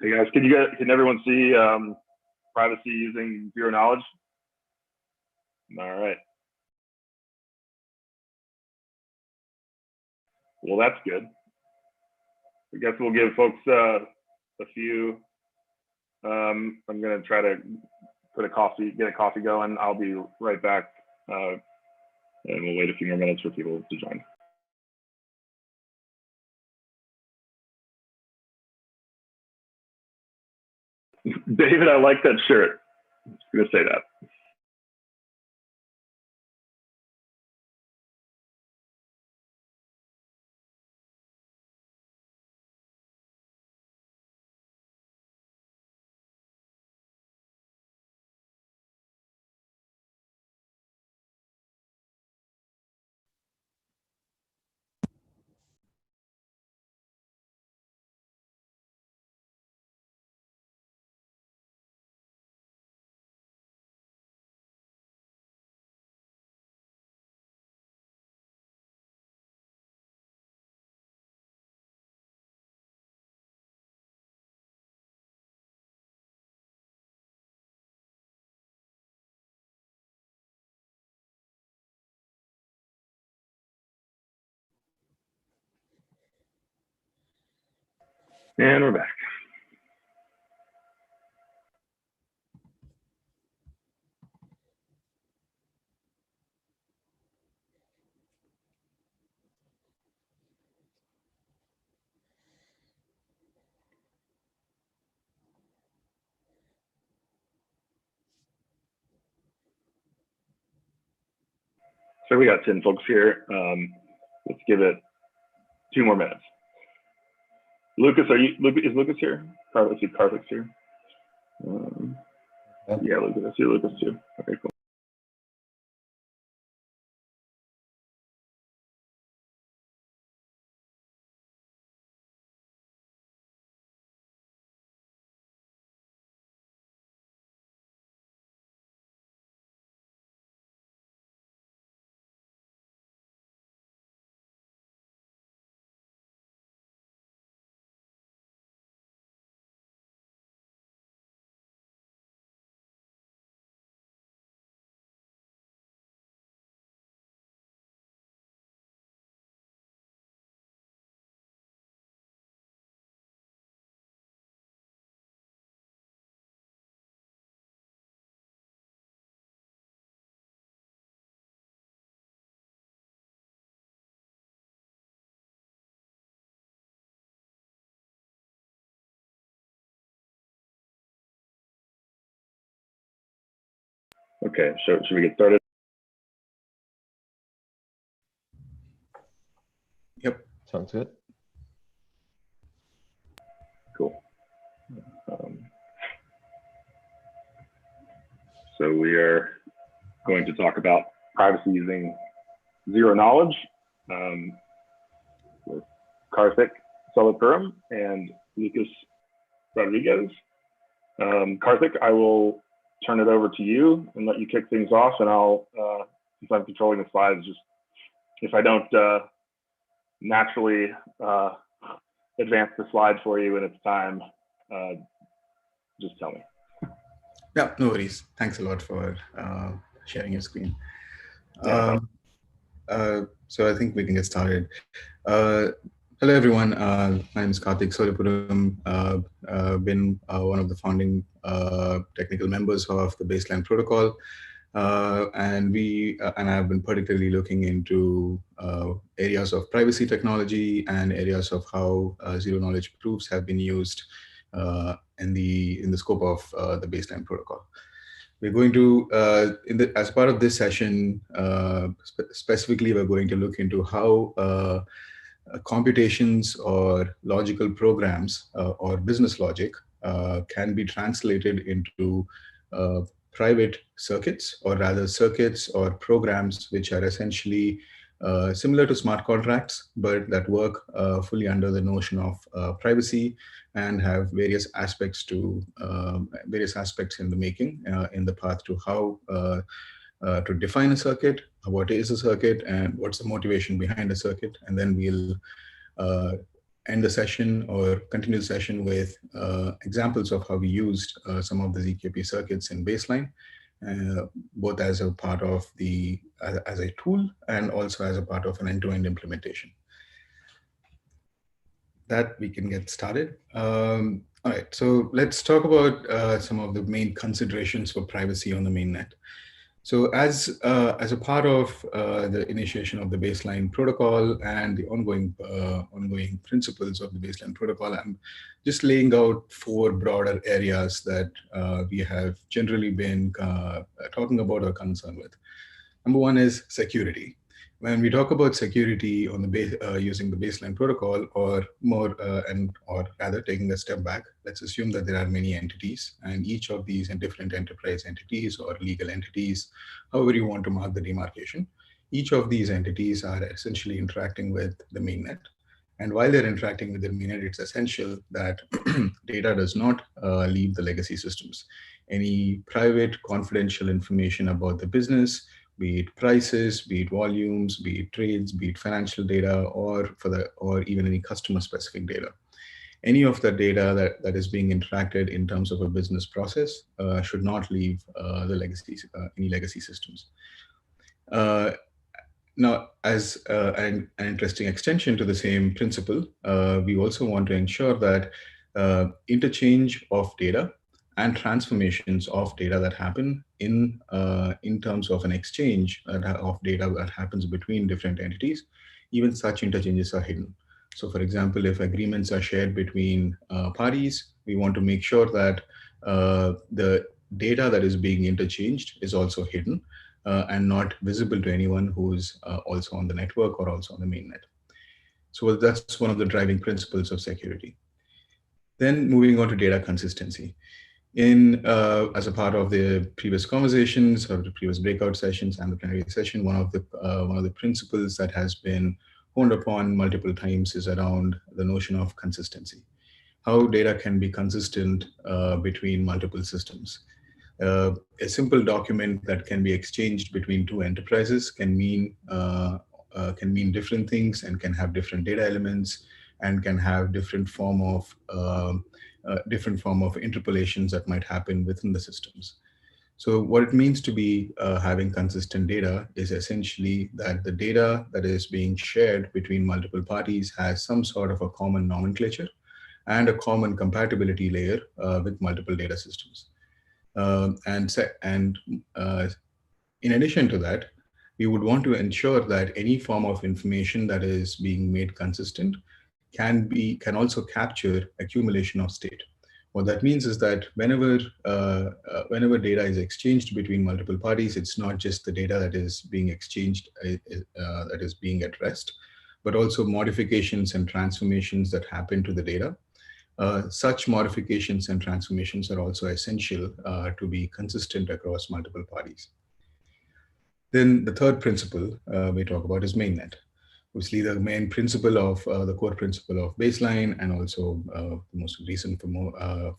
Hey guys, can everyone see privacy using zero knowledge? All right. Well, that's good. I guess we'll give folks a few. I'm gonna try to get a coffee going. I'll be right back, and we'll wait a few more minutes for people to join. David, I like that shirt. I'm just gonna say that. And we're back. So we got 10 folks here. Let's give it 2 more minutes. Lucas, is Lucas here? Let's see, Karthik's here. Yeah, Lucas, I see Lucas too. Okay, cool. Okay, so should we get started? Yep, sounds good. Cool. So we are going to talk about privacy using zero knowledge with Karthik Solapuram and Lucas Rodriguez. Karthik, I will turn it over to you and let you kick things off, and I'll, since I'm controlling the slides, just if I don't naturally advance the slide for you when it's time, just tell me. Yeah, no worries. Thanks a lot for sharing your screen. Yeah, so I think we can get started. Hello, everyone. My name is Karthik Solapuram. Been one of the founding technical members of the Baseline Protocol. And I've been particularly looking into areas of privacy technology and areas of how zero knowledge proofs have been used in the scope of the Baseline Protocol. We're going to, as part of this session, specifically, we're going to look into how computations or logical programs or business logic can be translated into private circuits, or rather circuits or programs which are essentially similar to smart contracts, but that work fully under the notion of privacy and have various aspects in the making in the path to how to define a circuit, what is a circuit, and what's the motivation behind a circuit, and then we'll end the session or continue the session with examples of how we used some of the ZKP circuits in baseline, both as a part of as a tool and also as a part of an end-to-end implementation. That we can get started. All right, so let's talk about some of the main considerations for privacy on the mainnet. So as a part of the initiation of the baseline protocol and the ongoing principles of the baseline protocol, I'm just laying out 4 broader areas that we have generally been talking about or concerned with. Number 1 is security. When we talk about security on the using the baseline protocol, or more, or rather taking a step back, let's assume that there are many entities, and each of these and different enterprise entities or legal entities, however you want to mark the demarcation, each of these entities are essentially interacting with the mainnet. And while they're interacting with the mainnet, it's essential that data does not leave the legacy systems. Any private, confidential information about the business, be it prices, be it volumes, be it trades, be it financial data, or even any customer-specific data. Any of the data that is being interacted in terms of a business process should not leave any legacy systems. Now, as an interesting extension to the same principle, we also want to ensure that interchange of data and transformations of data that happen in terms of an exchange of data that happens between different entities, even such interchanges are hidden. So for example, if agreements are shared between parties, we want to make sure that the data that is being interchanged is also hidden and not visible to anyone who's also on the network or also on the mainnet. So that's one of the driving principles of security. Then moving on to data consistency. As a part of the previous conversations or the previous breakout sessions and the plenary session, one of the principles that has been honed upon multiple times is around the notion of consistency. How data can be consistent between multiple systems. A simple document that can be exchanged between 2 enterprises can mean different things and can have different data elements and can have different form of interpolations that might happen within the systems. So what it means to be having consistent data is essentially that the data that is being shared between multiple parties has some sort of a common nomenclature and a common compatibility layer with multiple data systems. In addition to that, we would want to ensure that any form of information that is being made consistent can also capture accumulation of state. What that means is that whenever data is exchanged between multiple parties, it's not just the data that is being exchanged that is being addressed, but also modifications and transformations that happen to the data. Such modifications and transformations are also essential to be consistent across multiple parties. Then the third principle we talk about is mainnet. Obviously, the main principle of the core principle of baseline, and also the most recent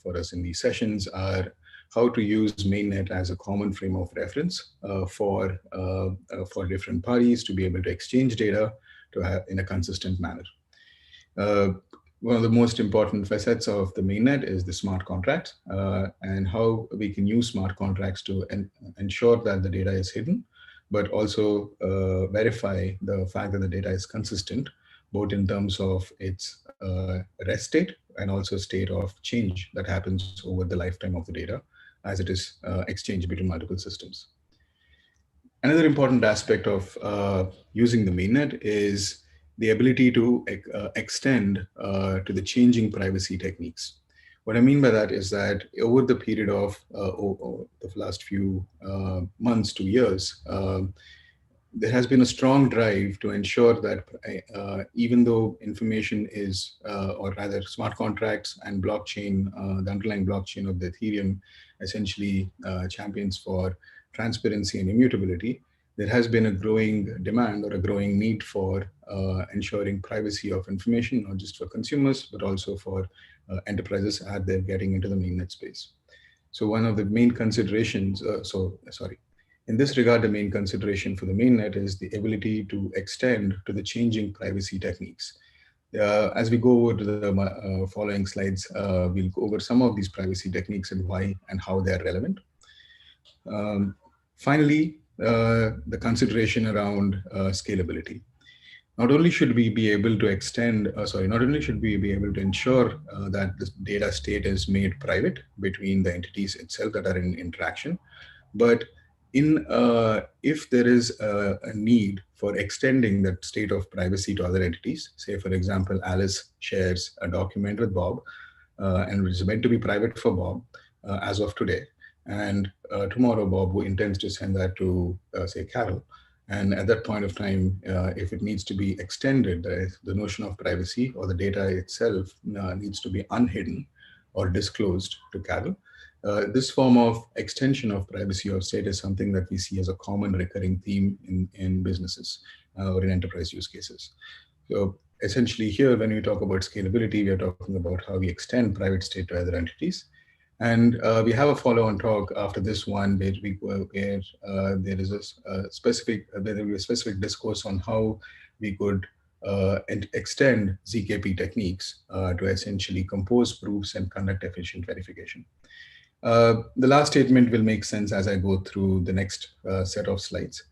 for us in these sessions, are how to use mainnet as a common frame of reference for different parties to be able to exchange data in a consistent manner. One of the most important facets of the mainnet is the smart contracts and how we can use smart contracts to ensure that the data is hidden, but also verify the fact that the data is consistent, both in terms of its rest state and also state of change that happens over the lifetime of the data as it is exchanged between multiple systems. Another important aspect of using the mainnet is the ability to extend to the changing privacy techniques. What I mean by that is that over the period of the last few months to years, there has been a strong drive to ensure that even though information is, or rather smart contracts and blockchain, the underlying blockchain of the Ethereum essentially champions for transparency and immutability, there has been a growing demand or a growing need for ensuring privacy of information, not just for consumers, but also for enterprises as they're getting into the mainnet space. So one of the main considerations, in this regard, the main consideration for the mainnet is the ability to extend to the changing privacy techniques. As we go over to the following slides, we'll go over some of these privacy techniques and why and how they're relevant. Finally, the consideration around scalability. Not only should we be able to not only should we be able to ensure that the data state is made private between the entities itself that are in interaction, but if there is a need for extending that state of privacy to other entities, say for example, Alice shares a document with Bob, and it's meant to be private for Bob as of today, and tomorrow Bob intends to send that to say Carol. And at that point of time, if it needs to be extended, the notion of privacy or the data itself needs to be unhidden or disclosed to Carol. This form of extension of privacy or state is something that we see as a common recurring theme in businesses or in enterprise use cases. So essentially here, when we talk about scalability, we are talking about how we extend private state to other entities. And we have a follow-on talk after this one where there is a specific discourse on how we could extend ZKP techniques to essentially compose proofs and conduct efficient verification. The last statement will make sense as I go through the next set of slides.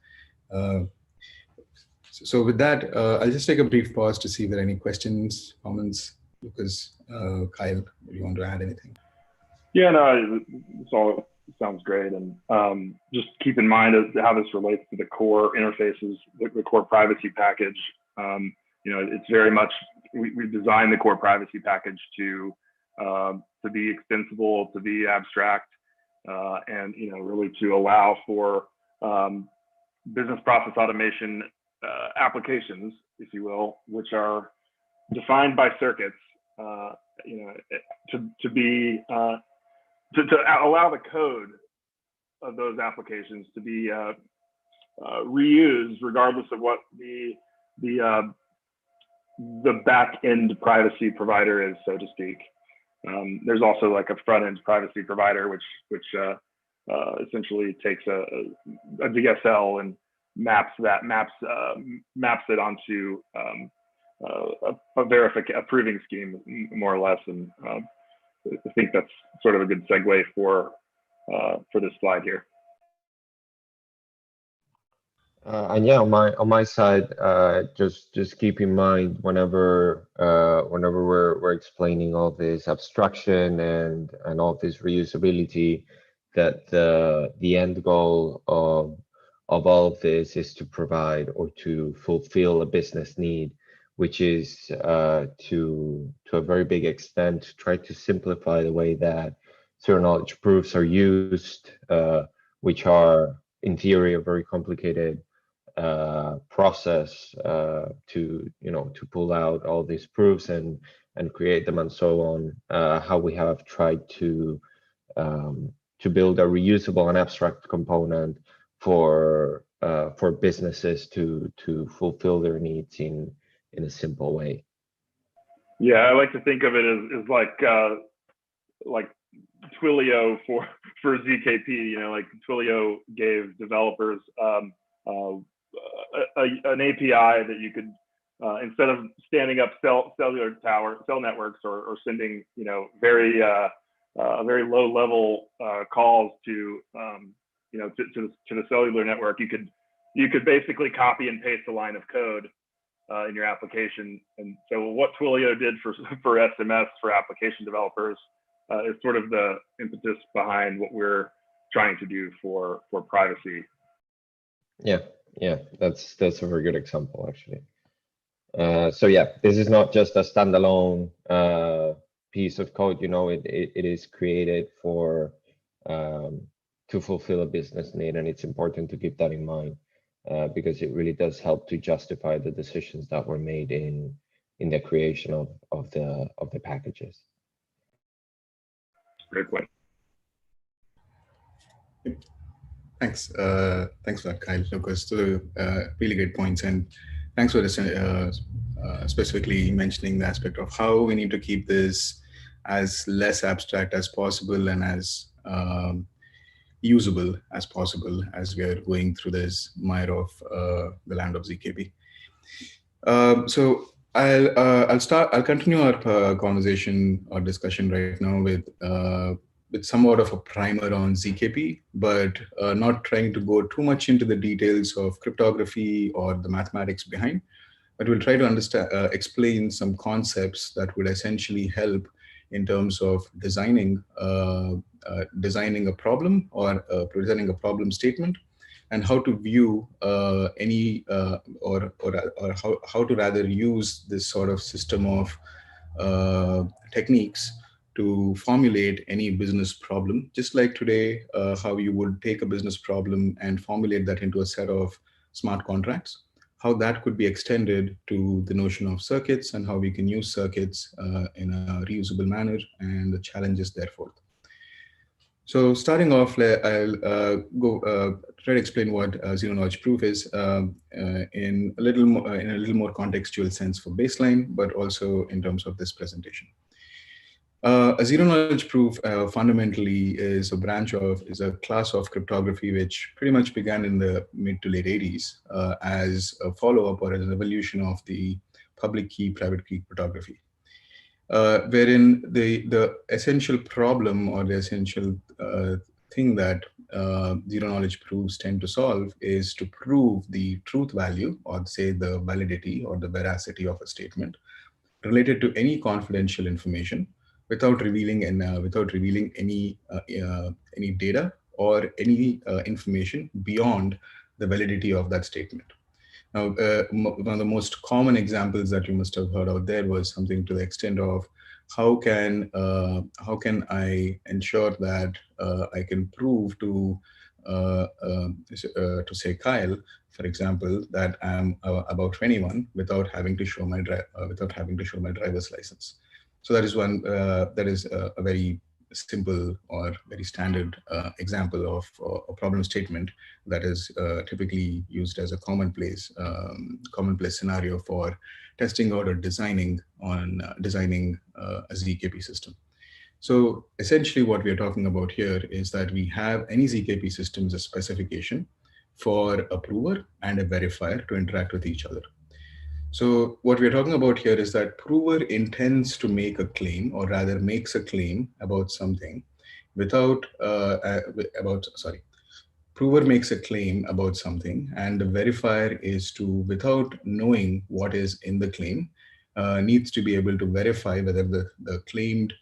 So with that, I'll just take a brief pause to see if there are any questions, comments. Lucas, Kyle, do you want to add anything? Yeah, no, this all sounds great. And just keep in mind how this relates to the core interfaces, the core privacy package. It's very much, we've designed the core privacy package to be extensible, to be abstract, and really to allow for business process automation applications, if you will, which are defined by circuits, to allow the code of those applications to be reused regardless of what the back end privacy provider is, so to speak. There's also like a front end privacy provider, which essentially takes a DSL and maps it onto a proving scheme, more or less. And I think that's sort of a good segue for this slide here. And yeah, on my side, just keep in mind whenever we're explaining all this abstraction and all this reusability, that the end goal of all of this is to provide or to fulfill a business need, which is to a very big extent to try to simplify the way that zero knowledge proofs are used, which are in theory a very complicated process to pull out all these proofs and create them and so on. How we have tried to build a reusable and abstract component for businesses to fulfill their needs in a simple way. Yeah, I like to think of it as like Twilio for ZKP. Like Twilio gave developers an API that you could, instead of standing up cell networks or sending very low level calls to the cellular network, you could basically copy and paste a line of code in your application. And so what Twilio did for SMS for application developers is sort of the impetus behind what we're trying to do for privacy. Yeah, that's a very good example, actually. So yeah, this is not just a standalone piece of code. It is created for to fulfill a business need, and it's important to keep that in mind because it really does help to justify the decisions that were made in the creation of the packages. Great point. Thanks. Thanks for that, Kyle. Lucas, really great points, and thanks for this, specifically mentioning the aspect of how we need to keep this as less abstract as possible and as usable as possible as we are going through this mire of the land of ZKP. So I'll continue our conversation or discussion right now with somewhat of a primer on ZKP, but not trying to go too much into the details of cryptography or the mathematics behind. But we'll try to explain some concepts that would essentially help in terms of designing a problem or presenting a problem statement, and how to view or how to rather use this sort of system of techniques to formulate any business problem. Just like today, how you would take a business problem and formulate that into a set of smart contracts, how that could be extended to the notion of circuits and how we can use circuits in a reusable manner and the challenges therefore. So starting off, I'll try to explain what zero knowledge proof is in a little more contextual sense for baseline, but also in terms of this presentation. A zero knowledge proof fundamentally is a class of cryptography which pretty much began in the mid to late 80s as a follow-up or as an evolution of the public key, private key cryptography. Wherein the essential problem or the essential thing that zero knowledge proofs tend to solve is to prove the truth value, or say the validity or the veracity of a statement related to any confidential information without revealing any data or any information beyond the validity of that statement. Now, one of the most common examples that you must have heard out there was something to the extent of how can I ensure that I can prove to say Kyle, for example, that I'm about 21 without having to show my driver's license. So that is one that is a very simple or very standard example of a problem statement that is typically used as a commonplace scenario for testing out or designing a ZKP system. So essentially what we are talking about here is that we have any ZKP system as a specification for a prover and a verifier to interact with each other. So what we're talking about here is that prover intends to make a claim, or rather makes a claim about something prover makes a claim about something, and the verifier is to, without knowing what is in the claim, needs to be able to verify whether the claimed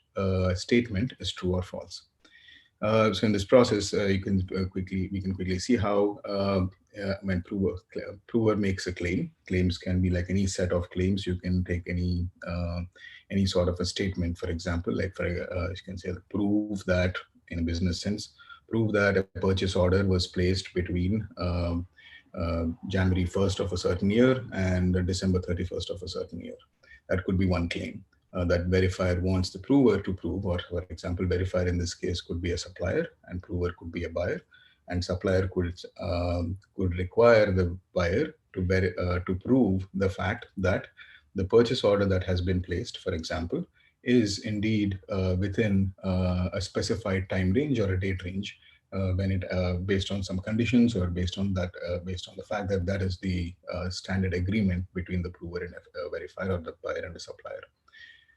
statement is true or false. So in this process, we can quickly see how when prover makes a claim, claims can be like any set of claims. You can take any sort of a statement, for example, like you can say prove that, in a business sense, prove that a purchase order was placed between January 1st of a certain year and December 31st of a certain year. That could be one claim. That verifier wants the prover to prove, or for example, verifier in this case could be a supplier and prover could be a buyer, and supplier could require the buyer to prove the fact that the purchase order that has been placed, for example, is indeed within a specified time range or a date range when it based on some conditions, or based on the fact that that is the standard agreement between the prover and a verifier, or the buyer and the supplier.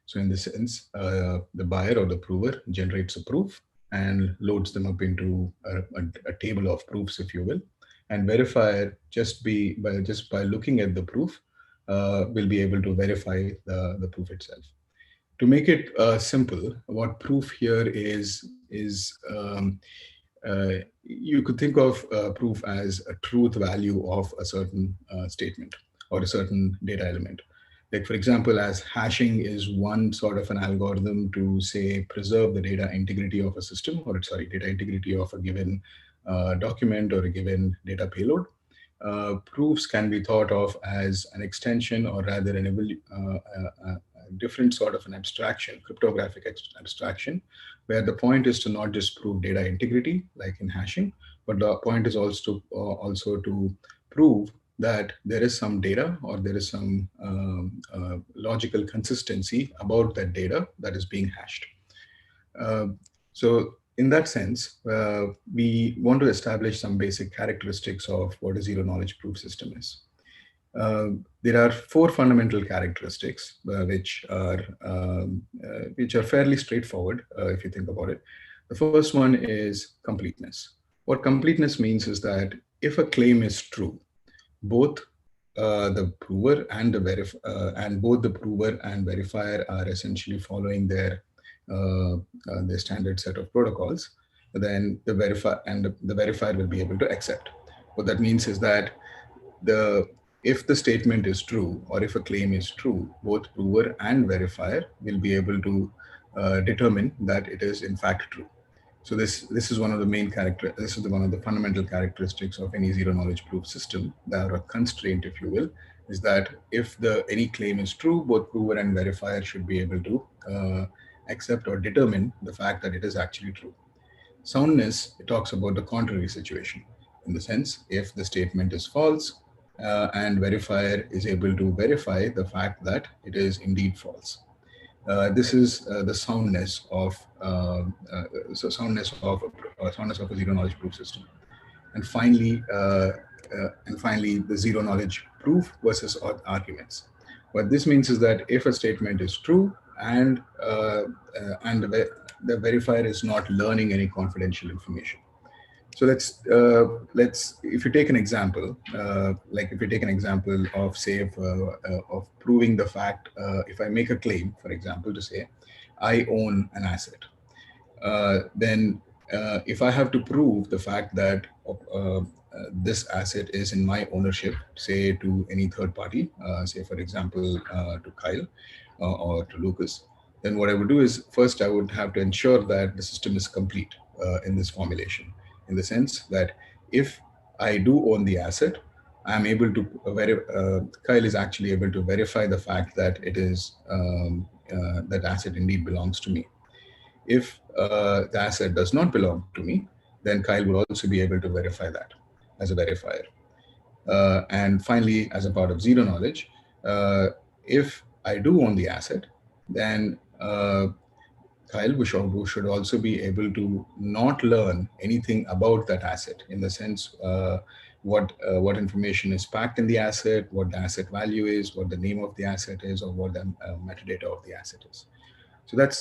So in this sense, the buyer or the prover generates a proof and loads them up into a table of proofs, if you will. And verifier, just by looking at the proof, will be able to verify the proof itself. To make it simple, what proof here is you could think of proof as a truth value of a certain statement or a certain data element. Like, for example, as hashing is one sort of an algorithm to, say, preserve the data integrity of a system, or data integrity of a given document or a given data payload. Proofs can be thought of as an extension, or rather a different sort of an abstraction, cryptographic abstraction, where the point is to not just prove data integrity, like in hashing, but the point is also to prove that there is some data, or there is some logical consistency about that data that is being hashed. So in that sense, we want to establish some basic characteristics of what a zero knowledge proof system is. There are four fundamental characteristics which are fairly straightforward if you think about it. The first one is completeness. What completeness means is that if a claim is true, both the prover and both the prover and verifier are essentially following their standard set of protocols, then the verifier will be able to accept. What that means is that if the statement is true, or if a claim is true, both prover and verifier will be able to determine that it is in fact true. So this is one of the one of the fundamental characteristics of any zero knowledge proof system, or a constraint, if you will, is that if any claim is true, both prover and verifier should be able to accept or determine the fact that it is actually true. Soundness, it talks about the contrary situation, in the sense if the statement is false and verifier is able to verify the fact that it is indeed false. This is the soundness of soundness of a zero knowledge proof system. And finally, the zero knowledge proof versus arguments. What this means is that if a statement is true and the verifier is not learning any confidential information. So let's if you take an example, of say of proving the fact, if I make a claim, for example, to say I own an asset, then if I have to prove the fact that this asset is in my ownership, say to any third party, say for example to Kyle or to Lucas, then what I would do is first I would have to ensure that the system is complete in this formulation, in the sense that if I do own the asset, I'm able to Kyle is actually able to verify the fact that it is that asset indeed belongs to me. If the asset does not belong to me, then Kyle will also be able to verify that as a verifier. And finally, as a part of zero knowledge, if I do own the asset, then Kyle should also be able to not learn anything about that asset, in the sense what information is packed in the asset, what the asset value is, what the name of the asset is, or what the metadata of the asset is. So that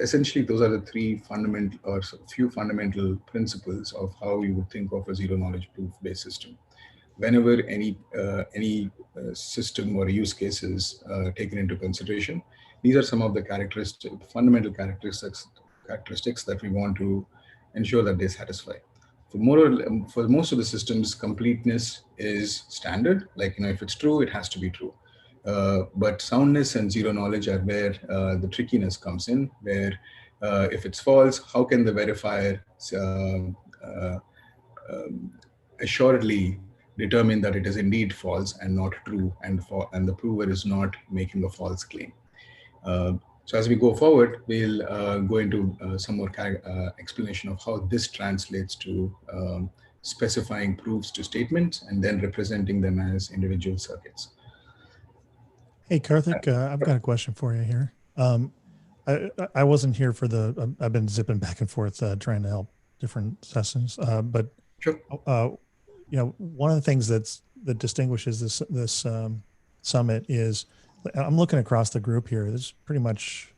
essentially those are the three fundamental or few fundamental principles of how we would think of a zero knowledge proof based system. Whenever any system or use cases taken into consideration, these are some of the fundamental characteristics that we want to ensure that they satisfy. For most of the systems, completeness is standard. Like, if it's true, it has to be true. But soundness and zero knowledge are where the trickiness comes in, where if it's false, how can the verifier assuredly determine that it is indeed false and not true, and the prover is not making a false claim. So as we go forward, we'll go into some more explanation of how this translates to specifying proofs to statements and then representing them as individual circuits. Hey, Karthik, I've got a question for you here. I wasn't here for I've been zipping back and forth trying to help different sessions, but sure. One of the things that distinguishes this summit is, I'm looking across the group here. There's pretty much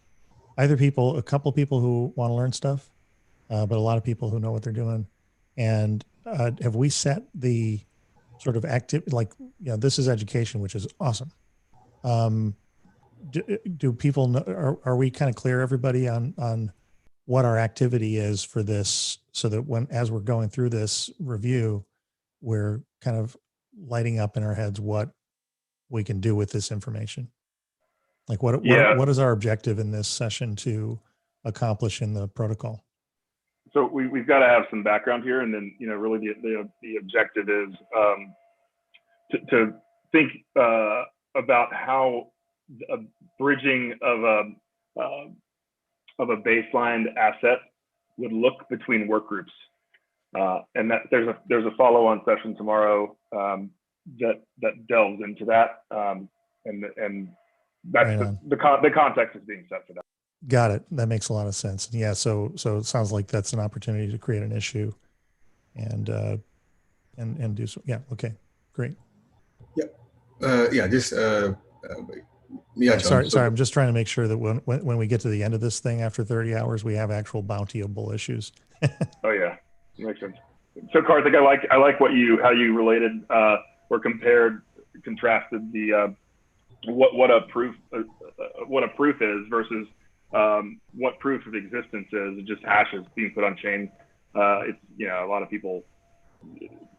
either a couple people who want to learn stuff, but a lot of people who know what they're doing. And have we set the sort of this is education, which is awesome. Do people know, are we kind of clear, everybody, on what our activity is for this, so that as we're going through this review, we're kind of lighting up in our heads what we can do with this information? Like what is our objective in this session to accomplish in the protocol? So we've got to have some background here, and then really the objective is to think about how a bridging of a baseline asset would look between work groups, and that there's a follow-on session tomorrow that delves into that, and that's right, the context is being set for that. Got it. That makes a lot of sense. Yeah. So it sounds like that's an opportunity to create an issue, and do so. Yeah. Okay. Great. Yep. Yeah, just Yeah, John. sorry. I'm just trying to make sure that when we get to the end of this thing after 30 hours, we have actual bountyable issues. Oh yeah, makes sense. So Karthik, I like how you related or contrasted the what a proof is versus what proof of existence is. Just hashes being put on chain. It's a lot of people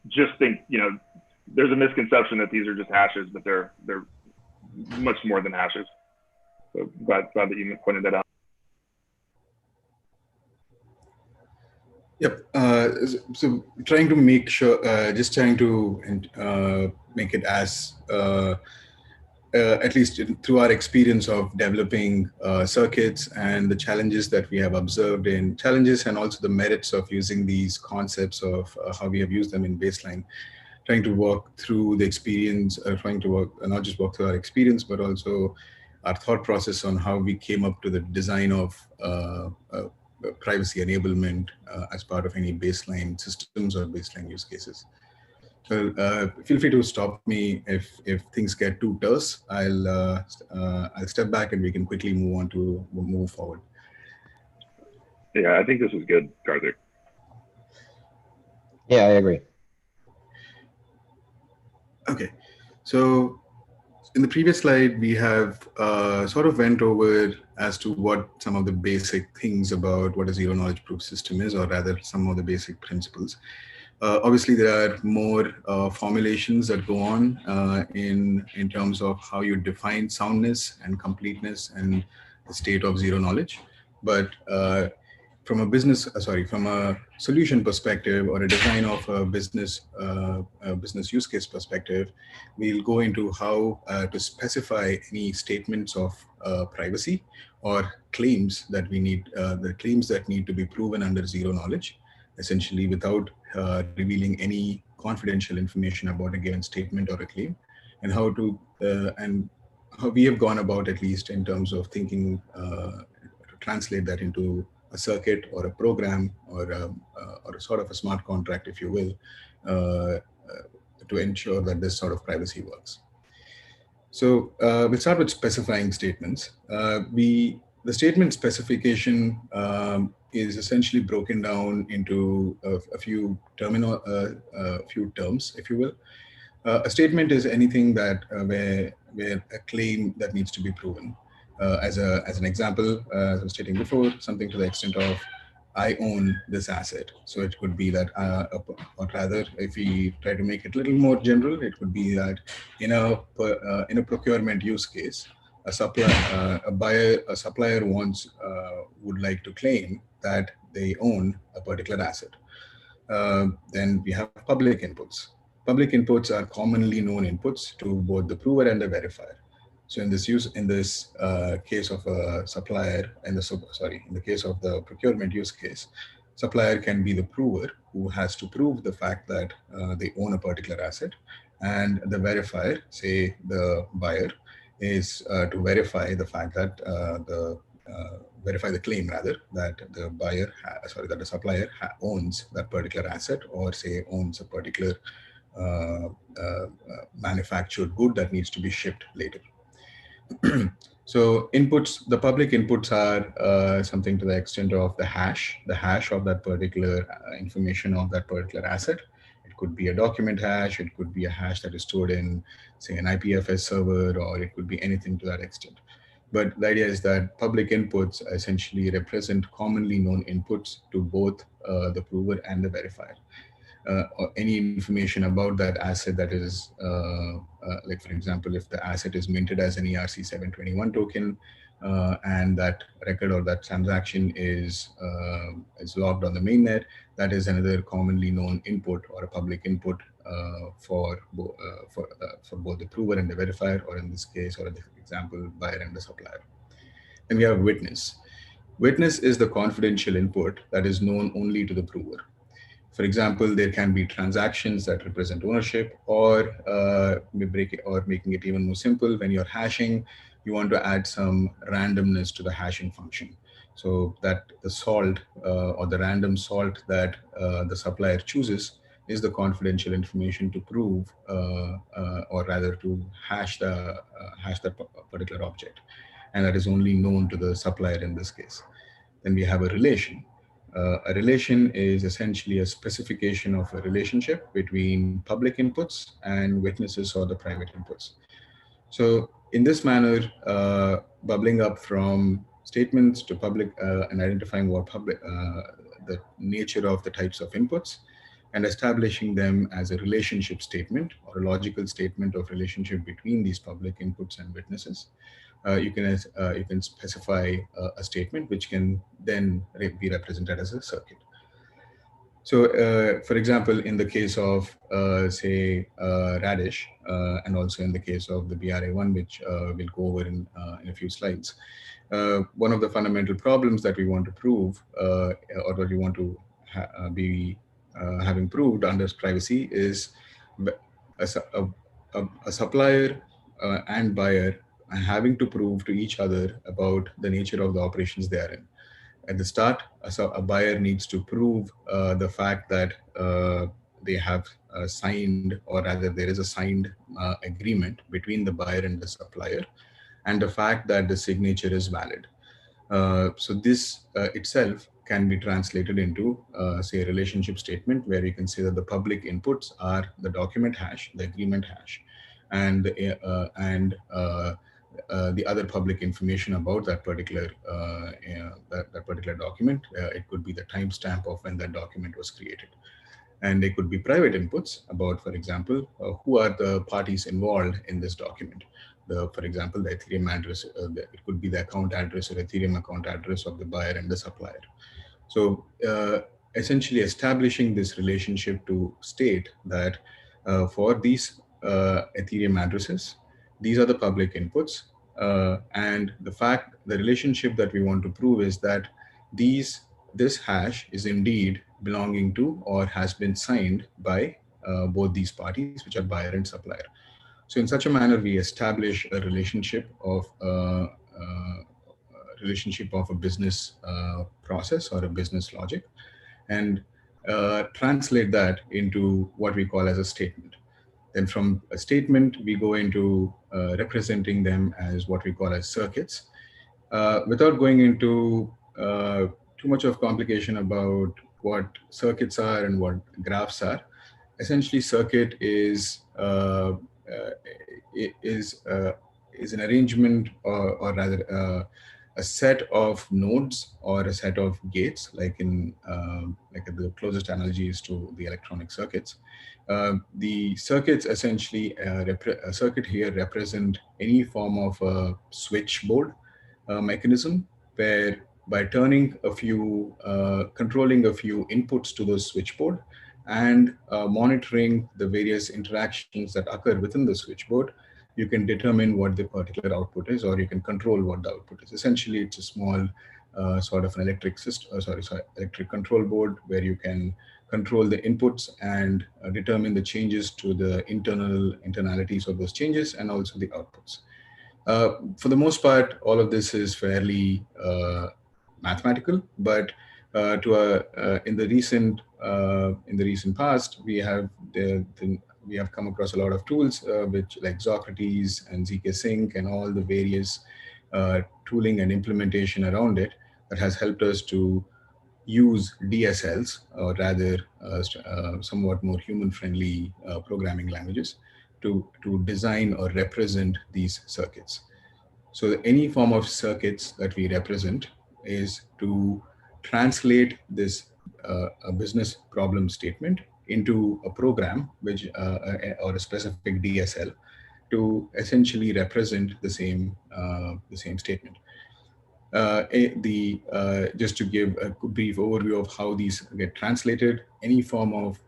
just think there's a misconception that these are just hashes, but they're much more than hashes. So glad that you pointed that out. Yep. So trying to make sure, just trying to make it as at least through our experience of developing circuits and the challenges that we have observed in challenges and also the merits of using these concepts of how we have used them in baseline, trying to walk through the experience, trying to work, not just walk through our experience, but also our thought process on how we came up to the design of privacy enablement as part of any baseline systems or baseline use cases. So feel free to stop me if things get too terse. I'll step back and we can quickly move forward. Yeah, I think this is good, Karthik. Yeah, I agree. Okay, so in the previous slide, we have sort of went over as to what some of the basic things about what a zero knowledge proof system is, or rather some of the basic principles. Obviously, there are more formulations that go on in terms of how you define soundness and completeness and the state of zero knowledge. But from a solution perspective or a design of a business use case perspective, we'll go into how to specify any statements of privacy or claims that we need, the claims that need to be proven under zero knowledge, essentially without revealing any confidential information about a given statement or a claim, and how we have gone about, at least in terms of thinking, to translate that into a circuit or a program or a sort of a smart contract, if you will, to ensure that this sort of privacy works. So we'll start with specifying statements. The statement specification is essentially broken down into a few terms, if you will. A statement is anything that where a claim that needs to be proven. As an example, as I was stating before, something to the extent of I own this asset. So it could be that, or rather, if we try to make it a little more general, it could be that in a procurement use case, a supplier would like to claim that they own a particular asset. Then we have public inputs. Public inputs are commonly known inputs to both the prover and the verifier. So in this case of a supplier, in the case of the procurement use case, supplier can be the prover who has to prove the fact that they own a particular asset, and the verifier, say the buyer, is to verify the fact that verify the claim rather that the buyer, that the supplier owns that particular asset, or say owns a particular manufactured good that needs to be shipped later. So inputs, the public inputs are something to the extent of the hash of that particular information of that particular asset. It could be a document hash, it could be a hash that is stored in, say, an IPFS server, or it could be anything to that extent. But the idea is that public inputs essentially represent commonly known inputs to both the prover and the verifier. Or any information about that asset that is, like for example, if the asset is minted as an ERC-721 token, and that record or that transaction is logged on the mainnet, that is another commonly known input or a public input for both the prover and the verifier, or in this case, or in this example, buyer and the supplier. And we have witness. Witness is the confidential input that is known only to the prover. For example, there can be transactions that represent ownership, or making it even more simple, when you're hashing, you want to add some randomness to the hashing function. So that the salt or the random salt that the supplier chooses is the confidential information to prove, or rather to hash that particular object, and that is only known to the supplier in this case. Then we have a relation. A relation is essentially a specification of a relationship between public inputs and witnesses or the private inputs. So in this manner, bubbling up from statements to public and identifying what the nature of the types of inputs, and establishing them as a relationship statement or a logical statement of relationship between these public inputs and witnesses. You can specify a statement which can then be represented as a circuit. So, for example, in the case of, say, Radish, and also in the case of the BRA1, which we'll go over in a few slides, one of the fundamental problems that we want to prove, or that we want to be having proved under privacy, is a supplier and buyer having to prove to each other about the nature of the operations they are in. At the start, a buyer needs to prove the fact that they have signed, or rather there is a signed agreement between the buyer and the supplier, and the fact that the signature is valid. So this itself can be translated into, say, a relationship statement where you can say that the public inputs are the document hash, the agreement hash, and the other public information about that particular that particular document. It could be the timestamp of when that document was created. And they could be private inputs about, for example, who are the parties involved in this document. For example, the Ethereum address, it could be the account address or Ethereum account address of the buyer and the supplier. So essentially establishing this relationship to state that for these Ethereum addresses, these are the public inputs. And the relationship that we want to prove is that this hash is indeed belonging to or has been signed by both these parties, which are buyer and supplier. So in such a manner, we establish a relationship of a business process or a business logic, and translate that into what we call as a statement. Then from a statement, we go into representing them as what we call as circuits. Without going into too much of complication about what circuits are and what graphs are, essentially circuit is an arrangement, or rather a set of nodes or a set of gates, like the closest analogy is to the electronic circuits. The circuits essentially, a circuit here represent any form of a switchboard mechanism, where by turning a few, controlling a few inputs to the switchboard and monitoring the various interactions that occur within the switchboard, you can determine what the particular output is, or you can control what the output is. Essentially, it's a small sort of an electric system, electric control board, where you can control the inputs and determine the changes to the internalities of those changes, and also the outputs. For the most part, all of this is fairly mathematical, but in the recent past, we have come across a lot of tools, which like Socrates and ZK Sync and all the various tooling and implementation around it, that has helped us to use DSLs, or rather somewhat more human-friendly programming languages, to design or represent these circuits. So any form of circuits that we represent is to translate this a business problem statement into a program, which or a specific DSL, to essentially represent the same statement. Just to give a brief overview of how these get translated, any form of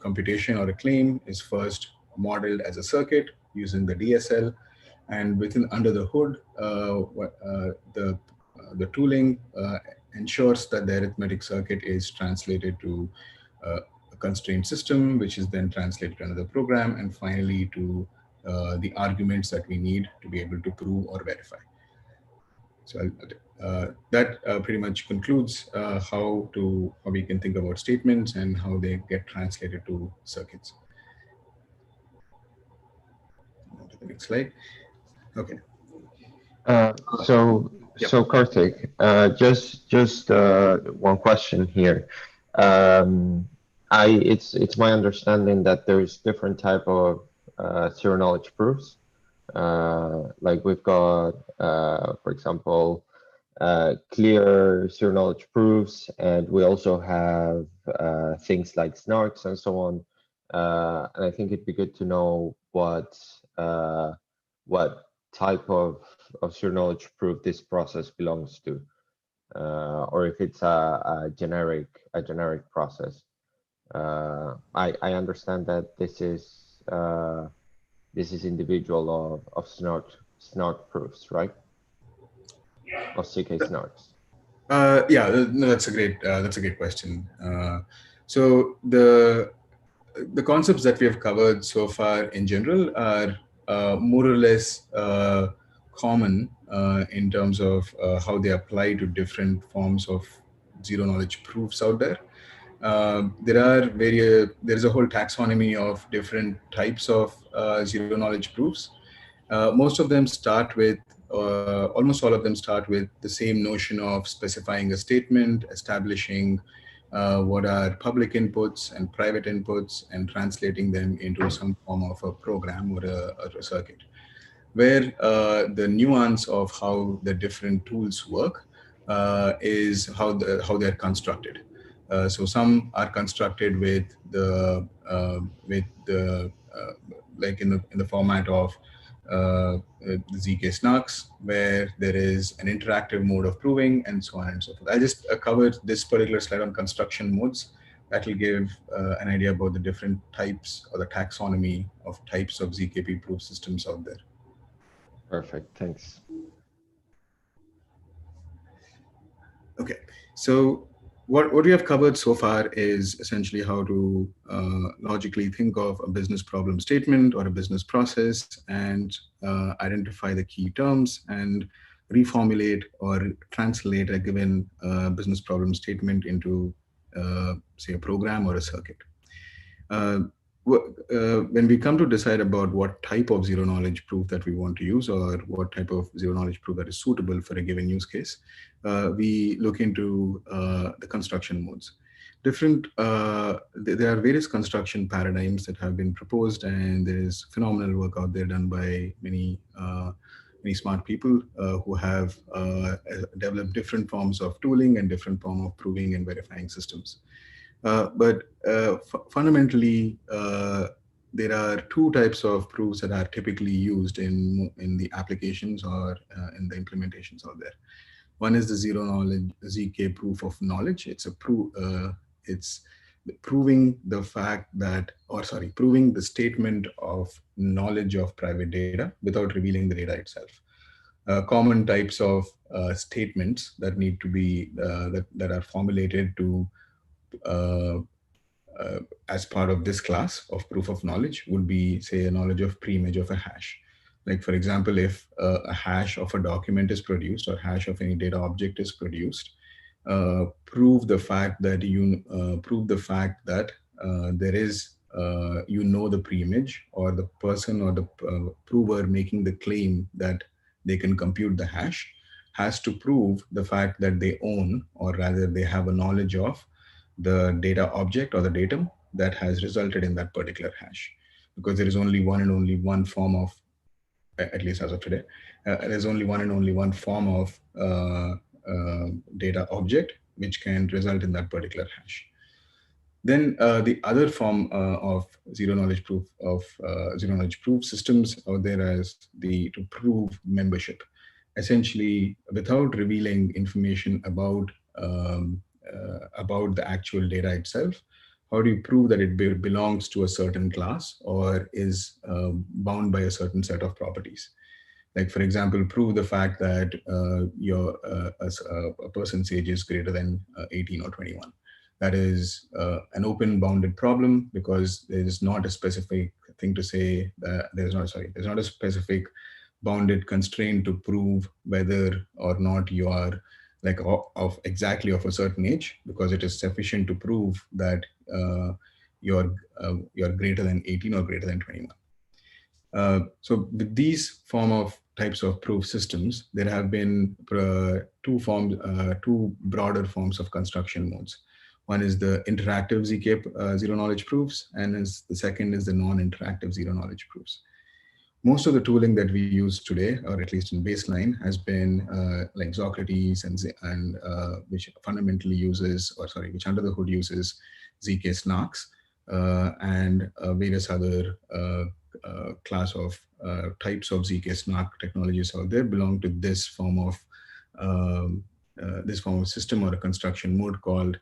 computation or a claim is first modeled as a circuit using the DSL, and under the hood, the tooling ensures that the arithmetic circuit is translated to a constraint system, which is then translated to another program, and finally to the arguments that we need to be able to prove or verify. So that pretty much concludes how we can think about statements and how they get translated to circuits. On to the next slide. Okay. So Karthik, just one question here. It's my understanding that there's different type of zero knowledge proofs. Like we've got, for example, clear zero knowledge proofs, and we also have things like snarks and so on. And I think it'd be good to know what type of zero knowledge proof this process belongs to, or if it's a generic process. I understand that this is individual of snark proofs, right? Of CK snarks. Yeah, no, that's a great question. So the concepts that we have covered so far in general are more or less common in terms of how they apply to different forms of zero knowledge proofs out there. There's a whole taxonomy of different types of zero knowledge proofs. Most of them start with, almost all of them start with the same notion of specifying a statement, establishing what are public inputs and private inputs, and translating them into some form of a program or a circuit. Where the nuance of how the different tools work is how they're constructed. So some are constructed with the like in the format of the ZK snarks, where there is an interactive mode of proving, and so on and so forth. I just covered this particular slide on construction modes. That will give an idea about the different types or the taxonomy of types of ZKP proof systems out there. Perfect, thanks. Okay, so what we have covered so far is essentially how to logically think of a business problem statement or a business process, and identify the key terms and reformulate or translate a given business problem statement into, say, a program or a circuit. When we come to decide about what type of zero knowledge proof that we want to use, or what type of zero knowledge proof that is suitable for a given use case, we look into the construction modes. There are various construction paradigms that have been proposed, and there is phenomenal work out there done by many smart people who have developed different forms of tooling and different form of proving and verifying systems. But fundamentally, there are two types of proofs that are typically used in the applications or in the implementations out there. One is the zero knowledge ZK proof of knowledge. It's proving the fact that, proving the statement of knowledge of private data without revealing the data itself. Common types of statements that need to be that are formulated to as part of this class of proof of knowledge would be, say, a knowledge of preimage of a hash. Like, for example, if a hash of a document is produced or hash of any data object is produced, prove the fact that there is the preimage, or the person or the prover making the claim that they can compute the hash has to prove the fact that they own, or rather they have a knowledge of, the data object or the datum that has resulted in that particular hash. Because there is only one and only one form of, at least as of today, there's only one and only one form of data object which can result in that particular hash. Then the other form of zero knowledge proof systems out there is to prove membership. Essentially, without revealing information about the actual data itself, how do you prove that it belongs to a certain class or is bound by a certain set of properties? Like, for example, prove the fact that a person's age is greater than 18 or 21. That is an open bounded problem, because there is not a specific thing to say that there's not a specific bounded constraint to prove whether or not you are like exactly of a certain age, because it is sufficient to prove that you're greater than 18 or greater than 21. So with these types of proof systems, there have been two broader forms of construction modes. One is the interactive ZK zero knowledge proofs, and the second is the non-interactive zero knowledge proofs. Most of the tooling that we use today, or at least in baseline, has been like Socrates and which fundamentally uses, which under the hood uses ZK snarks and various other class of types of ZK snark technologies out there belong to this form of system or a construction mode called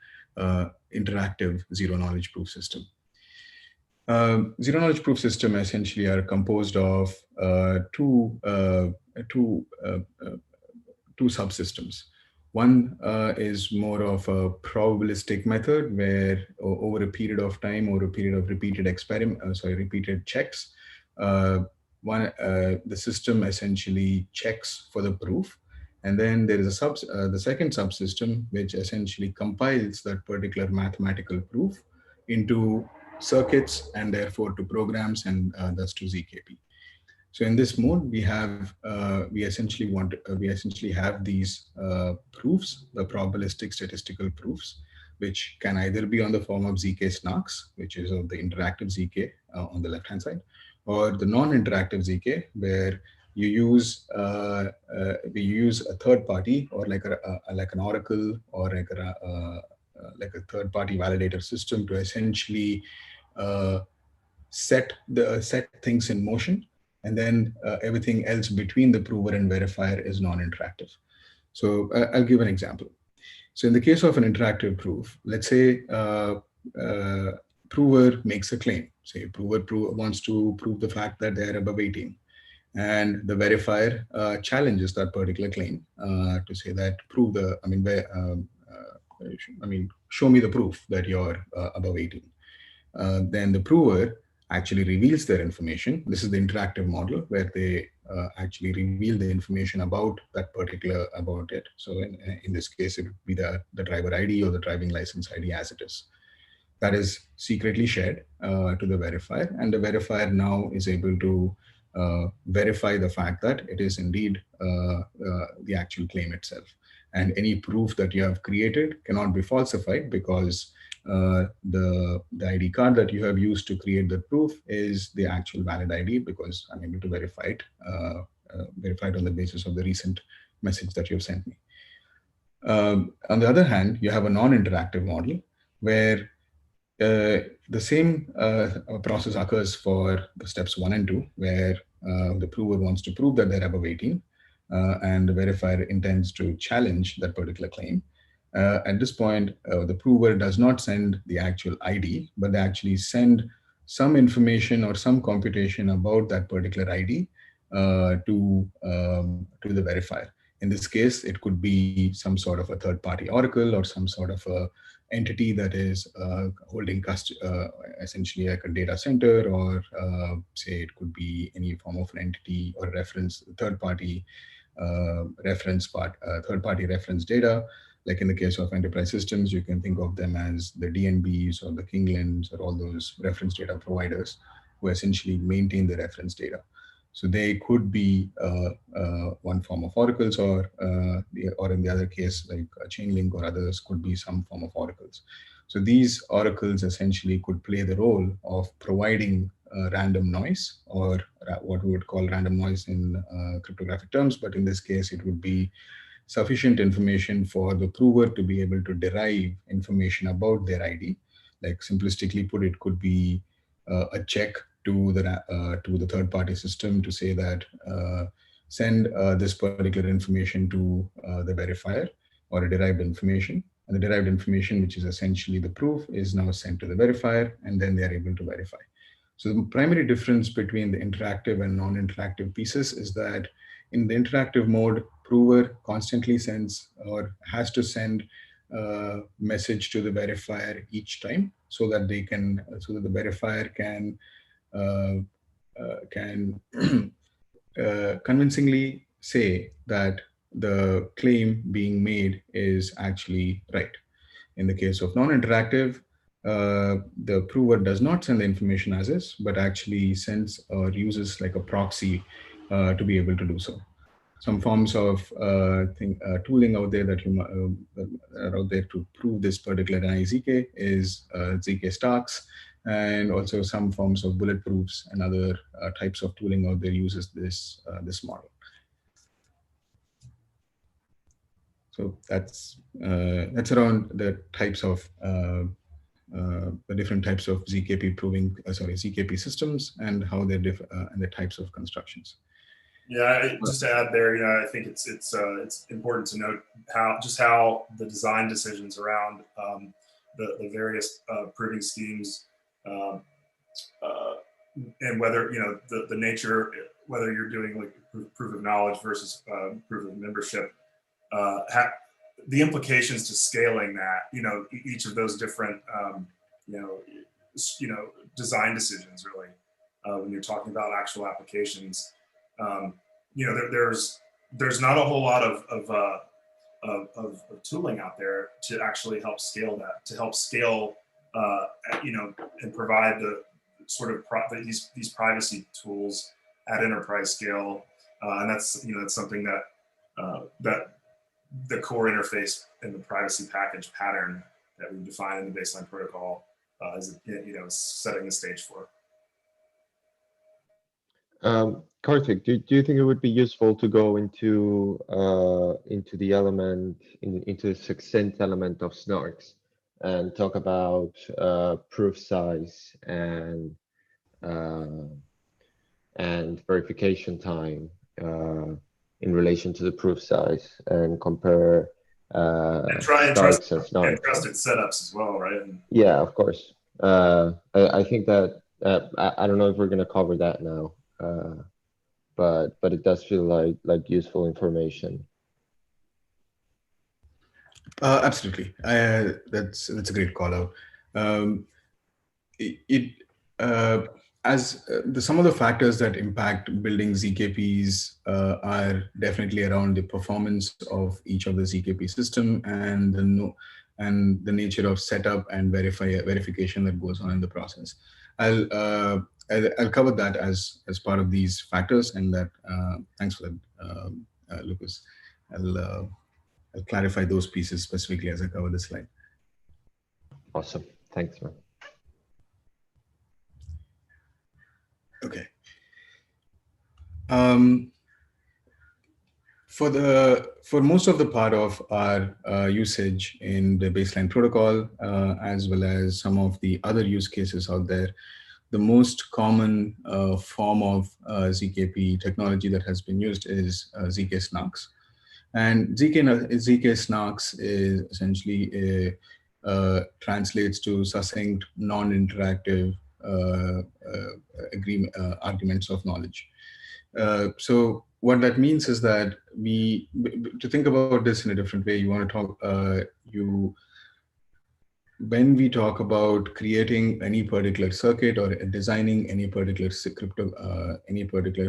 interactive zero knowledge proof system. Zero knowledge proof system essentially are composed of two subsystems. One is more of a probabilistic method where over a period of time, over a period of repeated repeated checks, the system essentially checks for the proof. And then there is the second subsystem, which essentially compiles that particular mathematical proof into circuits and therefore to programs and thus to ZKP. So in this mode, we essentially have these proofs, the probabilistic statistical proofs, which can either be on the form of ZK snarks, which is of the interactive ZK on the left-hand side, or the non-interactive ZK, where you use a third party or like an oracle or like a third party validator system to essentially set things in motion, and then everything else between the prover and verifier is non-interactive. So I'll give an example. So in the case of an interactive proof, let's say prover makes a claim. Say prover wants to prove the fact that they are above 18. And the verifier challenges that particular claim to say that show me the proof that you're above 18. Then the prover actually reveals their information. This is the interactive model where they actually reveal the information about it. So in this case, it would be the driver ID or the driving license ID as it is. That is secretly shared to the verifier, and the verifier now is able to verify the fact that it is indeed the actual claim itself. And any proof that you have created cannot be falsified because the ID card that you have used to create the proof is the actual valid ID, because I'm able to verify it on the basis of the recent message that you've sent me. On the other hand, you have a non-interactive model where the same process occurs for the steps 1 and 2, where the prover wants to prove that they're above 18, and the verifier intends to challenge that particular claim. At this point, the prover does not send the actual ID, but they actually send some information or some computation about that particular ID to the verifier. In this case, it could be some sort of a third-party oracle or some sort of a entity that is holding essentially like a data center, or say it could be any form of an entity or reference, third-party reference data. Like in the case of enterprise systems, you can think of them as the DNBs or the Kinglands or all those reference data providers who essentially maintain the reference data. So they could be one form of oracles, or in the other case, like Chainlink or others, could be some form of oracles. So these oracles essentially could play the role of providing random noise, or what we would call random noise in cryptographic terms. But in this case, it would be sufficient information for the prover to be able to derive information about their ID. Like simplistically put, it could be a check to the third-party system to say that send this particular information to the verifier, or a derived information. And the derived information, which is essentially the proof, is now sent to the verifier, and then they are able to verify. So the primary difference between the interactive and non-interactive pieces is that in the interactive mode, prover constantly sends or has to send a message to the verifier each time, so that the verifier can convincingly say that the claim being made is actually right. In the case of non-interactive, the prover does not send the information as is, but actually sends or uses like a proxy to be able to do so. Some forms of tooling out there that are out there to prove this particular ZK is ZK stacks, and also some forms of bulletproofs and other types of tooling out there uses this model. So that's around the types of the different types of ZKP ZKP systems and how they differ and the types of constructions. Yeah, just to add there, I think it's important to note how the design decisions around the various proving schemes and whether the nature, whether you're doing like proof of knowledge versus proof of membership, the implications to scaling that, each of those different design decisions really when you're talking about actual applications. There's not a whole lot of tooling out there to actually help scale that, to help scale, and provide the sort of these privacy tools at enterprise scale, and that's something that that the core interface and the privacy package pattern that we define in the baseline protocol is setting the stage for. Karthik, do you think it would be useful to go into the element, into the succinct element of snarks and talk about proof size and verification time in relation to the proof size, and compare and trusted setups as well, right? Yeah, of course. I think that I don't know if we're going to cover that now. But it does feel like useful information. Absolutely, that's a great call out. Some of the factors that impact building ZKPs are definitely around the performance of each of the ZKP system and the nature of setup and verification that goes on in the process. I'll cover that as part of these factors, and that thanks for that, Lucas. I'll clarify those pieces specifically as I cover the slide. Awesome, thanks, man. Okay. For most of the part of our usage in the baseline protocol, as well as some of the other use cases out there, the most common form of ZKP technology that has been used is ZK snarks. And ZK snarks is essentially translates to succinct, non-interactive arguments of knowledge. So what that means is that to think about this in a different way, you want to talk, when we talk about creating any particular circuit or designing any particular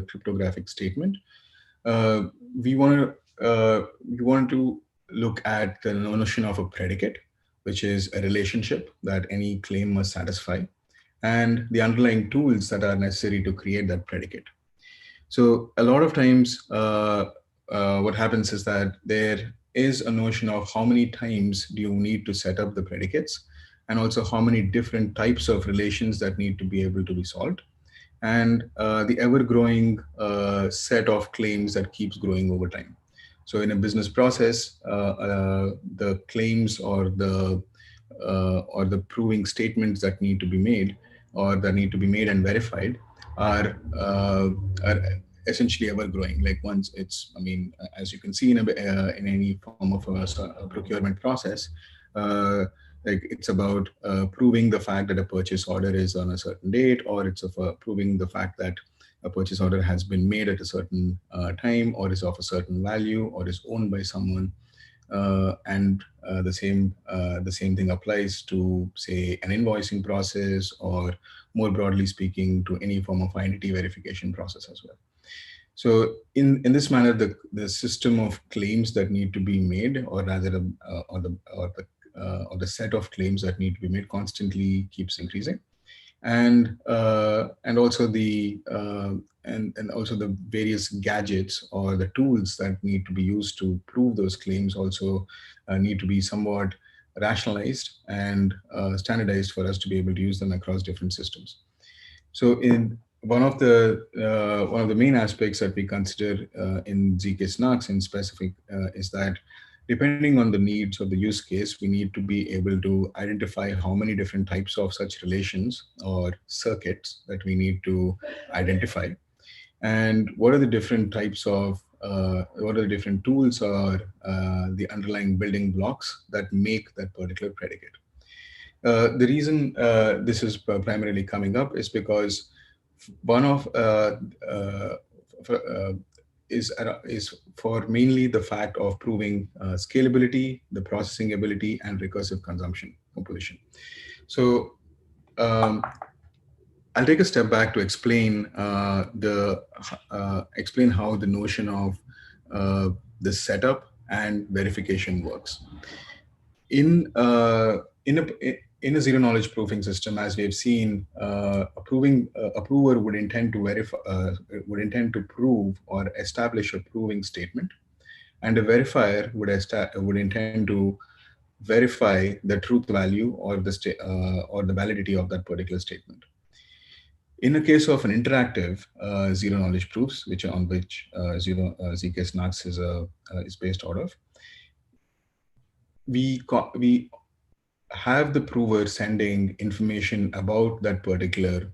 cryptographic statement, we want to look at the notion of a predicate, which is a relationship that any claim must satisfy, and the underlying tools that are necessary to create that predicate. So a lot of times, what happens is that there is a notion of how many times do you need to set up the predicates, and also how many different types of relations that need to be able to be solved, and the ever-growing set of claims that keeps growing over time. So in a business process, the claims or the proving statements that need to be made, or that need to be made and verified, are essentially ever growing. Like once it's, as you can see in any form of a procurement process, like it's about proving the fact that a purchase order is on a certain date, or it's of proving the fact that a purchase order has been made at a certain time, or is of a certain value, or is owned by someone. And the same thing applies to, say, an invoicing process, or more broadly speaking, to any form of identity verification process as well. So in this manner, the system of claims that need to be made, or rather, or the set of claims that need to be made constantly keeps increasing, and also and also the various gadgets or the tools that need to be used to prove those claims also need to be somewhat rationalized and standardized for us to be able to use them across different systems. So in one of the main aspects that we consider in ZK Snarks in specific is that depending on the needs of the use case, we need to be able to identify how many different types of such relations or circuits that we need to identify, and what are the different types of what are the different tools or the underlying building blocks that make that particular predicate. The reason this is primarily coming up is because one of for, is for mainly the fact of proving scalability, the processing ability, and recursive consumption composition. So I'll take a step back to explain explain how the notion of the setup and verification works. In a zero knowledge proofing system, as we have seen, a prover would intend to verify, would intend to prove or establish a proving statement, and a verifier would intend to verify the truth value or or the validity of that particular statement. In the case of an interactive zero knowledge proofs, which ZK Snarks is based out of, we have the prover sending information about that particular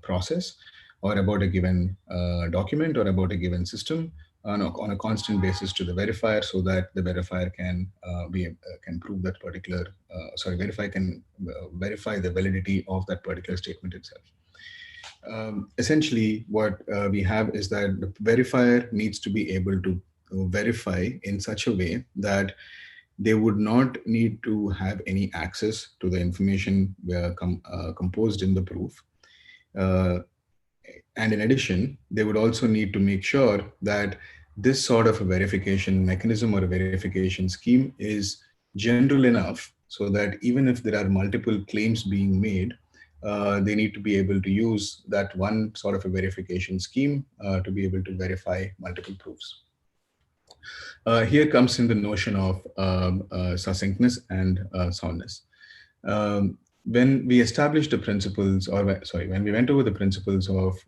process, or about a given document, or about a given system on a constant basis to the verifier, so that the verifier can can prove that particular verifier can verify the validity of that particular statement itself. Essentially, what we have is that the verifier needs to be able to verify in such a way that they would not need to have any access to the information composed in the proof. And in addition, they would also need to make sure that this sort of a verification mechanism or a verification scheme is general enough so that even if there are multiple claims being made, they need to be able to use that one sort of a verification scheme to be able to verify multiple proofs. Here comes in the notion of succinctness and soundness. When we established the principles, when we went over the principles of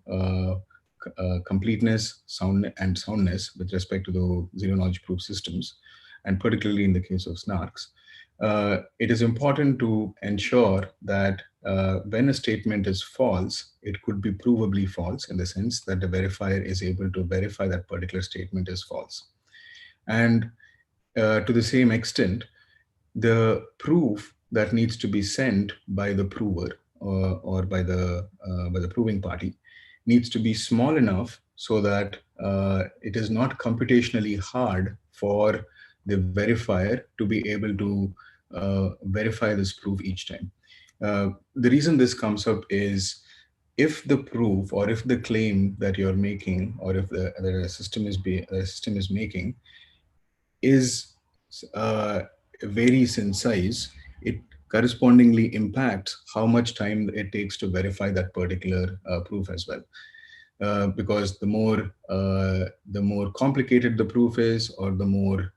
completeness, soundness with respect to the zero knowledge proof systems, and particularly in the case of Snarks, it is important to ensure that when a statement is false, it could be provably false, in the sense that the verifier is able to verify that particular statement is false. And to the same extent, the proof that needs to be sent by the prover or by the proving party needs to be small enough so that it is not computationally hard for the verifier to be able to verify this proof each time. The reason this comes up is, if the proof or if the claim that you're making, or if the system is making is varies in size, it correspondingly impacts how much time it takes to verify that particular proof as well. Because the more complicated the proof is, or the more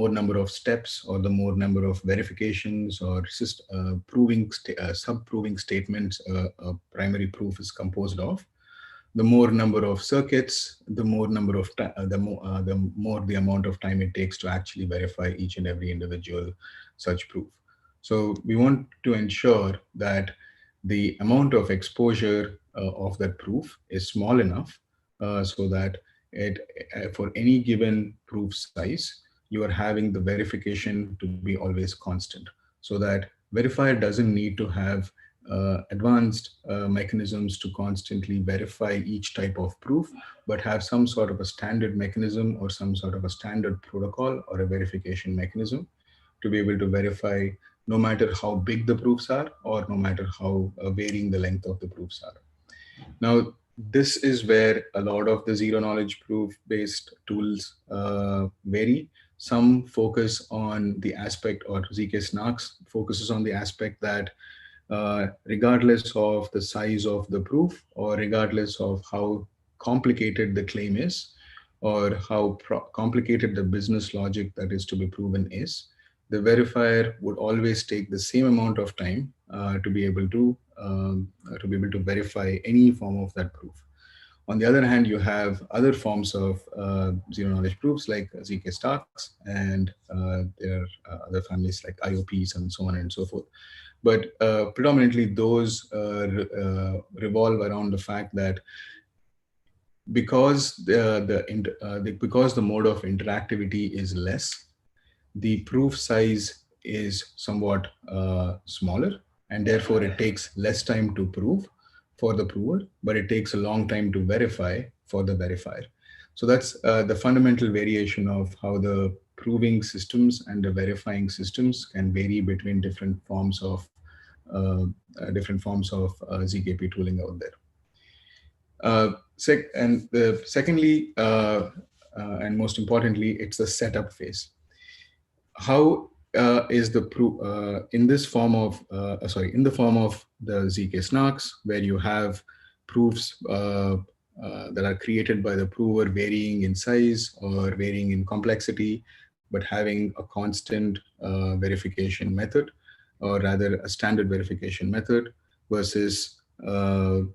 number of steps, or the more number of verifications or sub-proving statements a primary proof is composed of, the more number of circuits, the more the amount of time it takes to actually verify each and every individual such proof. So we want to ensure that the amount of exposure of that proof is small enough so that for any given proof size, you are having the verification to be always constant, so that verifier doesn't need to have advanced mechanisms to constantly verify each type of proof, but have some sort of a standard mechanism or some sort of a standard protocol or a verification mechanism to be able to verify no matter how big the proofs are, or no matter how varying the length of the proofs are. Now, this is where a lot of the zero knowledge proof based tools vary. Some focus on the aspect, or zk-SNARKs focuses on the aspect that regardless of the size of the proof, or regardless of how complicated the claim is, or how complicated the business logic that is to be proven is, the verifier would always take the same amount of time to be able to verify any form of that proof. On the other hand, you have other forms of zero knowledge proofs like zk-SNARKs, and there are other families like IOPs and so on and so forth. But predominantly those revolve around the fact that because because the mode of interactivity is less, the proof size is somewhat smaller, and therefore it takes less time to prove for the prover, but it takes a long time to verify for the verifier. So that's the fundamental variation of how the proving systems and the verifying systems can vary between different forms of ZKP tooling out there. Secondly, and most importantly, it's the setup phase. How is the proof in this form of in the form of the zk-SNARKs, where you have proofs that are created by the prover varying in size or varying in complexity, but having a constant verification method, or rather a standard verification method, versus other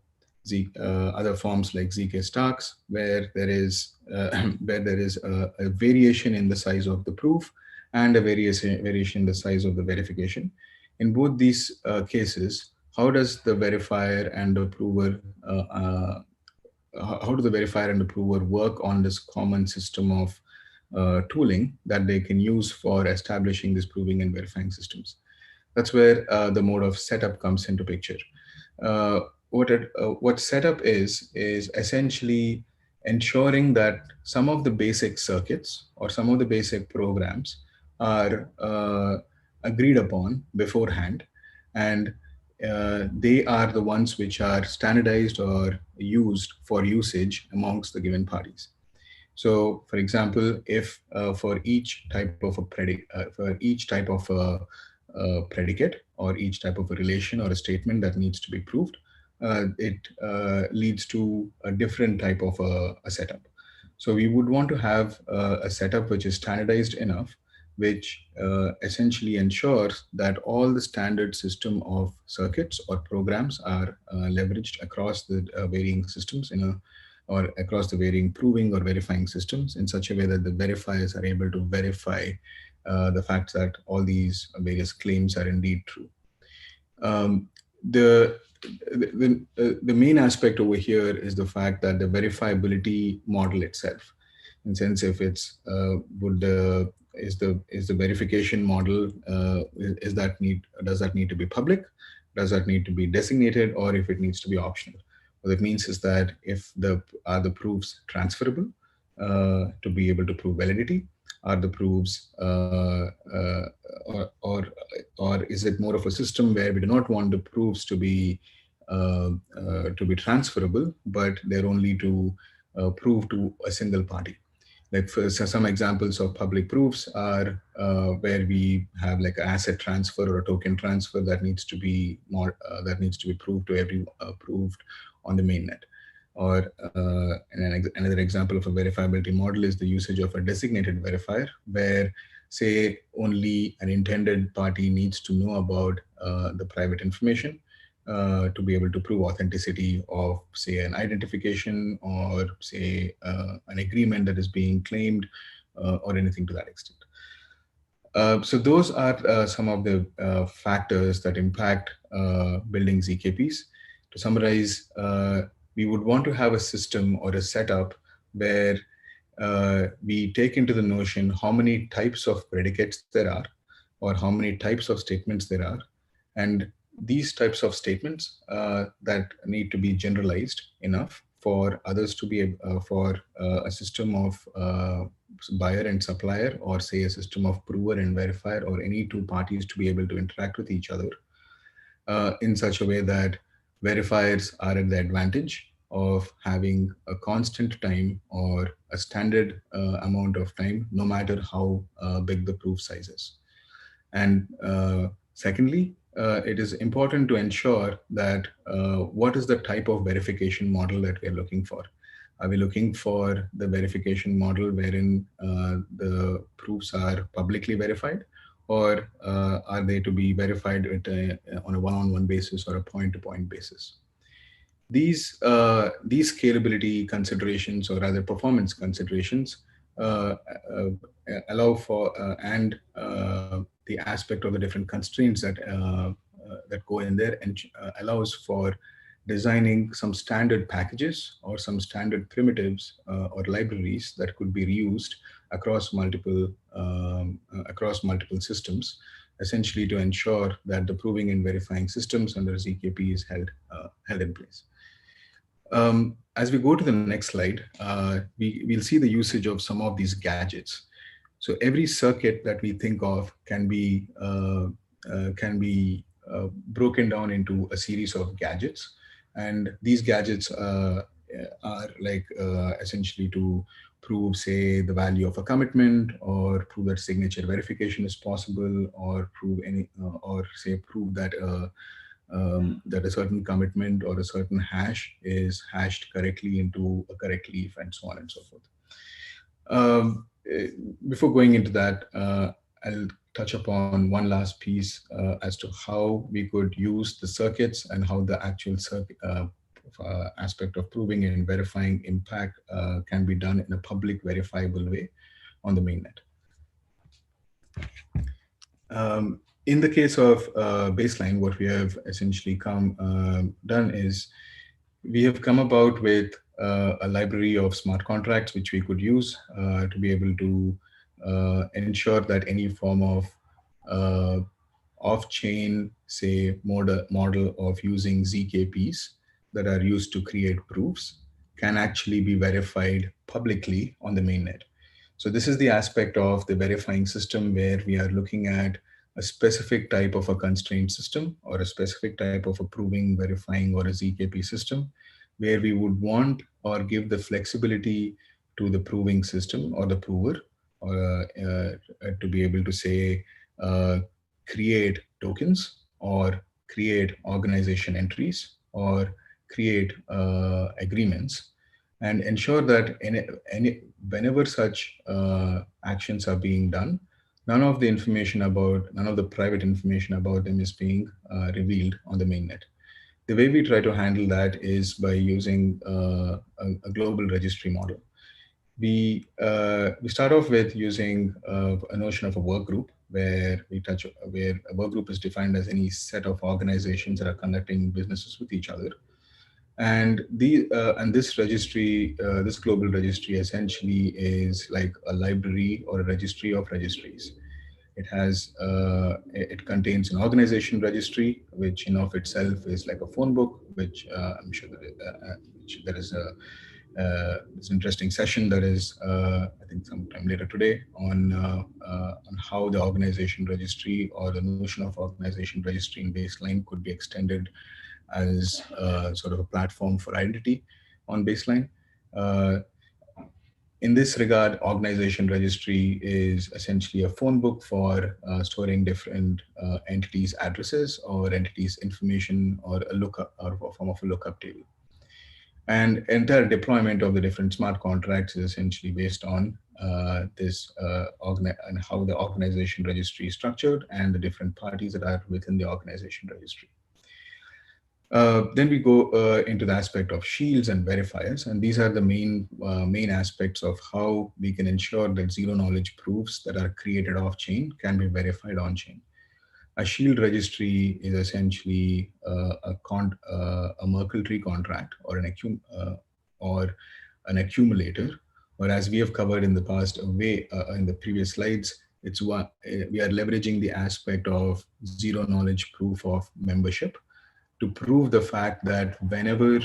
forms like zk-SNARKs, where there is a variation in the size of the proof and a variation in the size of the verification. In both these cases, how does the verifier and the prover how do the verifier and the prover work on this common system of tooling that they can use for establishing these proving and verifying systems? That's where the mode of setup comes into picture. What setup is essentially ensuring that some of the basic circuits or some of the basic programs are agreed upon beforehand, and they are the ones which are standardized or used for usage amongst the given parties. So, for example, if for each type of a predicate, or each type of a relation or a statement that needs to be proved, it leads to a different type of a setup. So we would want to have a setup which is standardized enough, which essentially ensures that all the standard system of circuits or programs are leveraged across the varying systems or across the varying proving or verifying systems in such a way that the verifiers are able to verify the fact that all these various claims are indeed true. The main aspect over here is the fact that the verifiability model itself, in sense, if it's is the verification model does that need to be public, does that need to be designated, or if it needs to be optional. What that means is that if are the proofs transferable to be able to prove validity, are the proofs or is it more of a system where we do not want the proofs to be transferable, but they're only to prove to a single party. Like for some examples of public proofs are where we have like an asset transfer or a token transfer that needs to be proved to proved on the mainnet. Or another example of a verifiability model is the usage of a designated verifier, where say only an intended party needs to know about the private information to be able to prove authenticity of, say, an identification, or say an agreement that is being claimed, or anything to that extent. So those are some of the factors that impact building ZKPs. To summarize, we would want to have a system or a setup where we take into the notion how many types of predicates there are, or how many types of statements there are, and these types of statements that need to be generalized enough for others to be for a system of buyer and supplier, or say a system of prover and verifier, or any two parties to be able to interact with each other in such a way that verifiers are at the advantage of having a constant time or a standard amount of time, no matter how big the proof size is. And secondly, it is important to ensure that what is the type of verification model that we are looking for. Are we looking for the verification model wherein the proofs are publicly verified, or are they to be verified on a one-on-one basis or a point-to-point basis? These scalability considerations, or rather performance considerations, allow for and the aspect of the different constraints that go in there, and allows for designing some standard packages or some standard primitives or libraries that could be reused across multiple systems, essentially to ensure that the proving and verifying systems under ZKP is held in place. As we go to the next slide, we'll see the usage of some of these gadgets. So every circuit that we think of can be broken down into a series of gadgets, and these gadgets are like essentially to prove, say, the value of a commitment, or prove that signature verification is possible, or prove that that a certain commitment or a certain hash is hashed correctly into a correct leaf, and so on and so forth. Before going into that, I'll touch upon one last piece as to how we could use the circuits and how the actual circuit aspect of proving and verifying impact can be done in a public verifiable way on the mainnet. In the case of Baseline, what we have essentially done is we have come about with a library of smart contracts which we could use to be able to ensure that any form of off-chain, say, model of using ZKPs that are used to create proofs can actually be verified publicly on the mainnet. So this is the aspect of the verifying system where we are looking at a specific type of a constraint system, or a specific type of a proving, verifying, or a ZKP system, where we would want or give the flexibility to the proving system or the prover to be able to say, create tokens, or create organization entries, or create agreements, and ensure that whenever such actions are being done, none of the private information about them is being revealed on the mainnet. The way we try to handle that is by using a global registry model. We start off with using a notion of a work group, where a work group is defined as any set of organizations that are conducting businesses with each other. And this registry, this global registry, essentially is like a library or a registry of registries. It contains an organization registry, which in of itself is like a phone book, which I'm sure there is this interesting session that is, I think, sometime later today on how the organization registry, or the notion of organization registry in Baseline, could be extended as sort of a platform for identity on Baseline. In this regard, organization registry is essentially a phone book for storing different entities' addresses, or entities' information, or a lookup, or a form of a lookup table. And entire deployment of the different smart contracts is essentially based on this and how the organization registry is structured, and the different parties that are within the organization registry. Then we go into the aspect of shields and verifiers, and these are the main aspects of how we can ensure that zero-knowledge proofs that are created off-chain can be verified on-chain. A shield registry is essentially a Merkle tree contract, or an accumulator, or as we have covered in the past in the previous slides, we are leveraging the aspect of zero-knowledge proof of membership to prove the fact that whenever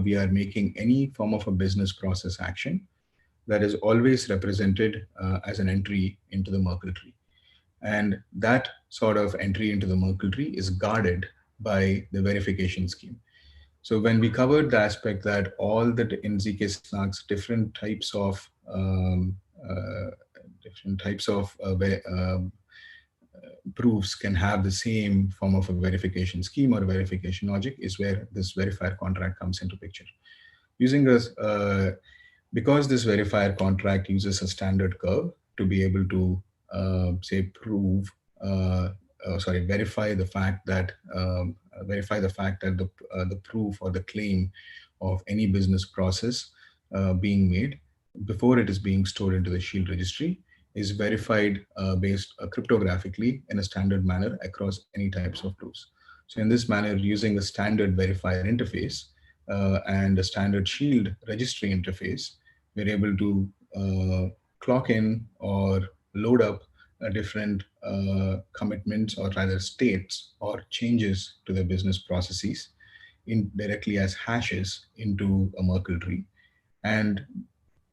we are making any form of a business process action, that is always represented as an entry into the Merkle tree. And that sort of entry into the Merkle tree is guarded by the verification scheme. So when we covered the aspect that all the in ZK snarks, different types of proofs can have the same form of a verification scheme or verification logic, is where this verifier contract comes into picture. Using this, because this verifier contract uses a standard curve to be able to say verify the fact that the proof or the claim of any business process being made before it is being stored into the Shield registry is verified based cryptographically in a standard manner across any types of proofs. So in this manner, using a standard verifier interface and a standard Shield registry interface, we're able to clock in or load up different commitments, or rather states or changes to the business processes directly as hashes into a Merkle tree. And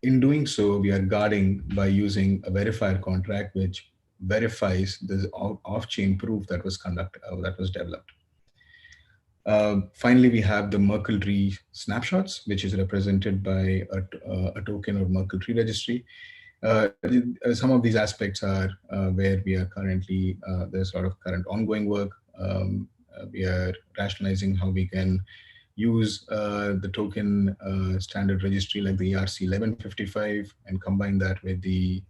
in doing so, we are guarding by using a verifier contract, which verifies the off-chain proof that was developed. Finally, we have the Merkle tree snapshots, which is represented by a token or Merkle tree registry. Some of these aspects are where we are currently, there's a lot of current ongoing work. We are rationalizing how we can use the token standard registry like the ERC 1155 and combine that with the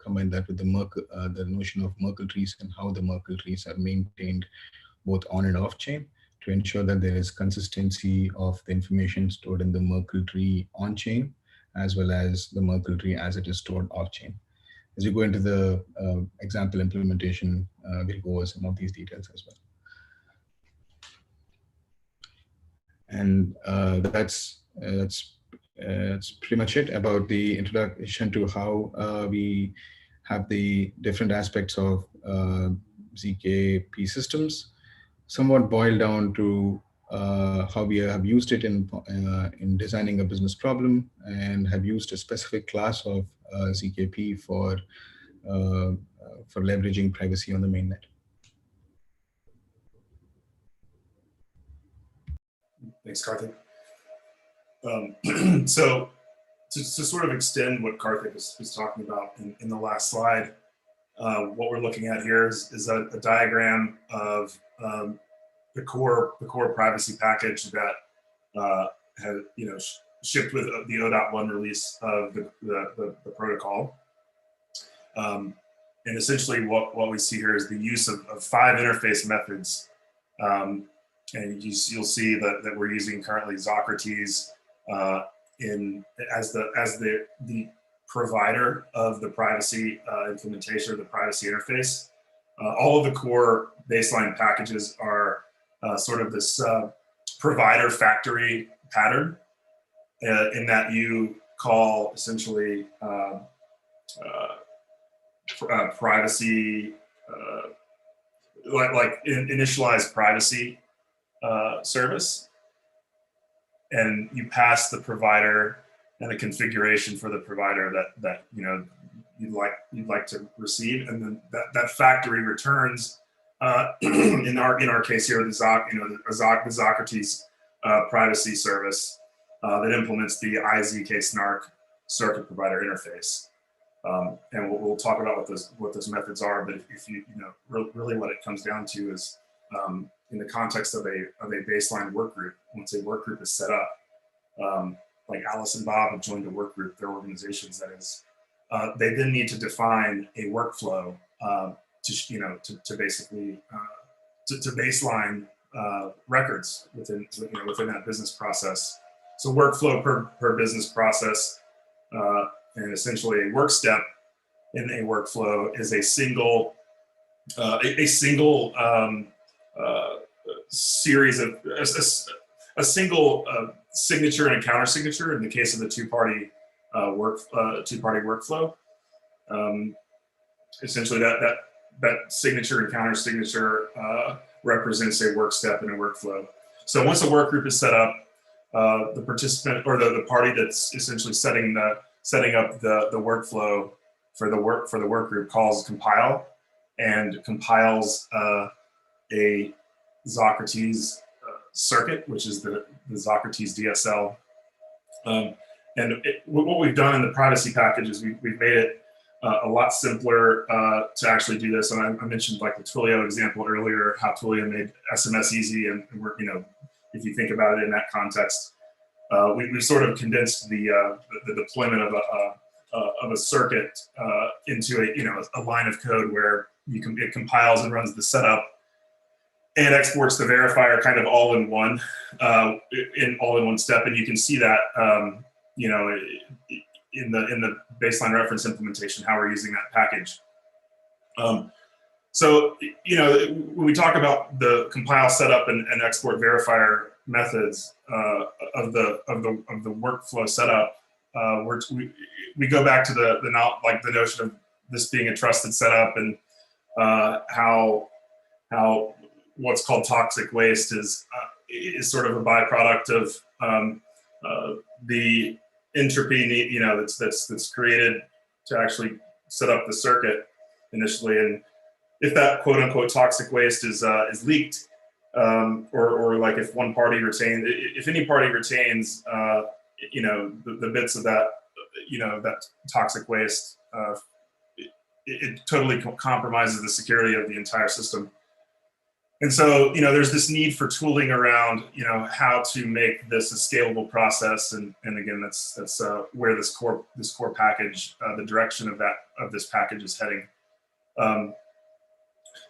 the notion of Merkle trees and how the Merkle trees are maintained both on and off chain to ensure that there is consistency of the information stored in the Merkle tree on chain as well as the Merkle tree as it is stored off chain. As you go into the example implementation, we'll go over some of these details as well. And that's pretty much it about the introduction to how we have the different aspects of ZKP systems, somewhat boiled down to how we have used it in designing a business problem and have used a specific class of ZKP for leveraging privacy on the mainnet. Thanks, Karthik. So to sort of extend what Karthik was talking about in the last slide, what we're looking at here is a diagram of the core privacy package that had shipped with the 0.1 release of the protocol. And essentially what we see here is the use of 5 interface methods. And you'll see that we're using currently Socrates as the provider of the privacy implementation or the privacy interface. All of the core baseline packages are sort of this provider factory pattern in that you call essentially privacy, like initialize privacy service, and you pass the provider and the configuration for the provider that you'd like to receive, and then that factory returns in our case here the Socrates privacy service that implements the IZK snark circuit provider interface. And we'll talk about what those methods are, but if you really what it comes down to is in the context of a baseline work group, once a work group is set up, like Alice and Bob have joined a work group, their organizations that is, they then need to define a workflow to basically to baseline records within that business process. So workflow per business process, and essentially a work step in a workflow is a single series of a single signature and a counter signature in the case of the two-party workflow. Essentially, that signature and counter signature represents a work step in a workflow. So once a work group is set up, the participant or the party that's essentially setting up the workflow for the work group calls compile and compiles a Socrates circuit, which is the Socrates DSL. What we've done in the privacy package is we've made it a lot simpler to actually do this. And I mentioned like the Twilio example earlier, how Twilio made SMS easy, and we're, you know, if you think about it in that context, we've sort of condensed the deployment of a circuit into a line of code where it compiles and runs the setup and exports the verifier kind of all in one step. And you can see that in the baseline reference implementation, how we're using that package. So, you know, when we talk about the compile, setup, and export verifier methods of the workflow setup, we go back to the notion of this being a trusted setup, and how what's called toxic waste is sort of a byproduct of the entropy, you know, that's created to actually set up the circuit initially. And if that quote unquote toxic waste is leaked, or like if one party retains, if any party retains, you know, the bits of that, you know, that toxic waste, it totally compromises the security of the entire system. And so, you know, there's this need for tooling around, you know, how to make this a scalable process. And again, that's where this core package, the direction of this package is heading.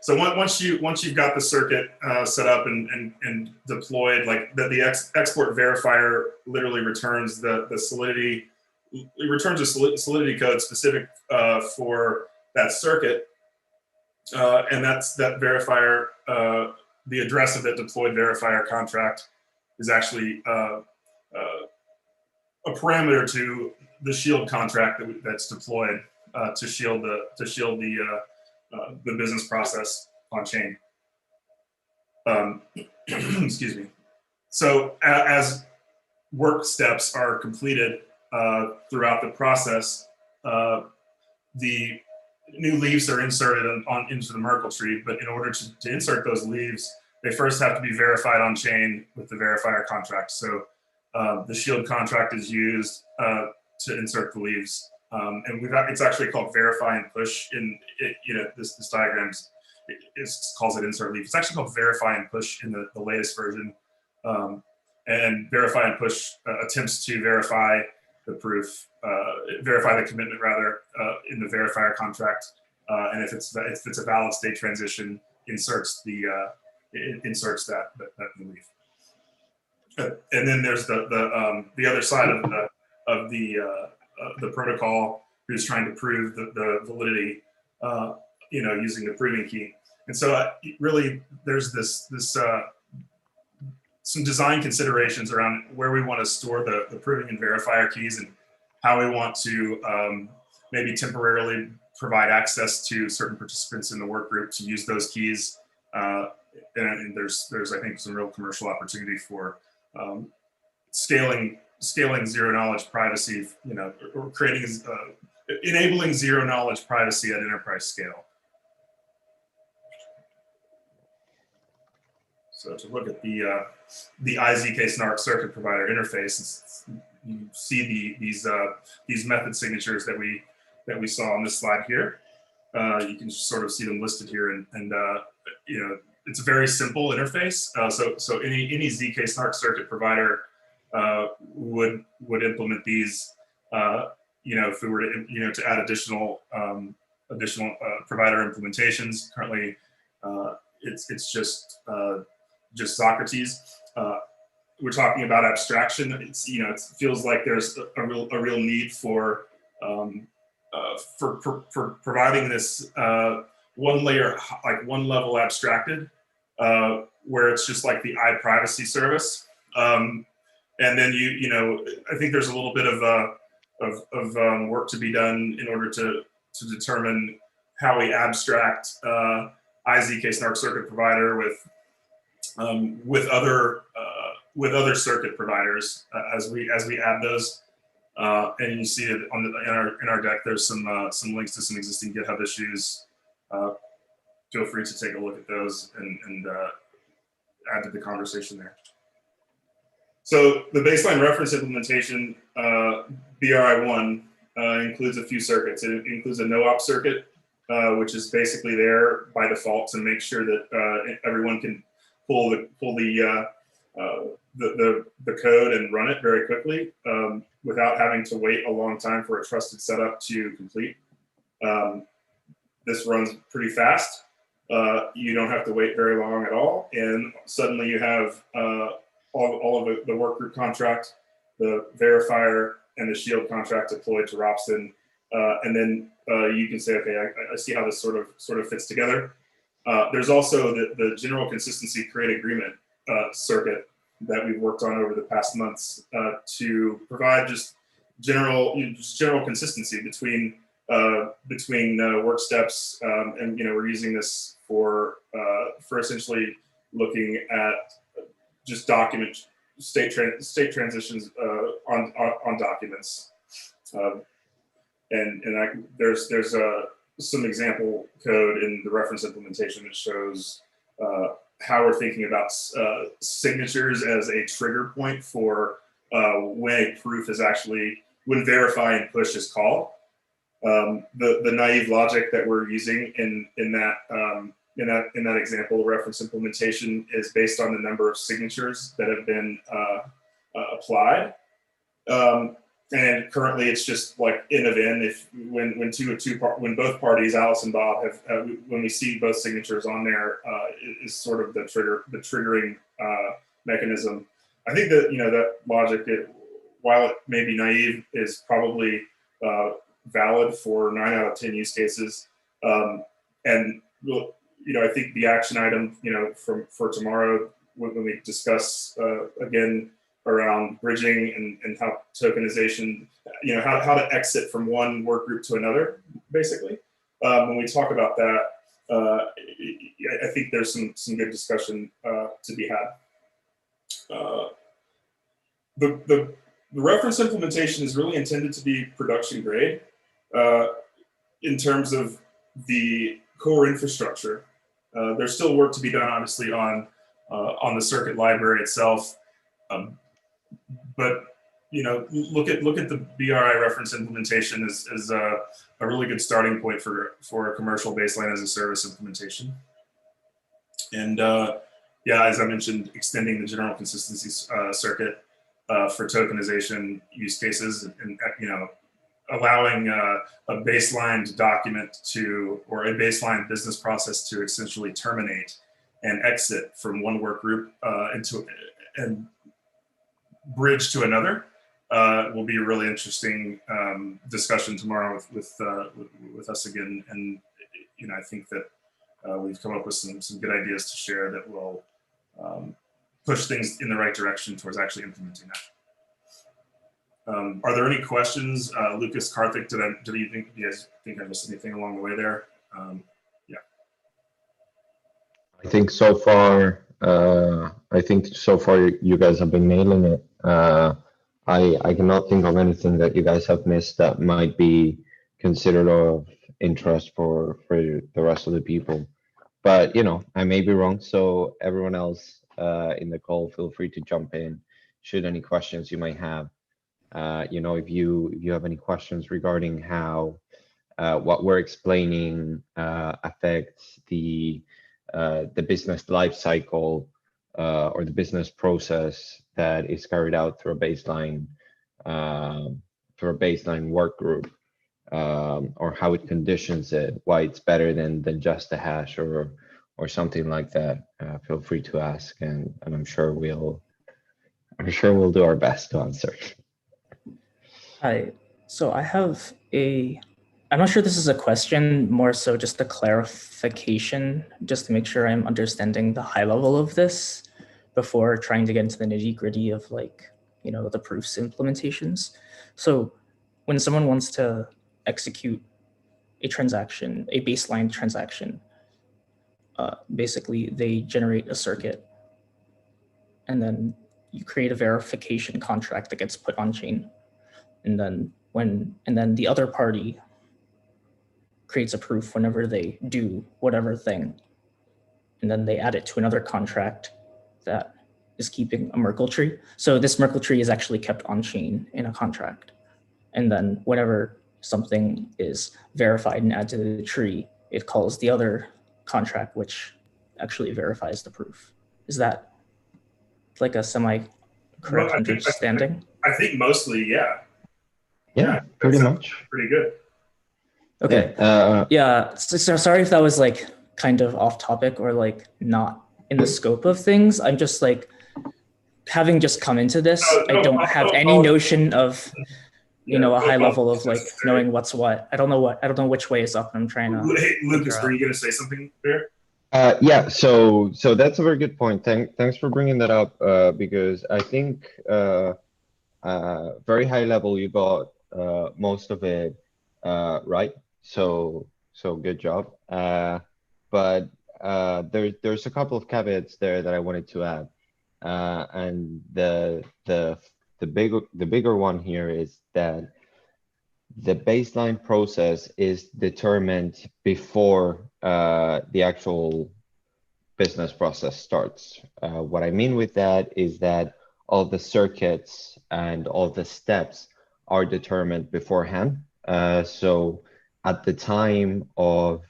So once you've got the circuit set up and deployed, like the export verifier literally returns the solidity. It returns a solidity code specific for that circuit, and that's that verifier. The address of that deployed verifier contract is actually a parameter to the shield contract that's deployed to shield the business process on chain. Excuse me. So as work steps are completed throughout the process, the new leaves are inserted into the Merkle tree. But in order to insert those leaves, they first have to be verified on chain with the verifier contract. So the shield contract is used to insert the leaves. And it's actually called verify and push in it, you know, this diagram calls it insert leaf. It's actually called verify and push in the latest version. And verify and push attempts to verify the proof, verify the commitment rather, in the verifier contract. And if it's a valid state transition, inserts that leaf. And then there's the other side of the protocol who's trying to prove the validity, you know, using the proving key. And so really there's some design considerations around where we want to store the proving and verifier keys, and how we want to maybe temporarily provide access to certain participants in the work group to use those keys. And there's I think some real commercial opportunity for scaling zero knowledge privacy, you know, or creating enabling zero knowledge privacy at enterprise scale. So to look at the IZK snark circuit provider interface, you see these method signatures that we saw on this slide here. You can sort of see them listed here, and you know, it's a very simple interface. So any ZK snark circuit provider would implement these. You know, if we were to add additional provider implementations. Currently, it's just Socrates. We're talking about abstraction. It's, you know, it feels like there's a real need for providing this one layer, like one level abstracted, where it's just like the iPrivacy service. And then you know, I think there's a little bit of work to be done in order to determine how we abstract IZK snark circuit provider with other circuit providers as we add those. And you see it in our deck. There's some links to some existing GitHub issues. Feel free to take a look at those and add to the conversation there. So the baseline reference implementation, BRI1, includes a few circuits. It includes a no-op circuit, which is basically there by default to make sure that everyone can pull the code and run it very quickly without having to wait a long time for a trusted setup to complete. This runs pretty fast. You don't have to wait very long at all, and suddenly you have all of the workgroup contract, the verifier, and the shield contract deployed to Ropsten, and then you can say, okay, I see how this sort of fits together. There's also the general consistency create agreement circuit that we've worked on over the past months to provide just general consistency between work steps, and we're using this for essentially looking at just document state transitions on documents, and there's some example code in the reference implementation that shows how we're thinking about signatures as a trigger point for when a proof is actually, when verify and push is called. The naive logic that we're using in that example reference implementation is based on the number of signatures that have been applied. And currently it's just like N of N. If when both parties, Alice and Bob, have when we see both signatures on there, is sort of the triggering mechanism. I think that that logic, while it may be naive, is probably valid for 9 out of 10 use cases. And I think the action item for tomorrow when we discuss again around bridging and how tokenization, how to exit from one work group to another, basically. When we talk about that, I think there's some good discussion to be had. The reference implementation is really intended to be production grade in terms of the core infrastructure. There's still work to be done, obviously, on the circuit library itself. But look at the BRI reference implementation as a really good starting point for a commercial baseline as a service implementation. And as I mentioned, extending the general consistency circuit for tokenization use cases, and allowing a baseline document or a baseline business process to essentially terminate and exit from one work group and bridge to another will be a really interesting discussion tomorrow with us again. And I think that we've come up with some good ideas to share that will push things in the right direction towards actually implementing that. Are there any questions, Lucas, Karthik? Do you guys think I missed anything along the way there? I think so far, you guys have been nailing it. I cannot think of anything that you guys have missed that might be considered of interest for the rest of the people. But I may be wrong. So everyone else in the call, feel free to jump in should any questions you might have. If you have any questions regarding how what we're explaining affects the business life cycle or the business process that is carried out through a baseline work group, or how it conditions it, why it's better than just a hash or something like that, feel free to ask, and I'm sure we'll do our best to answer. Hi, so I'm not sure this is a question, more so just a clarification, just to make sure I'm understanding the high level of this before trying to get into the nitty gritty of the proofs implementations. So when someone wants to execute a transaction, a baseline transaction, basically they generate a circuit and then you create a verification contract that gets put on chain. And then the other party creates a proof whenever they do whatever thing. And then they add it to another contract that is keeping a Merkle tree. So this Merkle tree is actually kept on chain in a contract. And then whenever something is verified and added to the tree, it calls the other contract, which actually verifies the proof. Is that like a semi-correct understanding? I think mostly, yeah. Yeah, pretty much. Pretty good. Okay. Yeah. So sorry if that was like kind of off topic or like not in the scope of things. I'm just like, having just come into this, I don't have any notion of, you know, a high level of like knowing what's what. I don't know which way is up. I'm trying to. Hey, Lucas, were you going to say something there? Yeah, so that's a very good point. Thanks for bringing that up, because I think very high level you got most of it right. So good job. But there's a couple of caveats there that I wanted to add, and the bigger one here is that the baseline process is determined before the actual business process starts. What I mean with that is that all the circuits and all the steps are determined beforehand. So at the time of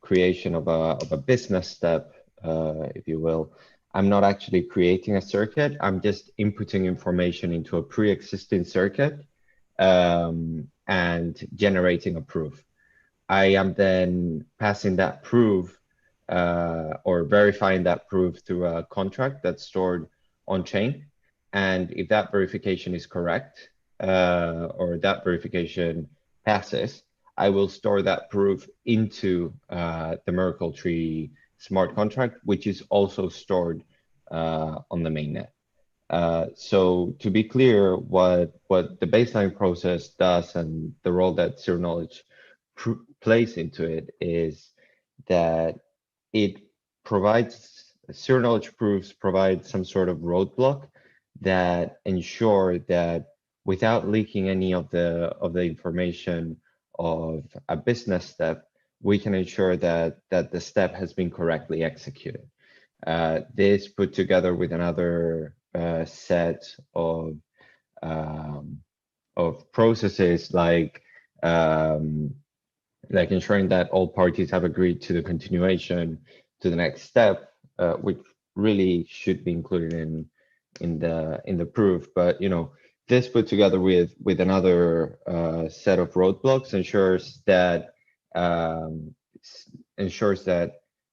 creation of a business step, if you will, I'm not actually creating a circuit. I'm just inputting information into a pre-existing circuit and generating a proof. I am then passing that proof or verifying that proof through a contract that's stored on chain. And if that verification is correct or that verification passes, I will store that proof into the Merkle tree smart contract, which is also stored on the mainnet. So to be clear, what the baseline process does and the role that zero knowledge plays into it is that it provides zero knowledge proofs provide some sort of roadblock that ensure that without leaking any of the information of a business step, we can ensure that the step has been correctly executed. This put together with another set of processes like ensuring that all parties have agreed to the continuation to the next step, which really should be included in the proof. But you know, this put together with another set of roadblocks ensures that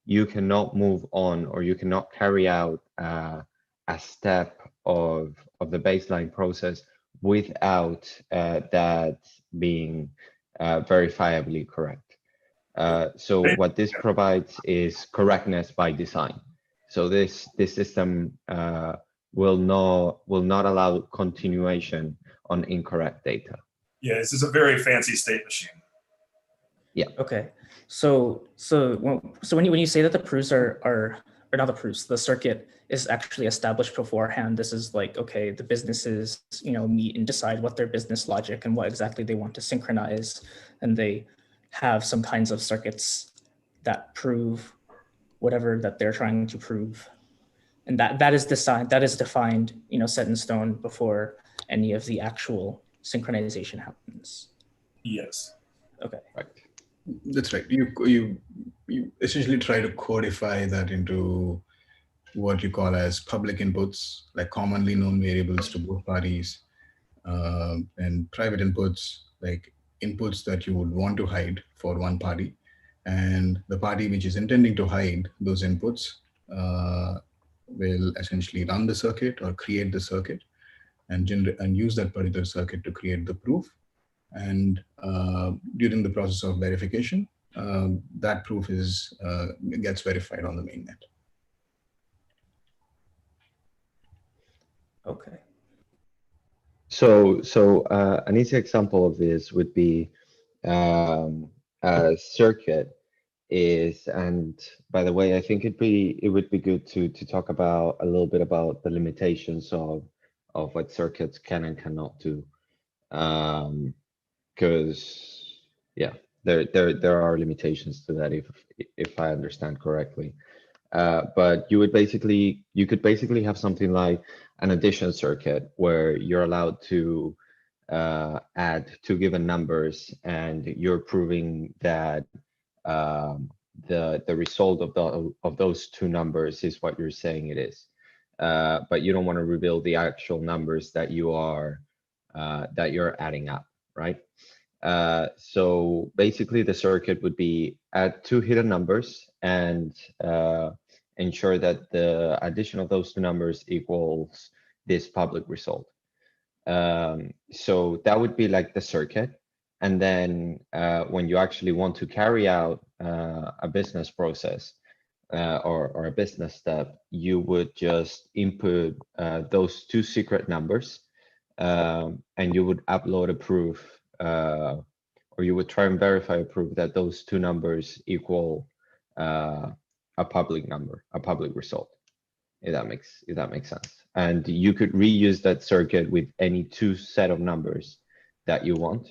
you cannot move on or you cannot carry out a step of the baseline process without that being verifiably correct. So what this provides is correctness by design. So this system will not allow continuation on incorrect data. Yeah, this is a very fancy state machine. Yeah. Okay. So when you say that the proofs are not the proofs, the circuit is actually established beforehand. This is like, okay, the businesses, you know, meet and decide what their business logic and what exactly they want to synchronize, and they have some kinds of circuits that prove whatever that they're trying to prove, and that is defined, you know, set in stone before any of the actual synchronization happens. Yes. Okay. Right. That's right. You essentially try to codify that into what you call as public inputs, like commonly known variables to both parties, and private inputs, like inputs that you would want to hide for one party, and the party which is intending to hide those inputs will essentially run the circuit or create the circuit and use that particular circuit to create the proof. And during the process of verification, that proof gets verified on the mainnet. Okay. So an easy example of this would be a circuit is, and by the way, I think it would be good to talk about a little bit about the limitations of what circuits can and cannot do. Because yeah, there are limitations to that if I understand correctly. But you could basically have something like an addition circuit where you're allowed to add two given numbers, and you're proving that the result of those two numbers is what you're saying it is. But you don't want to reveal the actual numbers that you're adding up, right? So basically the circuit would be add two hidden numbers and ensure that the addition of those two numbers equals this public result. So that would be like the circuit. And then when you actually want to carry out a business process or a business step, you would just input those two secret numbers, and you would upload a proof, or you would try and verify a proof that those two numbers equal a public number, a public result. If that makes sense. And you could reuse that circuit with any two set of numbers that you want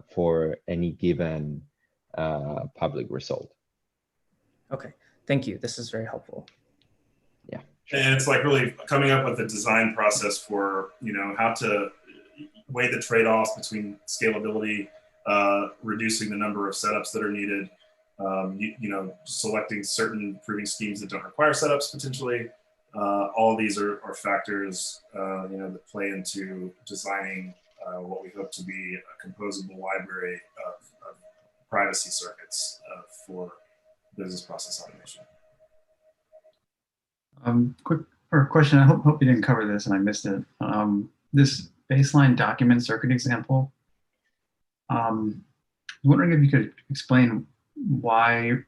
for any given public result. Okay, thank you. This is very helpful. Yeah. And it's like really coming up with a design process for, you know, how to weigh the trade-offs between scalability, reducing the number of setups that are needed, you know, selecting certain proving schemes that don't require setups potentially. All of these are factors, you know, that play into designing what we hope to be a composable library of privacy circuits for business process automation. Quick question. I hope you didn't cover this and I missed it. This baseline document circuit example. I'm wondering if you could explain why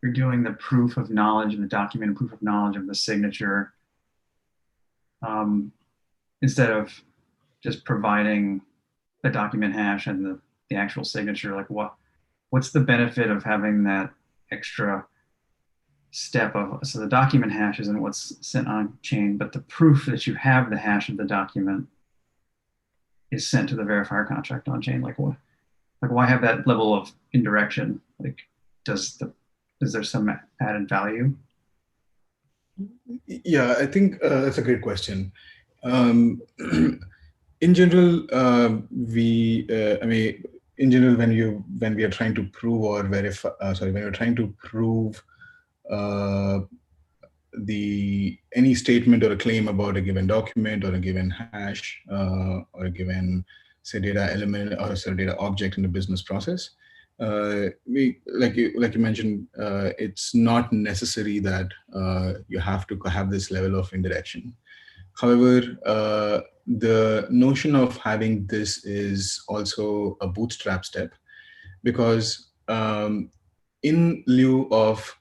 you're doing the proof of knowledge of the document and proof of knowledge of the signature instead of just providing the document hash and the actual signature. Like what's the benefit of having that extra step of, so the document hash isn't what's sent on chain, but the proof that you have the hash of the document is sent to the verifier contract on chain? Like what? Like why have that level of indirection? Like is there some added value? Yeah, I think that's a great question. In general, in general, when we are trying to prove or verify, when you're trying to prove any statement or a claim about a given document or a given hash or a given, say, data element or a data object in the business process, like you mentioned, it's not necessary that you have to have this level of indirection. However, the notion of having this is also a bootstrap step, because in lieu of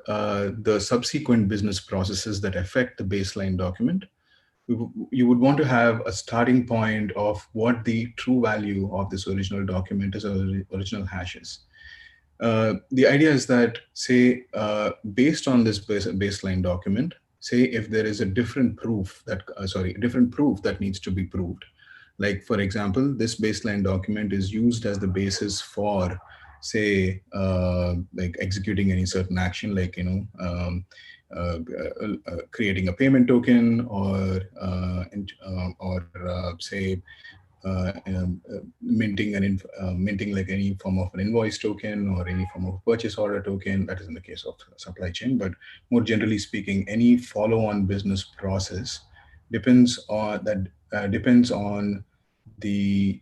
the subsequent business processes that affect the baseline document, you would want to have a starting point of what the true value of this original document is, or original hash is. The idea is that, say, based on this baseline document, say if there is a different proof that needs to be proved. Like, for example, this baseline document is used as the basis for, say, like executing any certain action, like, you know, creating a payment token, or say minting like any form of an invoice token or any form of purchase order token. That is in the case of supply chain, but more generally speaking, any follow-on business process depends on the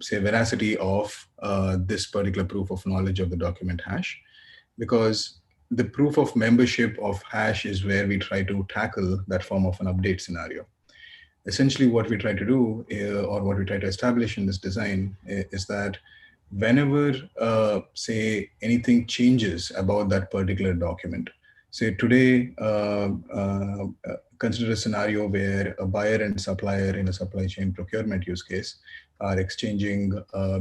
say veracity of this particular proof of knowledge of the document hash, because the proof of membership of hash is where we try to tackle that form of an update scenario. Essentially, what we try to do, or what we try to establish in this design, is that whenever, say, anything changes about that particular document, say today, consider a scenario where a buyer and supplier in a supply chain procurement use case are exchanging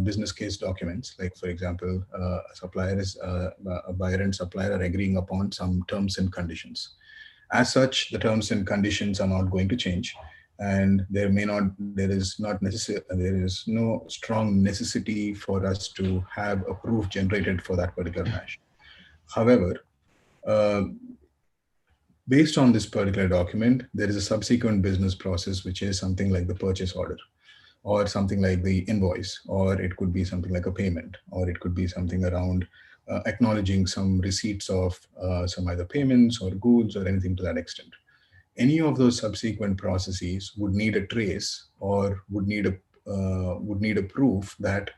business case documents. Like, for example, a buyer and supplier are agreeing upon some terms and conditions. As such, the terms and conditions are not going to change, and there is no strong necessity for us to have a proof generated for that particular hash. However, based on this particular document, there is a subsequent business process, which is something like the purchase order, or something like the invoice, or it could be something like a payment, or it could be something around acknowledging some receipts of some either payments or goods or anything to that extent. Any of those subsequent processes would need a trace, or would need a proof that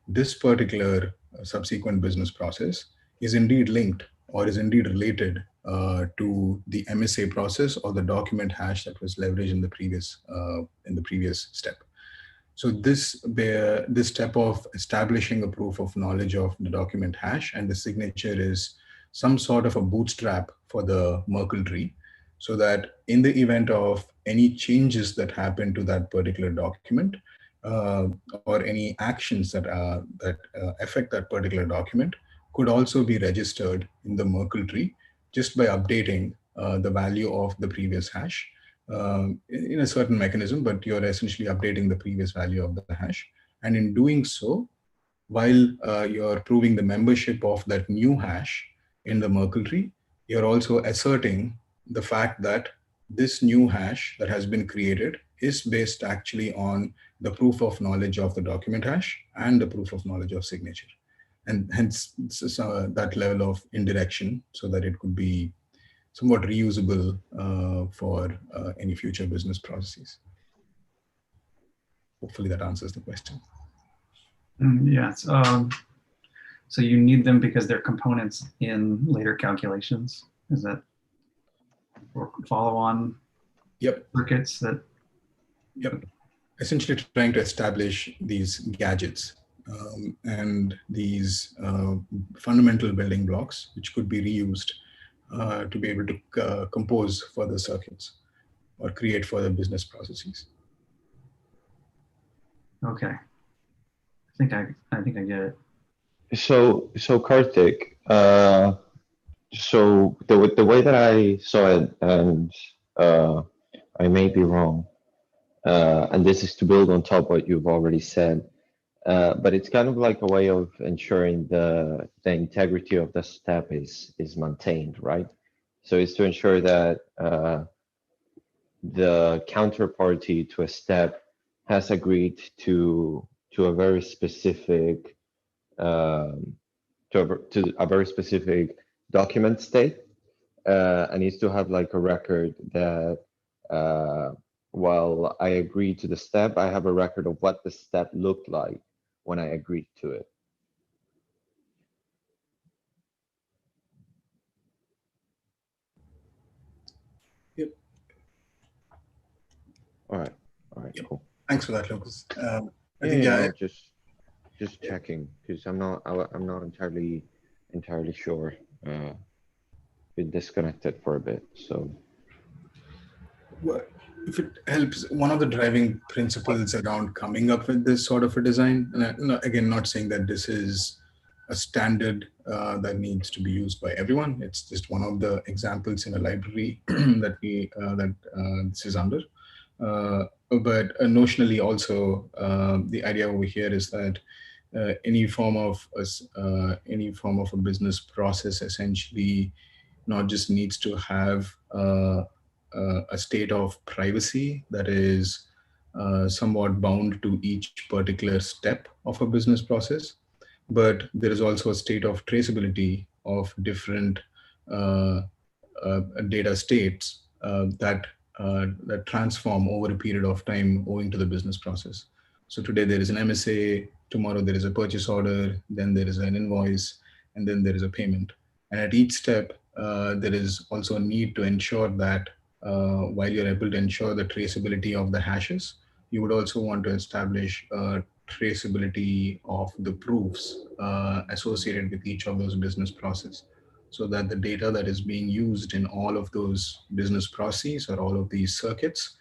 this particular subsequent business process is indeed linked or is indeed related to the MSA process or the document hash that was leveraged in the previous step. So this step of establishing a proof of knowledge of the document hash and the signature is some sort of a bootstrap for the Merkle tree, so that in the event of any changes that happen to that particular document, or any actions that affect that particular document, could also be registered in the Merkle tree just by updating the value of the previous hash in a certain mechanism, but you're essentially updating the previous value of the hash. And in doing so, while you're proving the membership of that new hash in the Merkle tree, you're also asserting the fact that this new hash that has been created is based actually on the proof of knowledge of the document hash and the proof of knowledge of signature. And hence that level of indirection, so that it could be somewhat reusable for any future business processes. Hopefully that answers the question. Yes. So you need them because they're components in later calculations. Is that or follow-on circuits that? Yep. Essentially trying to establish these gadgets and these fundamental building blocks, which could be reused to be able to compose further circuits or create further business processes. Okay. I think I get it. So Karthik, so the way that I saw it, and I may be wrong, and this is to build on top of what you've already said, but it's kind of like a way of ensuring the integrity of the step is maintained, right? So it's to ensure that the counterparty to a step has agreed to a very specific to a very specific document state, and needs to have like a record that while I agreed to the step, I have a record of what the step looked like when I agreed to it. Yep. All right, yep. Cool. Thanks for that, Lucas. I think no, just checking, because I'm not entirely sure. Been disconnected for a bit, so. Well, if it helps, one of the driving principles around coming up with this sort of a design, and again, not saying that this is a standard that needs to be used by everyone. It's just one of the examples in a library that this is under. But notionally also, the idea over here is that any form of a business process essentially not just needs to have a state of privacy that is somewhat bound to each particular step of a business process, but there is also a state of traceability of different data states that transform over a period of time owing to the business process. So today there is an MSA, tomorrow there is a purchase order, then there is an invoice, and then there is a payment. And at each step, there is also a need to ensure that while you're able to ensure the traceability of the hashes, you would also want to establish traceability of the proofs associated with each of those business processes, so that the data that is being used in all of those business processes or all of these circuits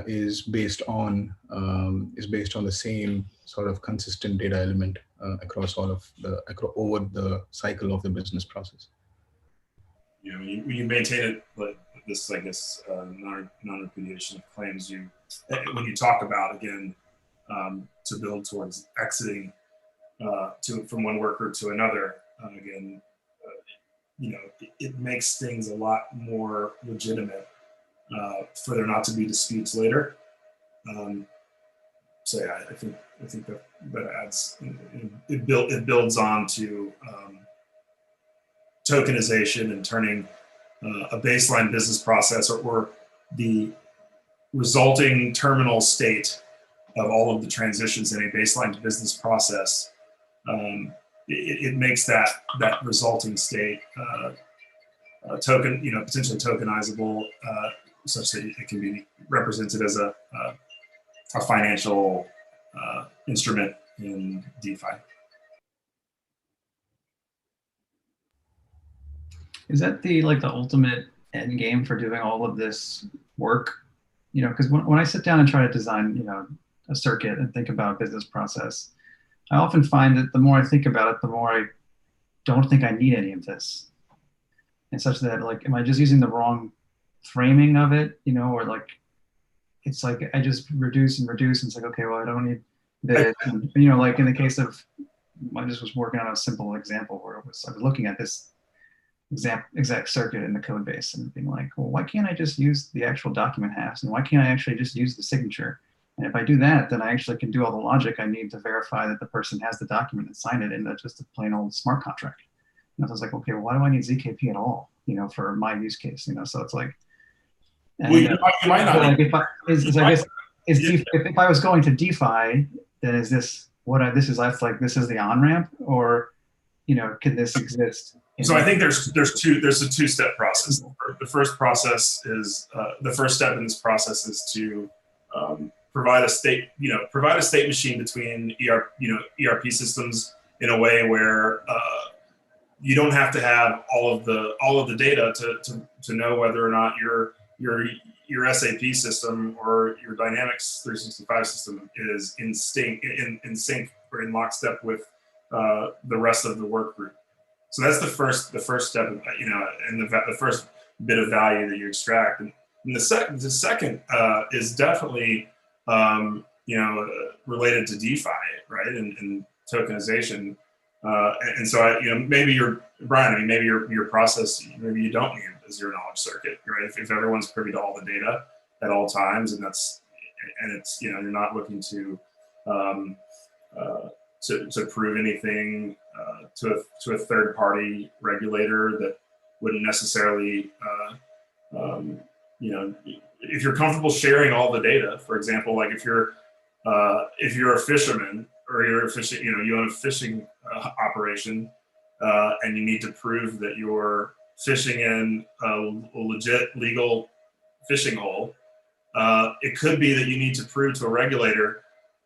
is based on the same sort of consistent data element across all of over the cycle of the business process. You know, when you maintain it, like this, I guess, non-repudiation of claims, when you talk about, again, to build towards exiting from one worker to another, again, it makes things a lot more legitimate for there not to be disputes later. So yeah, I think that adds, it builds on to tokenization and turning a baseline business process or the resulting terminal state of all of the transitions in a baseline business process. It makes that resulting state potentially tokenizable, such that it can be represented as a financial instrument in DeFi. Is that the ultimate end game for doing all of this work? Because when I sit down and try to design, a circuit and think about a business process, I often find that the more I think about it, the more I don't think I need any of this. And such that, am I just using the wrong framing of it, or it's like I just reduce and reduce, and it's like, okay, well, I don't need this. And, in the case of, I just was working on a simple example where I was looking at this exact circuit in the code base and being like, well, why can't I just use the actual document hash, and why can't I actually just use the signature? And if I do that, then I actually can do all the logic I need to verify that the person has the document and sign it in just a plain old smart contract. And I was like, okay, well, why do I need ZKP at all, for my use case, so it's like, and, well, you might not. If I was going to DeFi, then is this this is the on-ramp, or, can this exist? So I think there's a two-step process. The first process is the first step in this process is to provide a state machine between ERP systems in a way where you don't have to have all of the data to know whether or not your SAP system or your Dynamics 365 system is in sync or in lockstep with the rest of the work group. So that's the first step, and the first bit of value that you extract. And the second is definitely related to DeFi, right, and tokenization. And so maybe your process, maybe you don't need a zero knowledge circuit, right? If everyone's privy to all the data at all times, and it's you're not looking to prove anything to a third party regulator that wouldn't necessarily if you're comfortable sharing all the data, for example, like if you're a fisherman or you're a fishing, you own a fishing operation, and you need to prove that you're fishing in a legit legal fishing hole, it could be that you need to prove to a regulator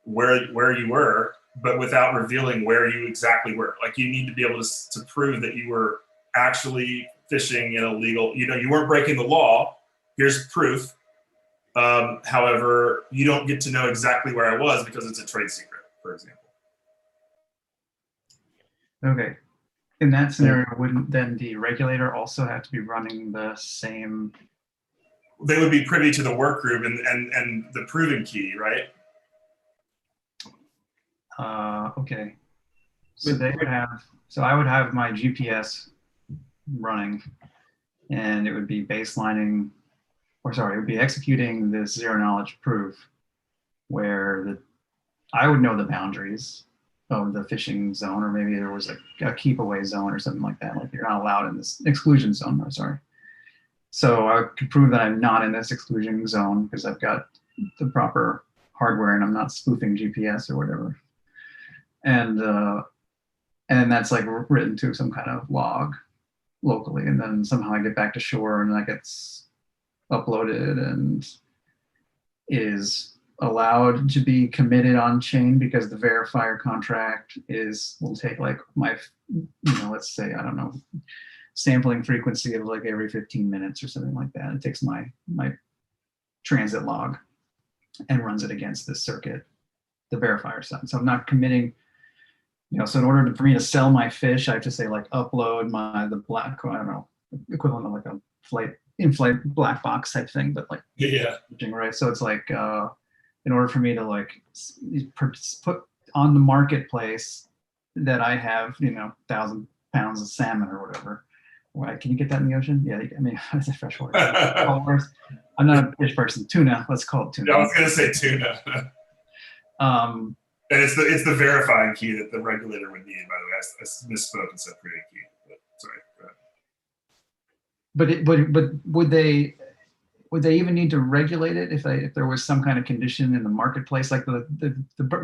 where you were, but without revealing where you exactly were. Like, you need to be able to prove that you were actually fishing in a legal, you weren't breaking the law. Here's proof. However, you don't get to know exactly where I was because it's a trade secret, for example. Okay. In that scenario, wouldn't then the regulator also have to be running the same? They would be privy to the work group and the proving key, right? Okay. So they would have, so I would have my GPS running, and it would be baselining, it would be executing this zero knowledge proof where I would know the boundaries of the fishing zone, or maybe there was a keep away zone or something like that. Like, you're not allowed in this exclusion zone, So I could prove that I'm not in this exclusion zone because I've got the proper hardware and I'm not spoofing GPS or whatever. And that's written to some kind of log locally, and then somehow I get back to shore and that gets uploaded and is allowed to be committed on chain because the verifier contract will take my, let's say, I don't know, sampling frequency of every 15 minutes or something like that. It takes my transit log and runs it against this circuit, the verifier side. So I'm not committing, so in order for me to sell my fish, I have to say upload the black, I don't know, equivalent of a in-flight black box type thing, but yeah, right? So it's in order for me to put on the marketplace that I have, 1,000 pounds of salmon or whatever, Why, can you get that in the ocean? Yeah, I mean, it's a freshwater. I'm not a fish person. Tuna, let's call it tuna. Yeah, I was gonna say tuna. And it's the verifying key that the regulator would need. By the way, I misspoke and said create key. But sorry. Go ahead. But would they even need to regulate it if there was some kind of condition in the marketplace? Like the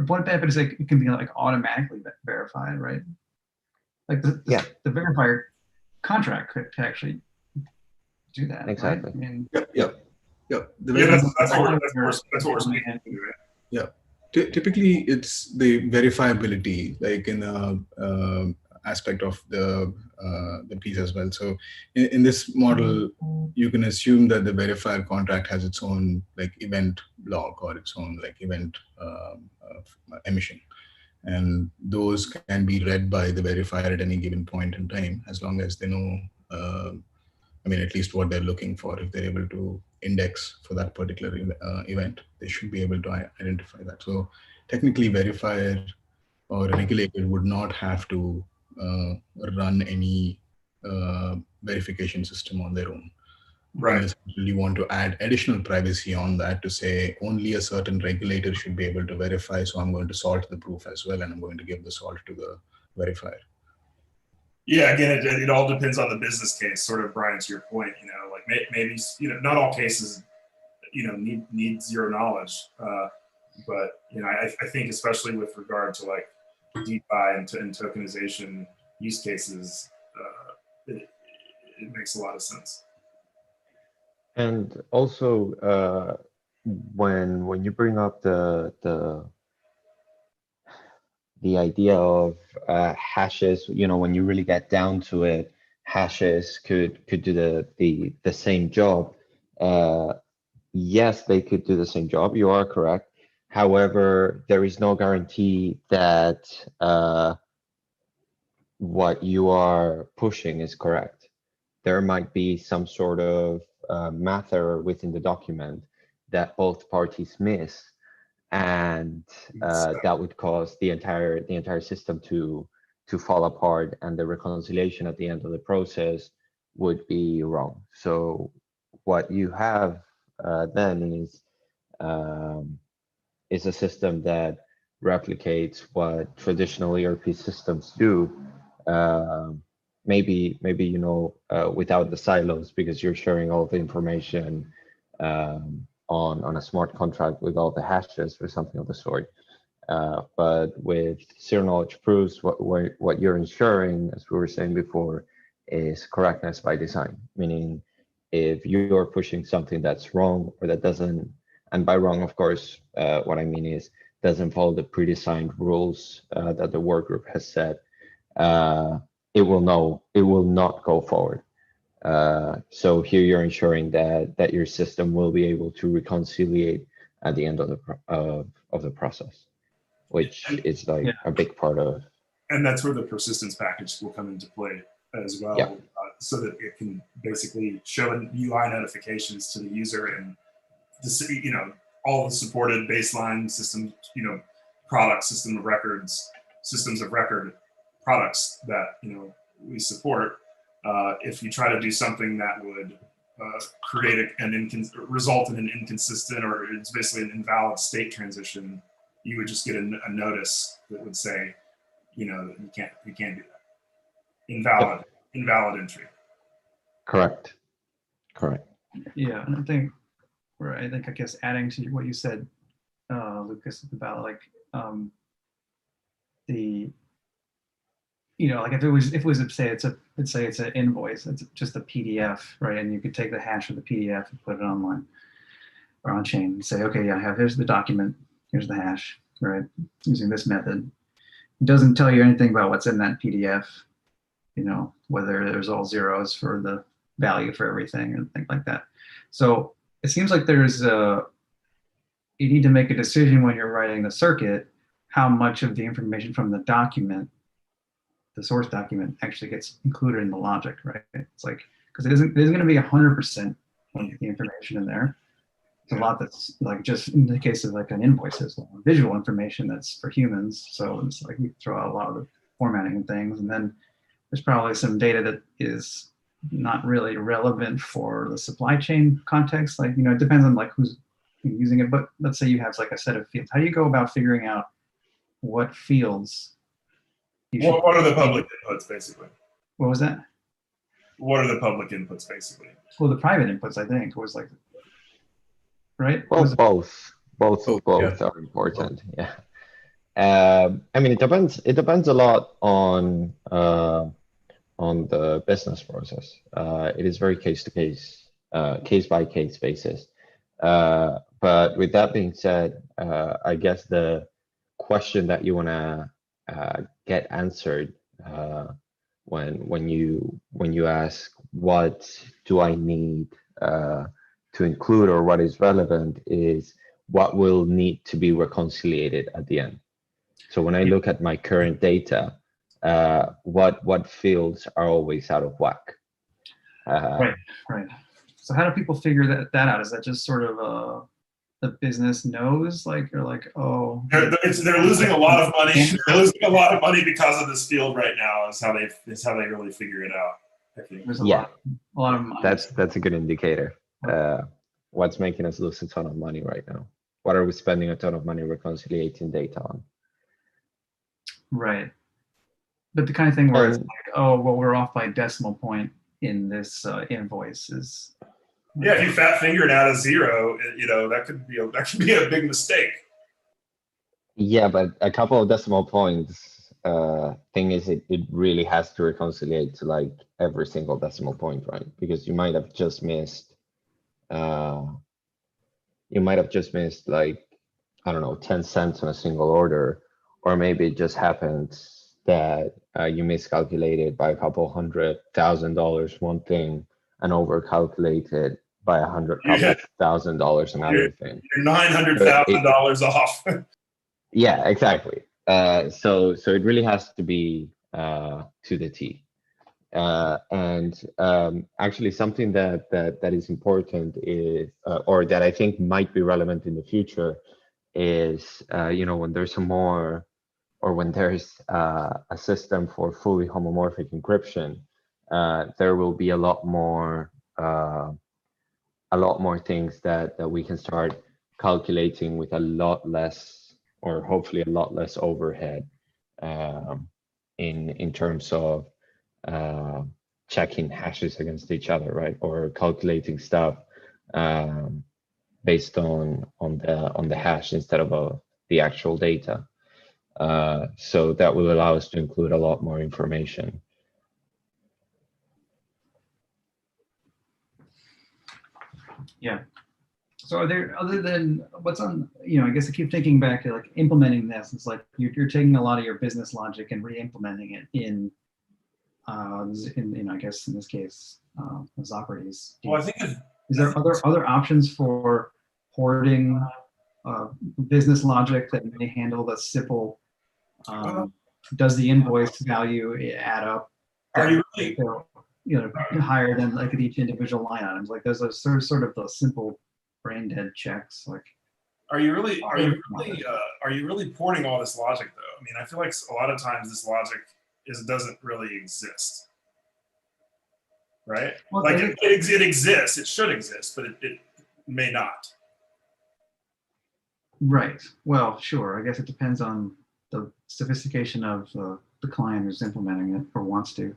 one benefit is it can be like automatically verified, right? Like the verifier contract could actually do that. Exactly. Right? I mean, Yep. That's what we're speaking to, right? Yeah. Typically, it's the verifiability, like in the aspect of the piece as well. So in this model, you can assume that the verifier contract has its own like event log or its own like event emission. And those can be read by the verifier at any given point in time, as long as they know, I mean, at least what they're looking for. If they're able to index for that particular event, they should be able to identify that. So technically, verifier or regulator would not have to run any verification system on their own. Right. You want to add additional privacy on that to say only a certain regulator should be able to verify. So I'm going to salt the proof as well, and I'm going to give the salt to the verifier. Yeah, again, it all depends on the business case. Sort of, Brian, to your point, like maybe not all cases, need zero knowledge. But I think especially with regard to like DeFi and tokenization use cases, it makes a lot of sense. And also, when you bring up the idea of hashes, when you really get down to it, hashes could do the same job. Yes, they could do the same job. You are correct. However, there is no guarantee that what you are pushing is correct. There might be some sort of math error within the document that both parties miss, and that would cause the entire system to fall apart, and the reconciliation at the end of the process would be wrong. So what you have then is a system that replicates what traditional ERP systems do. Maybe without the silos, because you're sharing all the information on a smart contract with all the hashes or something of the sort. But with zero knowledge proofs, what you're ensuring, as we were saying before, is correctness by design. Meaning, if you're pushing something that's wrong or that doesn't, and by wrong, of course, what I mean is doesn't follow the pre-designed rules that the work group has set, it will not go forward. So here you're ensuring that your system will be able to reconciliate at the end of the process, which is like a big part of. And that's where the persistence package will come into play as well, so that it can basically show UI notifications to the user and all the supported baseline systems, product system of records, systems of record products that we support. If you try to do something that would create result in an inconsistent, or it's basically an invalid state transition, you would just get a notice that would say, you can't do that. Invalid entry. Correct. Yeah, and I guess adding to what you said, Lucas, about like like if it was say it's an invoice, it's just a PDF, right? And you could take the hash of the PDF and put it online or on chain and say, okay, here's the document, here's the hash, right? Using this method. It doesn't tell you anything about what's in that PDF, whether there's all zeros for the value for everything and things like that. So it seems like you need to make a decision when you're writing the circuit, how much of the information from the document, the source document, actually gets included in the logic, right? It's like, because there's going to be 100% of the information in there. It's a lot that's like, just in the case of like an invoice, there's visual information that's for humans. So it's like we throw out a lot of the formatting and things. And then there's probably some data that is not really relevant for the supply chain context. Like, it depends on like who's using it, but let's say you have like a set of fields. How do you go about figuring out what fields you should? What are the public inputs, basically? What was that? What are the public inputs, basically? Well, the private inputs, I think, was like, right? Well, both yeah. are important. Yeah. I mean, it depends. It depends a lot on the business process. It is very case by case basis. But with that being said, I guess the question that you want to get answered when you ask what do I need to include or what is relevant is what will need to be reconciliated at the end. So when I look at my current data, what fields are always out of whack? Right. So how do people figure that out? Is that just sort of the business knows, like, you're like, oh, they're losing a lot of money. They're losing a lot of money because of this field right now. Is how they really figure it out. I think. There's a lot of money. That's a good indicator. What's making us lose a ton of money right now? What are we spending a ton of money reconciliating data on? Right. But the kind of thing where it's like, oh, well, we're off by a decimal point in this invoice is. Yeah, if you fat finger it out of 0, that could be a big mistake. Yeah, but a couple of decimal points. Thing is, it really has to reconcile to like every single decimal point, right? Because you might have just missed. You might have just missed like, I don't know, 10 cents on a single order, or maybe it just happened that you miscalculated by a couple $100,000 one thing and overcalculated by $100,000 another thing. You're $900,000 off. Yeah, exactly. So it really has to be to the T. And actually something that is important is, or that I think might be relevant in the future is, when there's when there's a system for fully homomorphic encryption, there will be a lot more things that we can start calculating with a lot less, or hopefully a lot less overhead in terms of checking hashes against each other, right? Or calculating stuff based on the hash instead of the actual data. So that will allow us to include a lot more information. Yeah. So are there, other than what's on, I guess I keep thinking back to like implementing this. It's like you're taking a lot of your business logic and re-implementing it in I guess in this case, Socrates. Well, I think is there other options for hoarding business logic that may handle the simple? Does the invoice value add up? Are you really? Higher than like at each individual line items? Like those are sort of the simple brain dead checks. Like, are you really porting all this logic though? I mean, I feel like a lot of times this logic doesn't really exist, right? Well, like it exists, it should exist, but it may not. Right. Well, sure. I guess it depends on the sophistication of the client who's implementing it or wants to.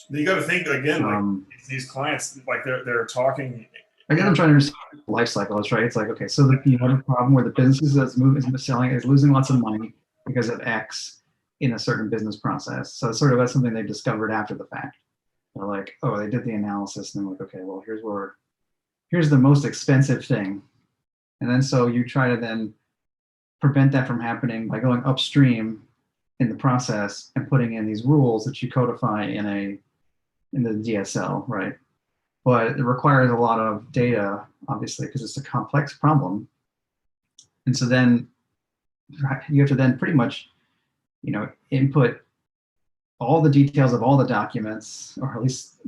You got to think again, like these clients, like they're talking. I guess I'm trying to understand the life cycle. That's right. It's like, okay, so you have a problem where the business is losing lots of money because of X in a certain business process. So it's sort of that's something they discovered after the fact. They're like, oh, they did the analysis and they're like, okay, well, here's the most expensive thing. And then so you try to then prevent that from happening by going upstream in the process and putting in these rules that you codify in the DSL, right? But it requires a lot of data, obviously, because it's a complex problem. And so then you have to then pretty much, input all the details of all the documents, or at least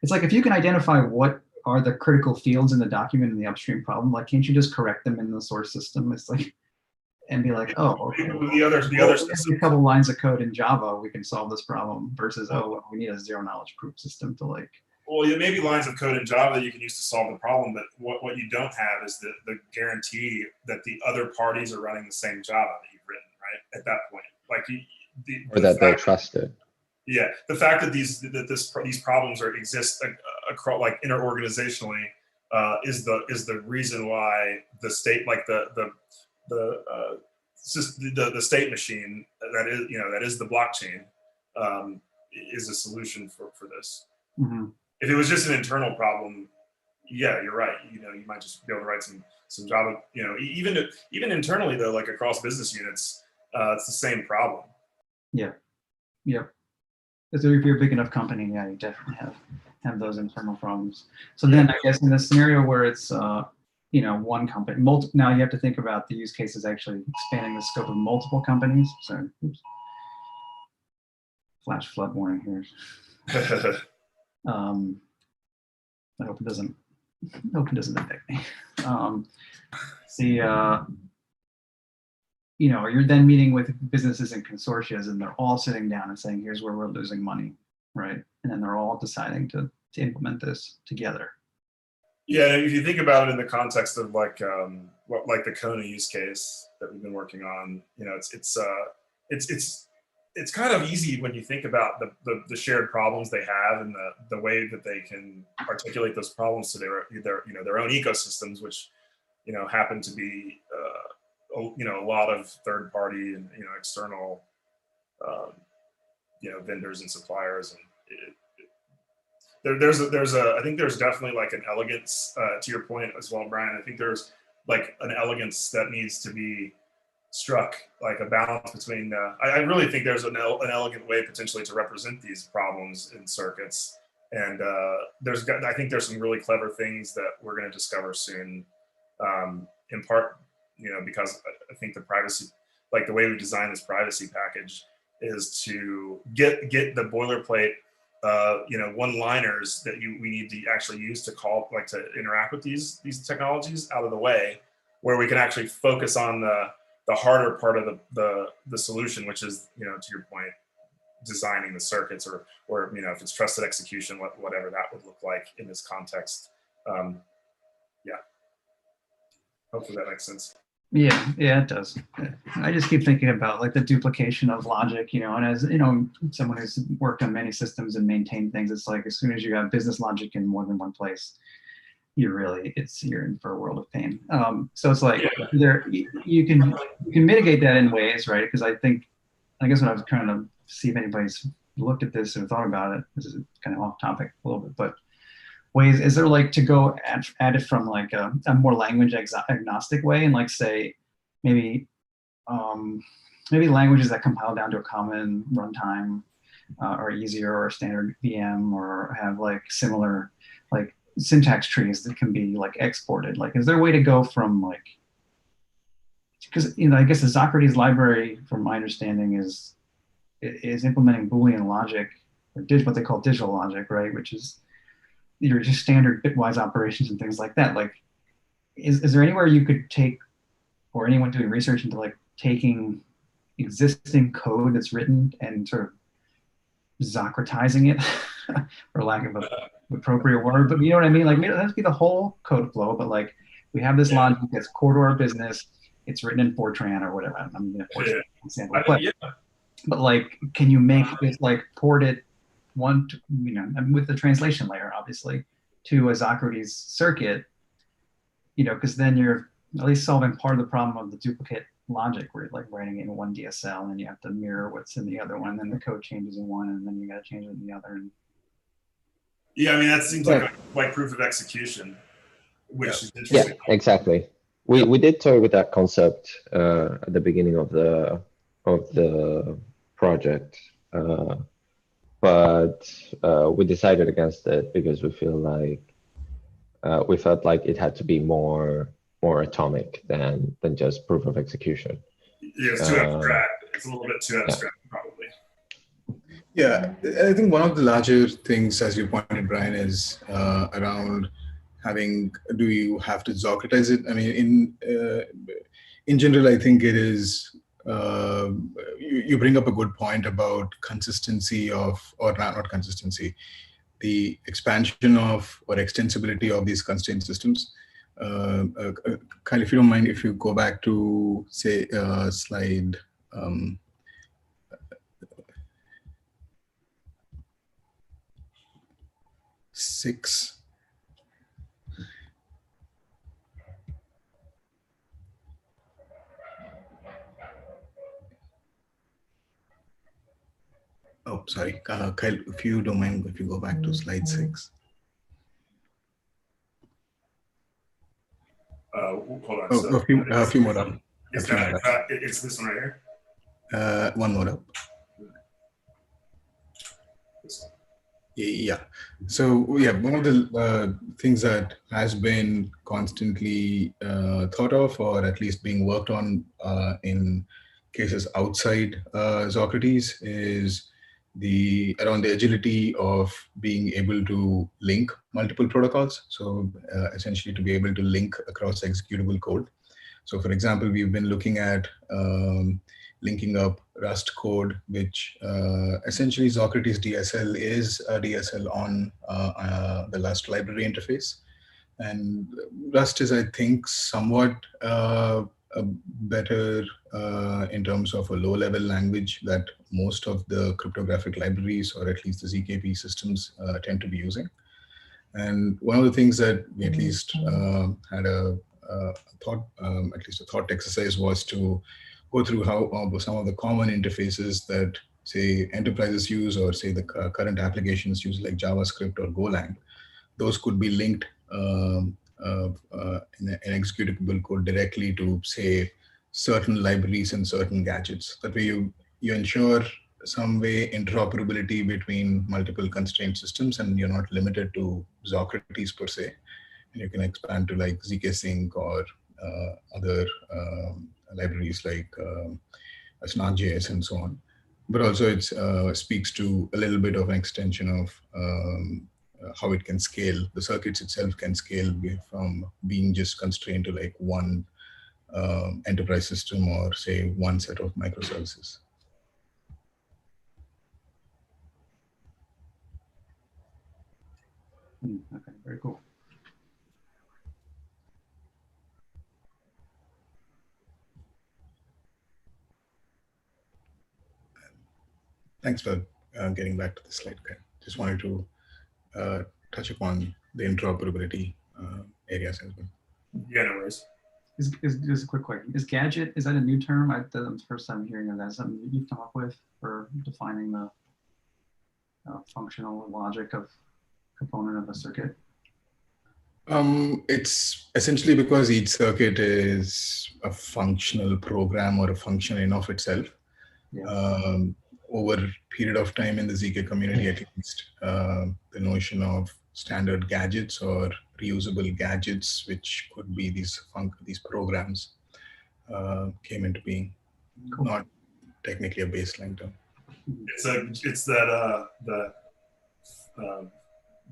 it's like if you can identify what are the critical fields in the document in the upstream problem, like can't you just correct them in the source system? It's like, and be like, oh, okay. The other a couple lines of code in Java, we can solve this problem versus, oh, well, we need a zero knowledge proof system to like. Well, yeah, maybe lines of code in Java that you can use to solve the problem, but what you don't have is the guarantee that the other parties are running the same Java that you've written, right? At that point, like or that they're trusted. Yeah, the fact that these problems exist across like interorganizationally is the reason why the state, like the state machine that is the blockchain is a solution for this. Mm-hmm. If it was just an internal problem, yeah, you're right. You might just be able to write some Java. Even internally though, like across business units, it's the same problem. Yeah. Yep. So if you're a big enough company, yeah, you definitely have those internal problems. So then I guess in the scenario where it's one company, now you have to think about the use cases actually expanding the scope of multiple companies. Sorry, oops. Flash flood warning here. I hope it doesn't affect me. You're then meeting with businesses and consortia, and they're all sitting down and saying, here's where we're losing money, right? And then they're all deciding to implement this together. Yeah, if you think about it in the context of like the Kona use case that we've been working on, it's kind of easy when you think about the shared problems they have and the way that they can articulate those problems to their own ecosystems, which happen to be a lot of third party and external vendors and suppliers, and I think there's definitely like an elegance to your point as well, Brian. I think there's like an elegance that needs to be struck, like a balance between I really think there's an elegant way potentially to represent these problems in circuits, and I think there's some really clever things that we're going to discover soon, in part because I think the privacy, like the way we design this privacy package, is to get the boilerplate one-liners that we need to actually use to to interact with these technologies out of the way, where we can actually focus on the harder part of the solution, which is, to your point, designing the circuits or if it's trusted execution, whatever that would look like in this context. Yeah. Hopefully that makes sense. Yeah, it does. I just keep thinking about like the duplication of logic, and as someone who's worked on many systems and maintained things, it's like as soon as you have business logic in more than one place, you're in for a world of pain. So it's like you can mitigate that in ways, right? Because I guess what I was trying to see if anybody's looked at this or thought about it. This is kind of off topic a little bit, but ways is there like to go at it from like a more language agnostic way, and like say maybe languages that compile down to a common runtime are easier, or standard VM, or have like similar like syntax trees that can be like exported. Like, is there a way to go from like, because I guess the Socrates library, from my understanding, is implementing Boolean logic, or what they call digital logic, right? Which is just standard bitwise operations and things like that. Like, is there anywhere you could take, or anyone doing research into like taking existing code that's written and sort of Socratizing it, for lack of an appropriate word, but you know what I mean? Like, maybe it has to be the whole code flow, but like we have this logic that's core to our business. It's written in Fortran or whatever. I'm going to Fortran example, but like, can you make this like port it with the translation layer, obviously, to a Socrates circuit, because then you're at least solving part of the problem of the duplicate logic, where you're like writing it in one DSL and then you have to mirror what's in the other one, and then the code changes in one and then you got to change it in the other. And yeah, I mean, that seems like proof of execution, which is interesting. Yeah, exactly. We did toy with that concept at the beginning of the project, but we decided against it because we felt like it had to be more atomic than just proof of execution. Yeah, it's too abstract. It's a little bit too abstract, probably. Yeah, I think one of the larger things, as you pointed, Brian, is around do you have to Socratize it? I mean, in general, I think it is, you bring up a good point about consistency of, or not consistency, the expansion of or extensibility of these constraint systems. Kyle, if you don't mind, if you go back to, say, slide 6. Oh, sorry, Kyle, if you don't mind, if you go back to slide 6. Hold on. Oh, So a few more up. It's this one right here? One more up. This one. Yeah. So yeah, one of the things that has been constantly thought of, or at least being worked on in cases outside Socrates, is around the agility of being able to link multiple protocols. So essentially to be able to link across executable code. So for example, we've been looking at linking up Rust code, which essentially Socrates DSL is a DSL on the Rust library interface. And Rust is, I think, somewhat better in terms of a low-level language that most of the cryptographic libraries, or at least the ZKP systems, tend to be using. And one of the things that we at least had a thought, at least a thought exercise, was to go through how some of the common interfaces that, say, enterprises use, or say the current applications use, like JavaScript or Golang, those could be linked in an executable code directly to, say, certain libraries and certain gadgets. That way you ensure some way interoperability between multiple constraint systems, and you're not limited to Socrates per se. And you can expand to like zk-sync or other libraries like Snark.js and so on. But also it speaks to a little bit of an extension of how it can scale. The circuits itself can scale from being just constrained to like one enterprise system, or say one set of microservices. Okay, very cool. Thanks for getting back to the slide. Just wanted to touch upon the interoperability areas as well. Yeah, no worries. Just a quick question. Is gadget, is that a new term? That's the first time hearing of that. Something you've come up with for defining the functional logic of component of a circuit? It's essentially because each circuit is a functional program or a function in of itself. Yeah. Over a period of time in the ZK community, at least, the notion of standard gadgets or reusable gadgets, which could be these programs, came into being. Cool. Not technically a baseline term. It's that the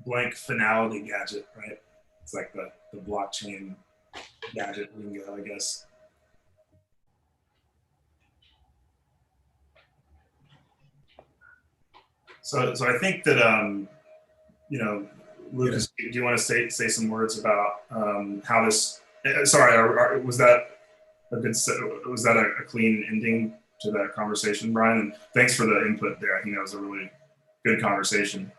blank finality gadget, right? It's like the blockchain gadget lingo, I guess. So I think that you know, Lucas, do you want to say some words about how this? Sorry, was that a good? Was that a clean ending to that conversation, Brian? And thanks for the input there. I think that was a really good conversation.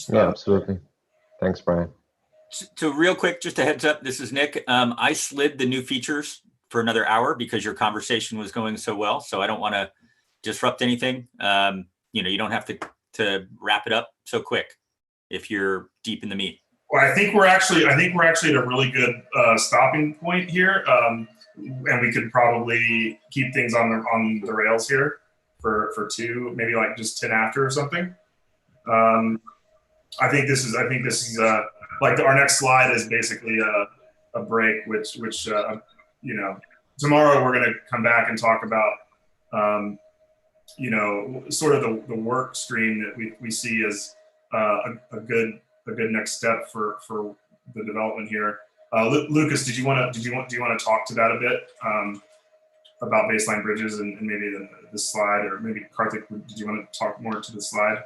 Yeah, absolutely. Thanks, Brian. So real quick, just a heads up, this is Nick. I slid the new features for another hour because your conversation was going so well. So I don't want to disrupt anything. You know, you don't have to wrap it up so quick if you're deep in the meat. Well, I think we're actually at a really good stopping point here, and we could probably keep things on the rails here for two, maybe like just 10 after or something. I think this is like our next slide is basically a break, which you know, tomorrow we're going to come back and talk about you know, sort of the work stream that we see as a good next step for the development here. Lucas, do you want to talk to that a bit about baseline bridges and maybe the slide, or maybe Karthik, did you want to talk more to the slide,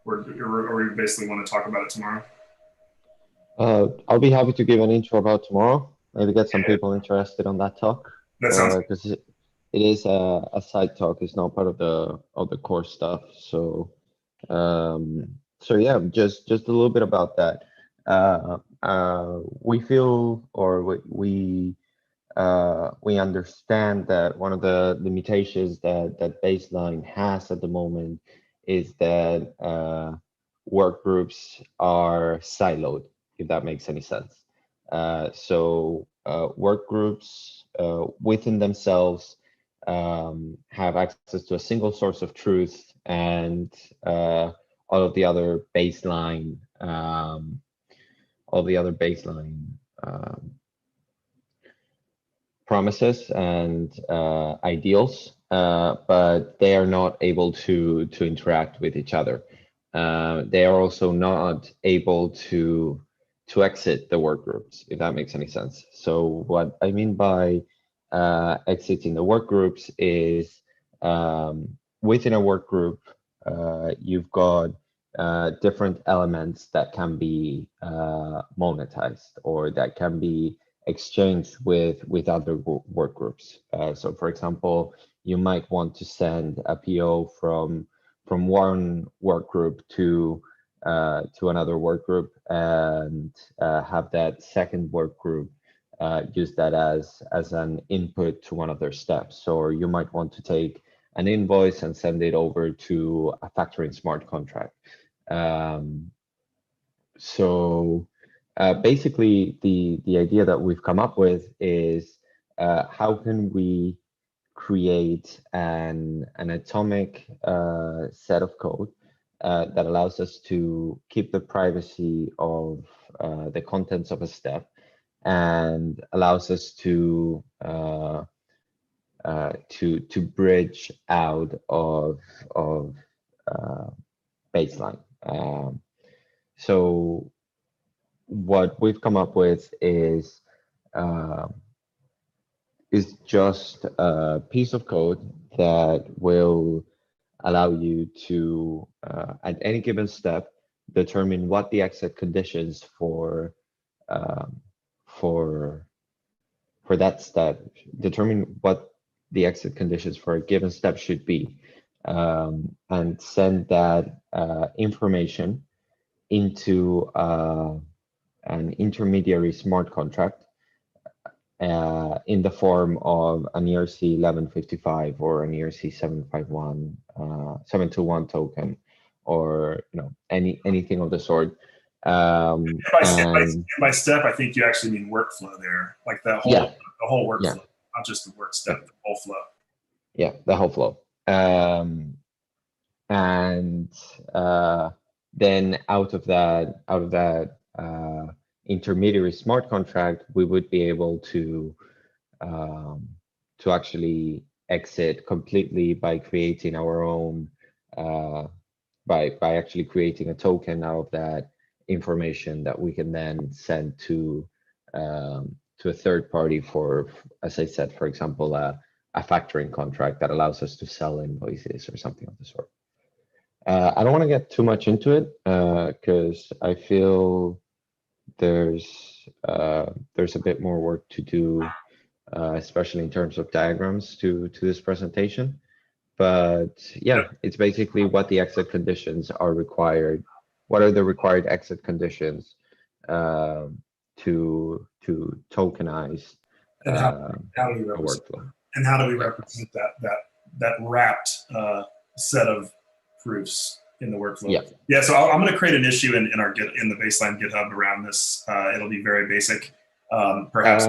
or you basically want to talk about it tomorrow? I'll be happy to give an intro about tomorrow. Maybe get some people interested on that talk. That sounds because it is a side talk. It's not part of the core stuff. So yeah, just a little bit about that. We feel, or we understand that one of the limitations that baseline has at the moment is that work groups are siloed, if that makes any sense. So work groups within themselves have access to a single source of truth, and all of the other baseline promises and ideals, but they are not able to interact with each other. They are also not able to exit the work groups, if that makes any sense. So what I mean by exiting the work groups is within a work group, you've got different elements that can be monetized, or that can be exchanged with other work groups. So for example, you might want to send a PO from one work group to another work group, and have that second work group use that as an input to one of their steps. Or you might want to take an invoice and send it over to a factoring smart contract. Basically, the idea that we've come up with is how can we create an atomic set of code that allows us to keep the privacy of the contents of a step, and allows us to bridge out of baseline. So what we've come up with is just a piece of code that will allow you to, at any given step, determine what the exit conditions for that step, determine what the exit conditions for a given step should be, and send that information into an intermediary smart contract in the form of an ERC 1155 or an ERC 721 token, or anything of the sort. By step, I think you actually mean workflow there, like the whole workflow, not just the work step, the whole flow. Yeah, the whole flow. And then out of that intermediary smart contract, we would be able to actually exit completely by creating our own, by actually creating a token out of that information that we can then send to a third party for, as I said, for example, a factoring contract that allows us to sell invoices or something of the sort. I don't want to get too much into it because I feel there's a bit more work to do, especially in terms of diagrams to this presentation. But yeah, it's basically what the exit conditions are required. What are the required exit conditions to tokenize and how do we a workflow? And how do we represent that wrapped set of proofs in the workflow? Yeah. So I'm going to create an issue in the baseline GitHub around this. It'll be very basic. Perhaps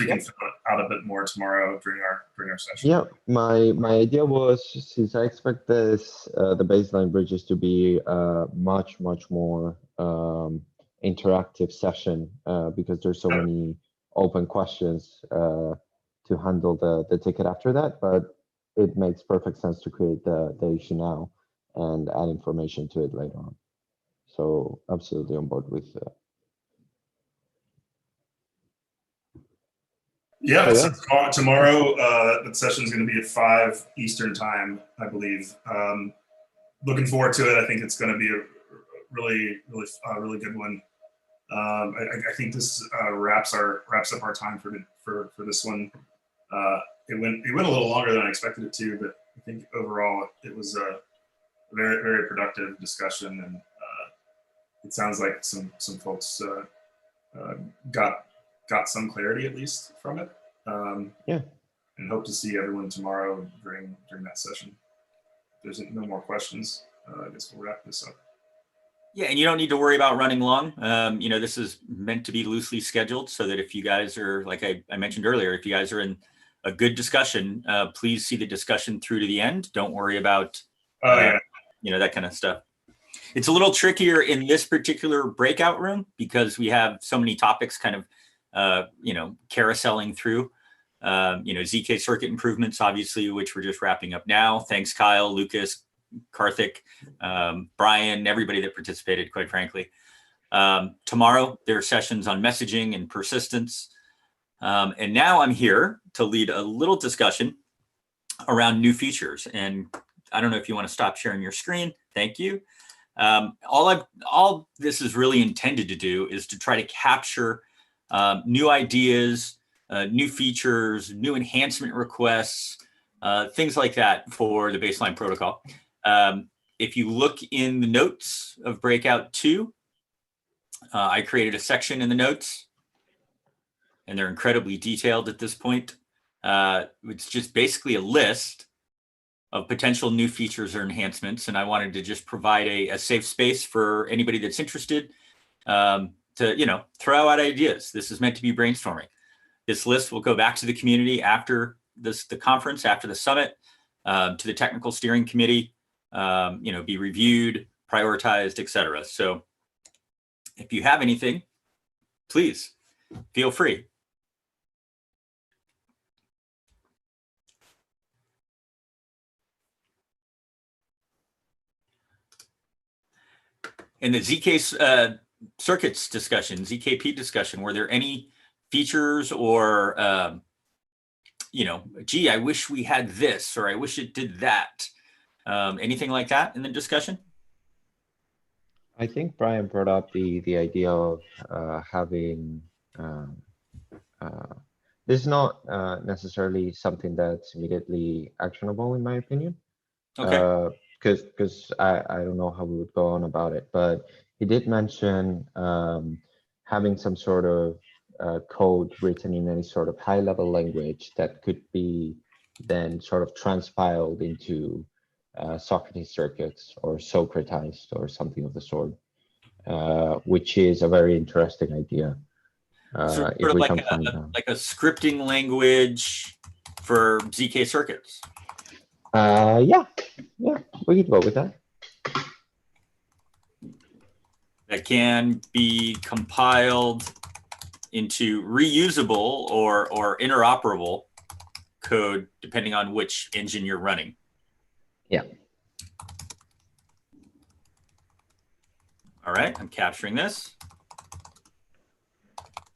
we can fill it out a bit more tomorrow during our session. Yeah, my idea was, since I expect this the baseline bridges to be a much more interactive session because there's so many open questions to handle the ticket after that, but it makes perfect sense to create the issue now and add information to it later on. So absolutely on board with Yeah, so tomorrow that session is going to be at 5 Eastern time, I believe. Looking forward to it. I think it's going to be a really good one. I think this wraps up our time for this one. It went a little longer than I expected it to, but I think overall it was a very, very productive discussion, and it sounds like some folks got some clarity at least from it. Yeah. And hope to see everyone tomorrow during that session. If there's no more questions, I guess we'll wrap this up. Yeah, and you don't need to worry about running long. This is meant to be loosely scheduled so that if you guys are, like I mentioned earlier, if you guys are in a good discussion, please see the discussion through to the end. Don't worry about, that kind of stuff. It's a little trickier in this particular breakout room because we have so many topics kind of, carouseling through. ZK circuit improvements, obviously, which we're just wrapping up now. Thanks, Kyle, Lucas, Karthik, Brian, everybody that participated, quite frankly. Tomorrow, there are sessions on messaging and persistence. And now I'm here to lead a little discussion around new features. And I don't know if you want to stop sharing your screen. Thank you. All this is really intended to do is to try to capture new ideas, new features, new enhancement requests, things like that for the baseline protocol. If you look in the notes of Breakout 2, I created a section in the notes, and they're incredibly detailed at this point. It's just basically a list of potential new features or enhancements, and I wanted to just provide a safe space for anybody that's interested to throw out ideas. This is meant to be brainstorming. This list will go back to the community after the conference, after the summit, to the technical steering committee, be reviewed, prioritized, etc. So if you have anything, please feel free. In the ZK circuits discussion, ZKP discussion, were there any features or, gee, I wish we had this, or I wish it did that? Anything like that in the discussion? I think Brian brought up the idea of having, this is not necessarily something that's immediately actionable, in my opinion. Okay. Because I don't know how we would go on about it, but he did mention having some sort of code written in any sort of high-level language that could be then sort of transpiled into Socrates circuits or Socratized or something of the sort, which is a very interesting idea. Sort of like a scripting language for ZK circuits. Yeah, we can go with that. That can be compiled into reusable or interoperable code, depending on which engine you're running. Yeah. All right, I'm capturing this.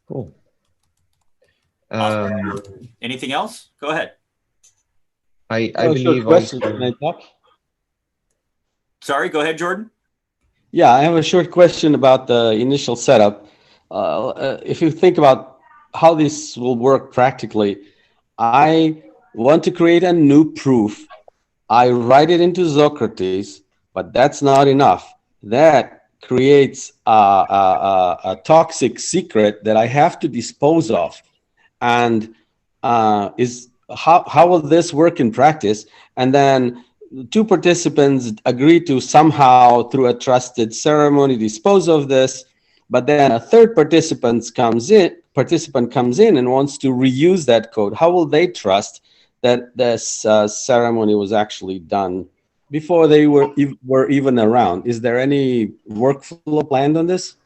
Cool. Anything else? Go ahead. I believe question. Can I talk? Sorry, go ahead, Jordan. Yeah, I have a short question about the initial setup. If you think about how this will work practically, I want to create a new proof. I write it into Socrates, but that's not enough. That creates a toxic secret that I have to dispose of. And how will this work in practice? And then two participants agree to somehow, through a trusted ceremony, dispose of this, but then a third participant comes in and wants to reuse that code. How will they trust that this ceremony was actually done before they were even around? Is there any workflow planned on this?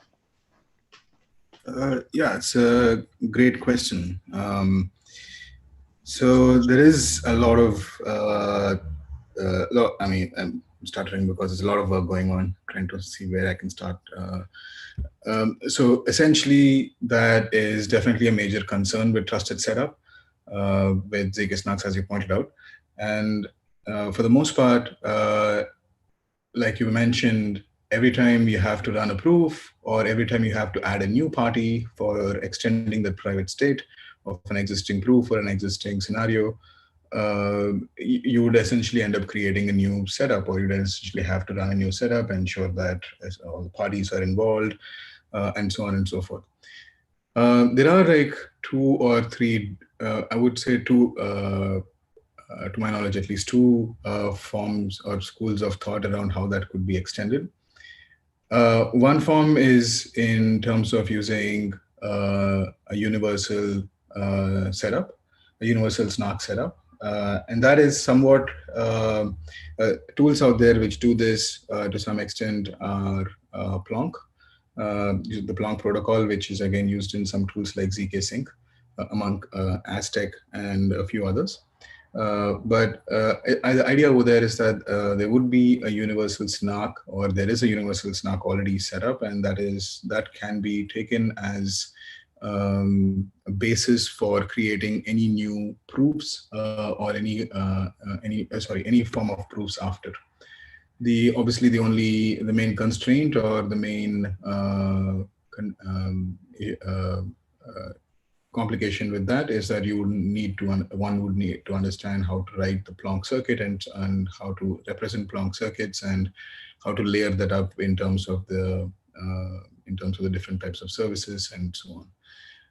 Yeah, it's a great question. So there is a lot of, I'm stuttering because there's a lot of work going on, trying to see where I can start. So essentially, that is definitely a major concern with trusted setup. with zk snarks, as you pointed out. And for the most part, like you mentioned, every time you have to run a proof, or every time you have to add a new party for extending the private state of an existing proof or an existing scenario, you would essentially end up creating a new setup, or you'd essentially have to run a new setup, ensure that all the parties are involved, and so on and so forth. There are like 2 or 3, I would say 2, to my knowledge, at least 2 forms or schools of thought around how that could be extended. One form is in terms of using a universal setup, a universal snark setup. And that is somewhat, tools out there which do this to some extent are Plonk, the Plonk protocol, which is again used in some tools like zk sync, among Aztec and a few others. But the idea over there is that there would be a universal snark, or there is a universal snark already set up, and that can be taken as a basis for creating any new proofs or any form of proofs after. Obviously the main constraint or the main complication with that is that you would need to one would need to understand how to write the Plonk circuit and how to represent Plonk circuits and how to layer that up in terms of the different types of services and so on.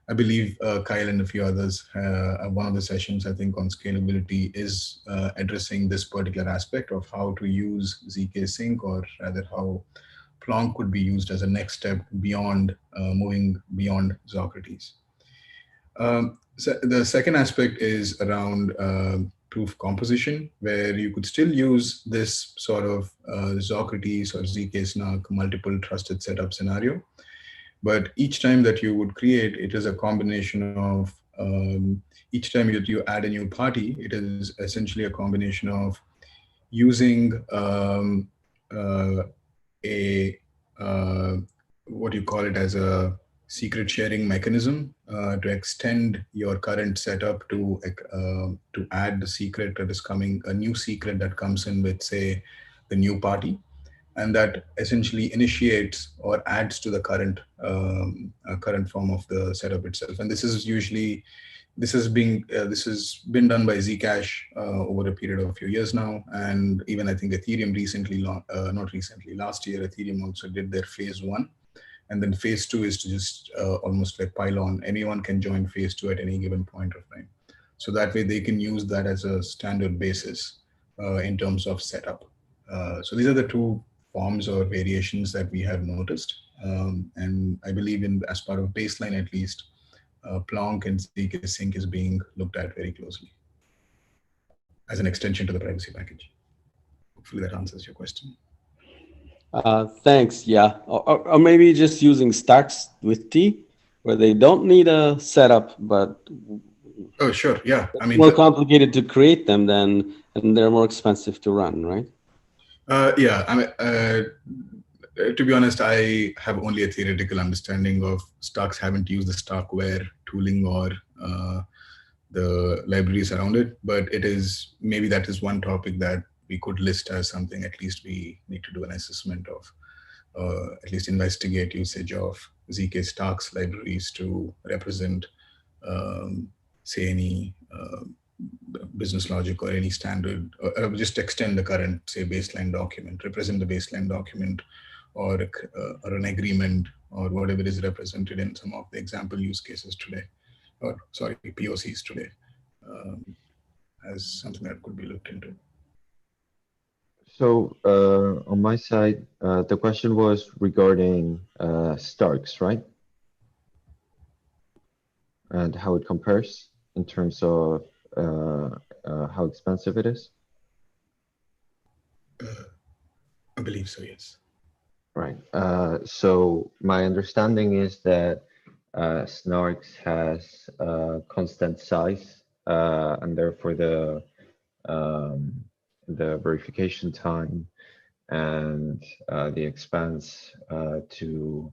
I believe Kyle and a few others, one of the sessions I think on scalability is addressing this particular aspect of how to use zk sync, or rather how Plonk could be used as a next step beyond moving beyond Socrates. So the second aspect is around proof composition, where you could still use this sort of Socrates or zk snark multiple trusted setup scenario. But each time that you would create, it is a combination of, each time you add a new party, it is essentially a combination of using what you call it as a secret sharing mechanism to extend your current setup to add the secret that is coming, a new secret that comes in with, say, the new party. And that essentially initiates or adds to the current form of the setup itself. And this is usually, this has been done by Zcash over a period of a few years now. And even I think Ethereum last year, Ethereum also did their phase 1. And then phase 2 is to just almost like pile on. Anyone can join phase 2 at any given point of time. So that way they can use that as a standard basis in terms of setup. So these are the 2 forms or variations that we have noticed. And I believe as part of baseline, at least, Plonk and zk sync is being looked at very closely as an extension to the privacy package. Hopefully that answers your question. Thanks. Yeah. Or maybe just using stacks with T, where they don't need a setup, but oh, sure. Yeah. I mean, more complicated to create them and they're more expensive to run, right? Yeah. I mean, to be honest, I have only a theoretical understanding of stacks. Haven't used the Stackware tooling or the libraries around it, but maybe that is one topic that we could list as something at least we need to do an assessment of, at least investigate usage of zk stacks libraries to represent, say, any business logic or any standard, or just extend the current, say, baseline document, represent the baseline document, or an agreement, or whatever is represented in some of the example use cases today, or sorry, POCs today, as something that could be looked into. So on my side, the question was regarding Starks, right? And how it compares in terms of how expensive it is? I believe so, yes. Right. So my understanding is that Snarks has a constant size, and therefore the verification time and the expense to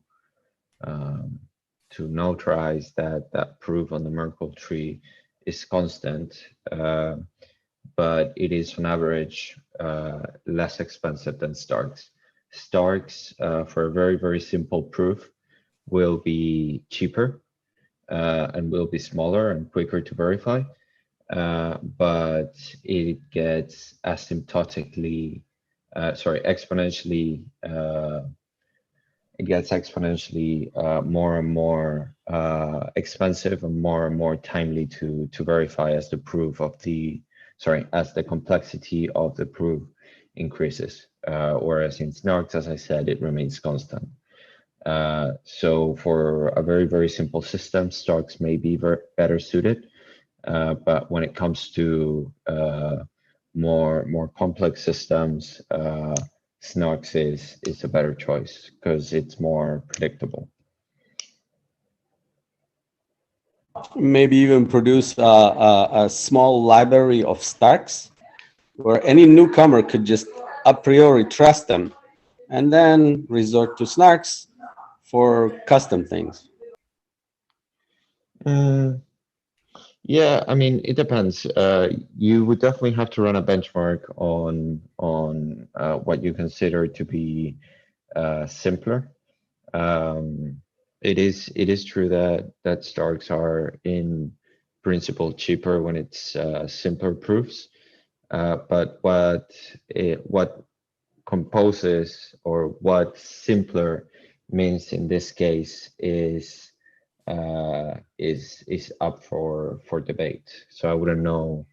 notarize that proof on the Merkle tree is constant, but it is on average less expensive than Starks. Starks, for a very, very simple proof, will be cheaper and will be smaller and quicker to verify, but it gets exponentially more and more expensive and more timely to verify as the proof of as the complexity of the proof increases. Whereas in Snarks, as I said, it remains constant. So for a very, very simple system, Starks may be better suited. But when it comes to more complex systems, Snarks is a better choice because it's more predictable. Maybe even produce a small library of Starks where any newcomer could just a priori trust them and then resort to Snarks for custom things. Yeah, I mean, it depends. You would definitely have to run a benchmark on what you consider to be simpler. It is true that Starks are in principle cheaper when it's simpler proofs. But what composes or what simpler means in this case is up for debate. So I wouldn't know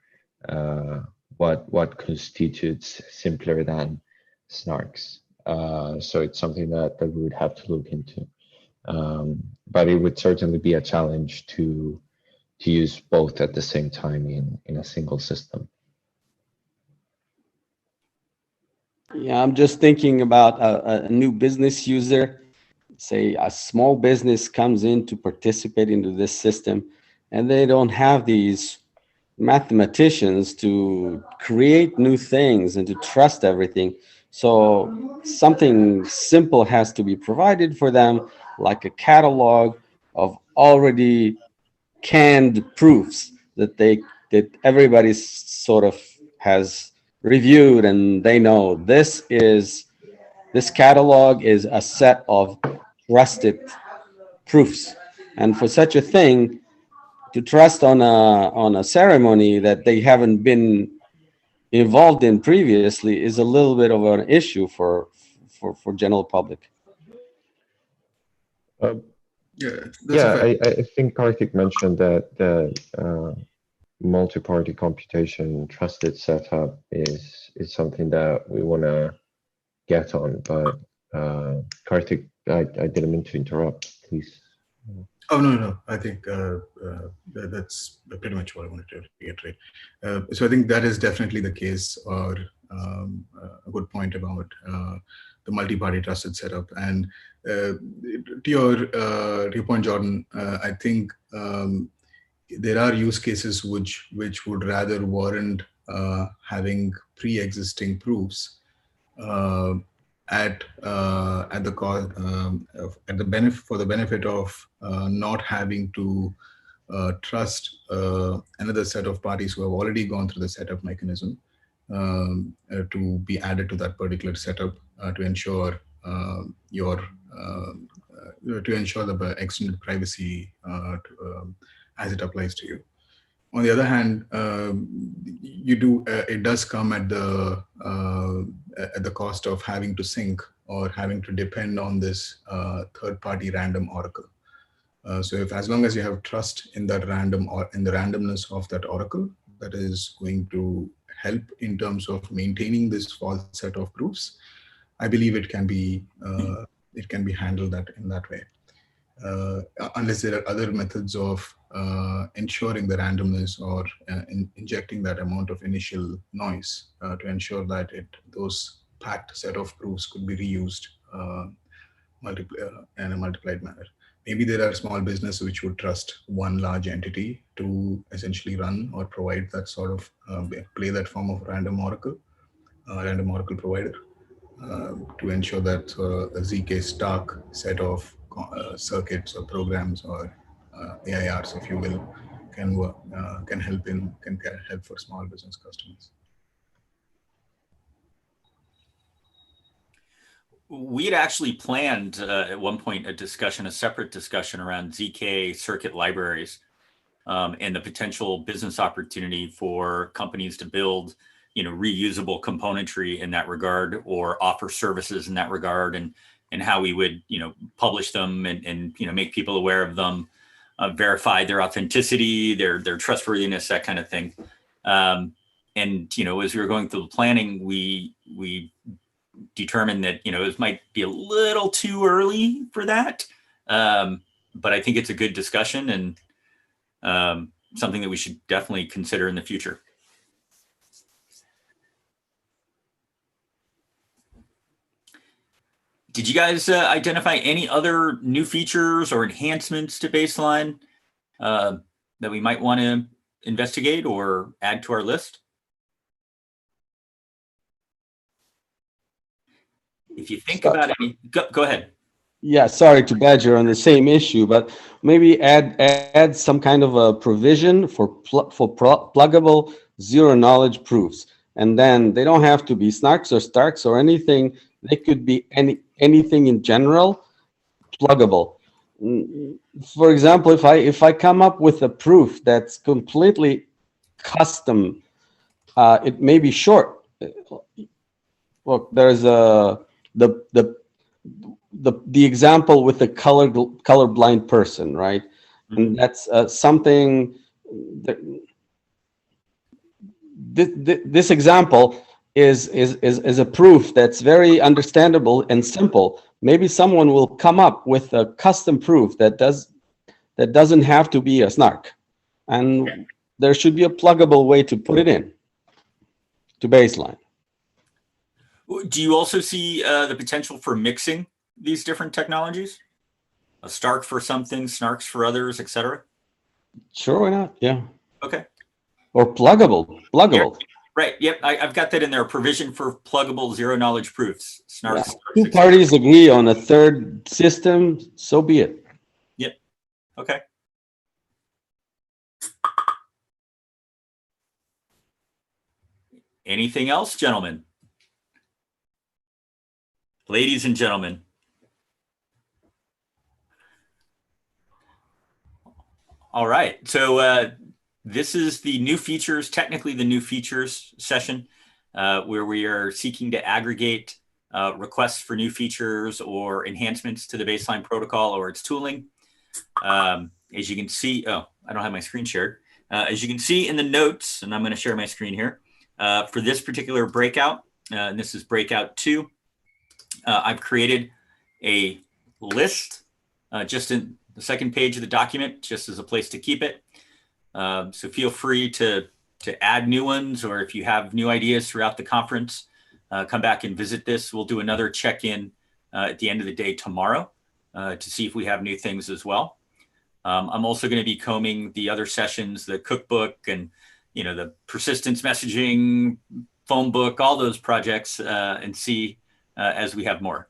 what constitutes simpler than Snarks. So it's something that we would have to look into. But it would certainly be a challenge to use both at the same time in a single system. Yeah, I'm just thinking about a new business user. Say a small business comes in to participate into this system, and they don't have these mathematicians to create new things and to trust everything. So something simple has to be provided for them, like a catalog of already canned proofs that everybody sort of has reviewed, and they know this catalog is a set of trusted proofs. And for such a thing, to trust on a ceremony that they haven't been involved in previously is a little bit of an issue for general public. I think Karthik mentioned that multi-party computation trusted setup is something that we want to get on, but Karthik, I didn't mean to interrupt, please. Oh, no. I think that's pretty much what I wanted to reiterate. So I think that is definitely the case, or a good point about the multi-party trusted setup. And to your point, Jordan, I think there are use cases which would rather warrant having pre-existing proofs at the cost at the benefit for the benefit of not having to trust another set of parties who have already gone through the setup mechanism to be added to that particular setup to ensure the extended privacy as it applies to you. On the other hand, it does come at the cost of having to sync or having to depend on this third-party random oracle. So as long as you have trust in that random or in the randomness of that oracle, that is going to help in terms of maintaining this false set of proofs. I believe it can be handled in that way. Unless there are other methods of ensuring the randomness or injecting that amount of initial noise to ensure that those packed set of proofs could be reused in a multiplied manner. Maybe there are small businesses which would trust one large entity to essentially run or provide that sort of play that form of random oracle provider to ensure that a ZK Stark set of circuits or programs or AIRs, if you will, can help for small business customers. We had actually planned at one point a separate discussion around ZK circuit libraries and the potential business opportunity for companies to build, reusable componentry in that regard, or offer services in that regard, and how we would, publish them and make people aware of them, verify their authenticity, their trustworthiness, that kind of thing. And as we were going through the planning, we determined that it might be a little too early for that, but I think it's a good discussion and something that we should definitely consider in the future. Did you guys identify any other new features or enhancements to Baseline that we might want to investigate or add to our list? If you think about any, go ahead. Yeah, sorry to badger on the same issue, but maybe add some kind of a provision for pluggable zero knowledge proofs, and then they don't have to be snarks or starks or anything. They could be anything in general, pluggable. For example, if I come up with a proof that's completely custom, it may be short. Look, there's the example with the colorblind person, right? And that's something that this example is a proof that's very understandable and simple. Maybe someone will come up with a custom proof that doesn't have to be a snark, and there should be a pluggable way to put it in to Baseline. Do you also see the potential for mixing these different technologies? A Stark for something, Snarks for others, etc. Sure, why not? Yeah. Okay. Or pluggable. Yeah. Right. Yep. I've got that in there. Provision for pluggable zero knowledge proofs. Snarks. Yeah. Two parties agree on a third system, so be it. Yep. Okay. Anything else, gentlemen? Ladies and gentlemen. All right. So this is the new features, technically the new features session, where we are seeking to aggregate requests for new features or enhancements to the Baseline protocol or its tooling. As you can see, I don't have my screen shared. As you can see in the notes, and I'm going to share my screen here, for this particular breakout, and this is breakout 2, I've created a list just in the second page of the document, just as a place to keep it. So feel free to add new ones, or if you have new ideas throughout the conference, come back and visit this. We'll do another check-in at the end of the day tomorrow to see if we have new things as well. I'm also going to be combing the other sessions, the cookbook and the persistence messaging, phone book, all those projects, and see as we have more.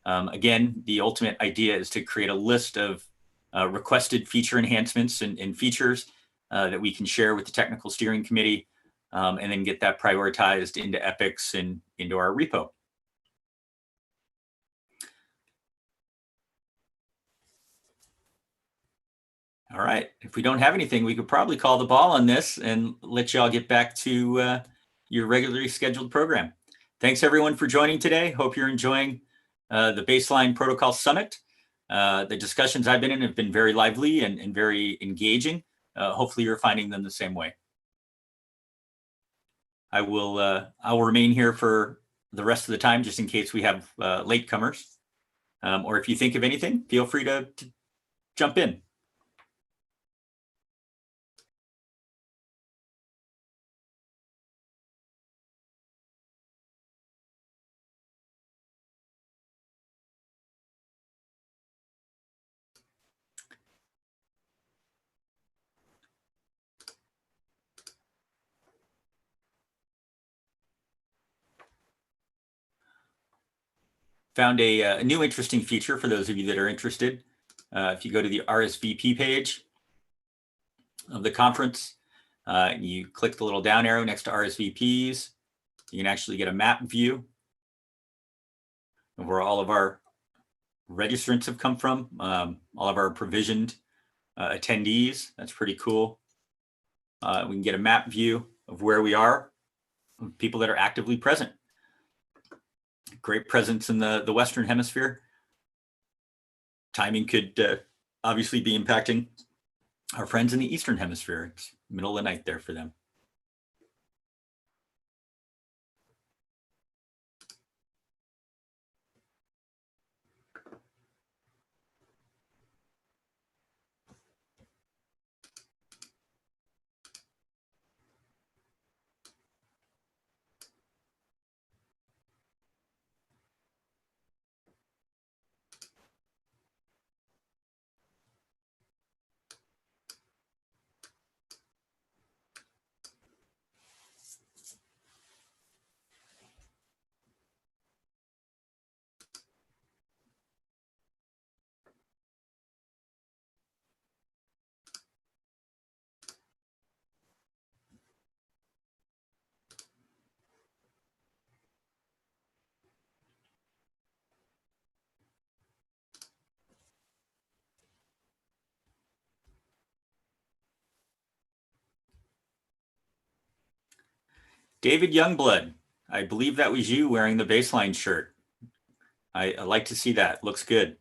Again, the ultimate idea is to create a list of requested feature enhancements and features that we can share with the technical steering committee, and then get that prioritized into epics and into our repo. All right, if we don't have anything, we could probably call the ball on this and let y'all get back to your regularly scheduled program. Thanks everyone for joining today. Hope you're enjoying the Baseline Protocol Summit. The discussions I've been in have been very lively and very engaging. Hopefully you're finding them the same way. I will remain here for the rest of the time, just in case we have latecomers. Or if you think of anything, feel free to jump in. Found a new interesting feature for those of you that are interested. If you go to the RSVP page, of the conference. You click the little down arrow next to RSVPs. You can actually get a map view of where all of our registrants have come from, all of our provisioned attendees. That's pretty cool. We can get a map view of where we are, people that are actively present. Great presence in the Western Hemisphere. Timing could obviously be impacting our friends in the Eastern Hemisphere. It's middle of the night there for them. David Youngblood, I believe that was you wearing the baseline shirt. I like to see that. Looks good.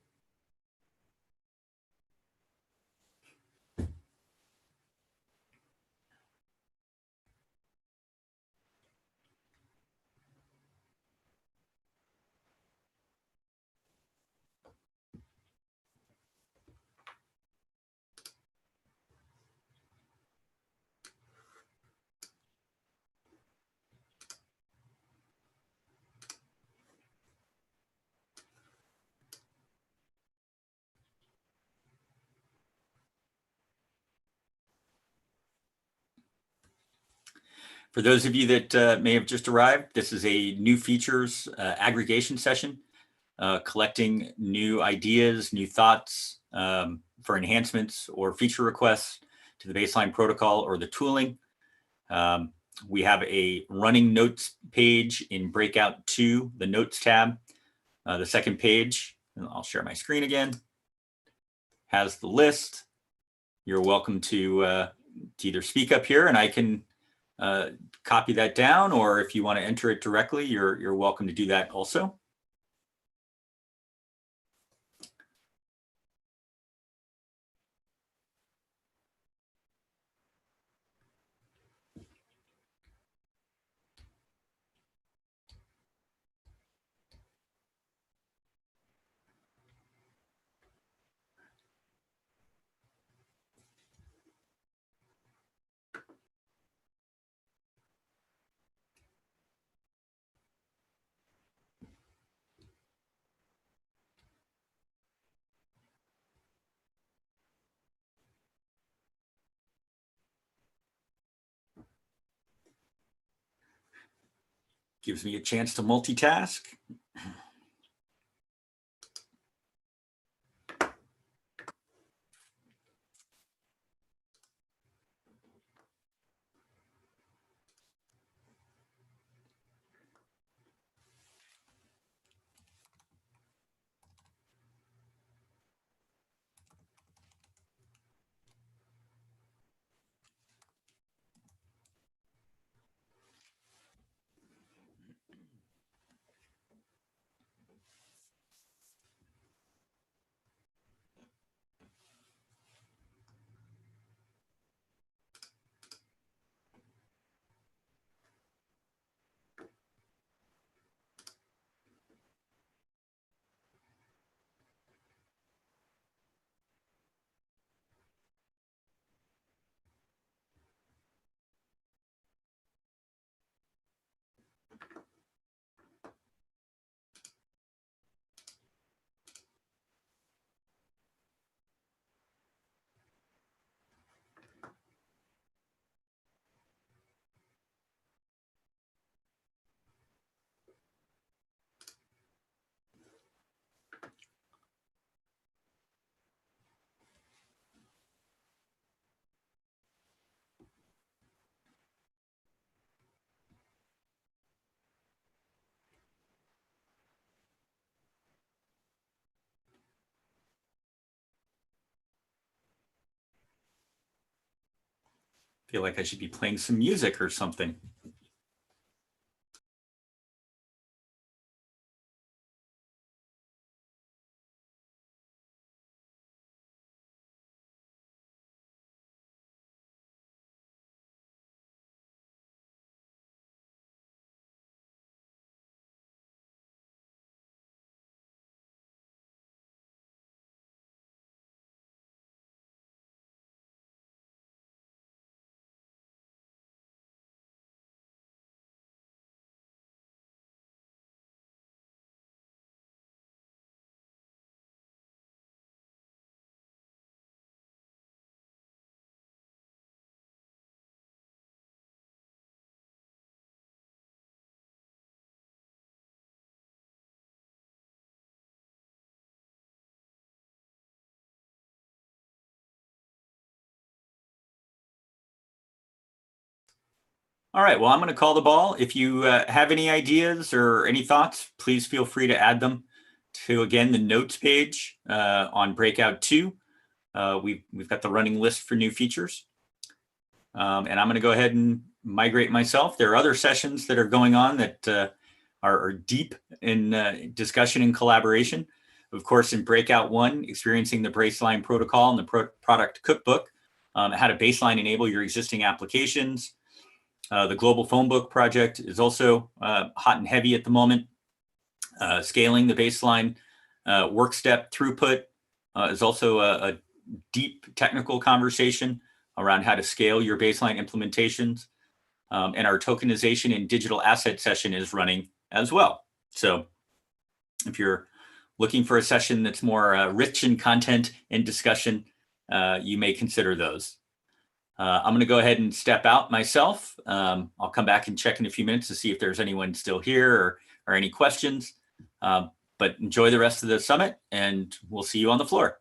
For those of you that may have just arrived, this is a new features aggregation session, collecting new ideas, new thoughts for enhancements or feature requests to the baseline protocol or the tooling. We have a running notes page in Breakout 2, the Notes tab. The second page, and I'll share my screen again, has the list. You're welcome to either speak up here and I can copy that down, or if you want to enter it directly, you're welcome to do that also. Gives me a chance to multitask. feel like I should be playing some music or something. All right, well, I'm going to call the ball. If you have any ideas or any thoughts, please feel free to add them to, again, the notes page on Breakout 2. We've got the running list for new features. And I'm going to go ahead and migrate myself. There are other sessions that are going on that are deep in discussion and collaboration. Of course, in Breakout 1, experiencing the baseline protocol and the product cookbook, how to baseline enable your existing applications. The Global Phone Book project is also hot and heavy at the moment. Scaling the baseline work step throughput is also a deep technical conversation around how to scale your baseline implementations. And our tokenization and digital asset session is running as well. So if you're looking for a session that's more rich in content and discussion, you may consider those. I'm going to go ahead and step out myself. I'll come back and check in a few minutes to see if there's anyone still here or any questions. But enjoy the rest of the summit, and we'll see you on the floor.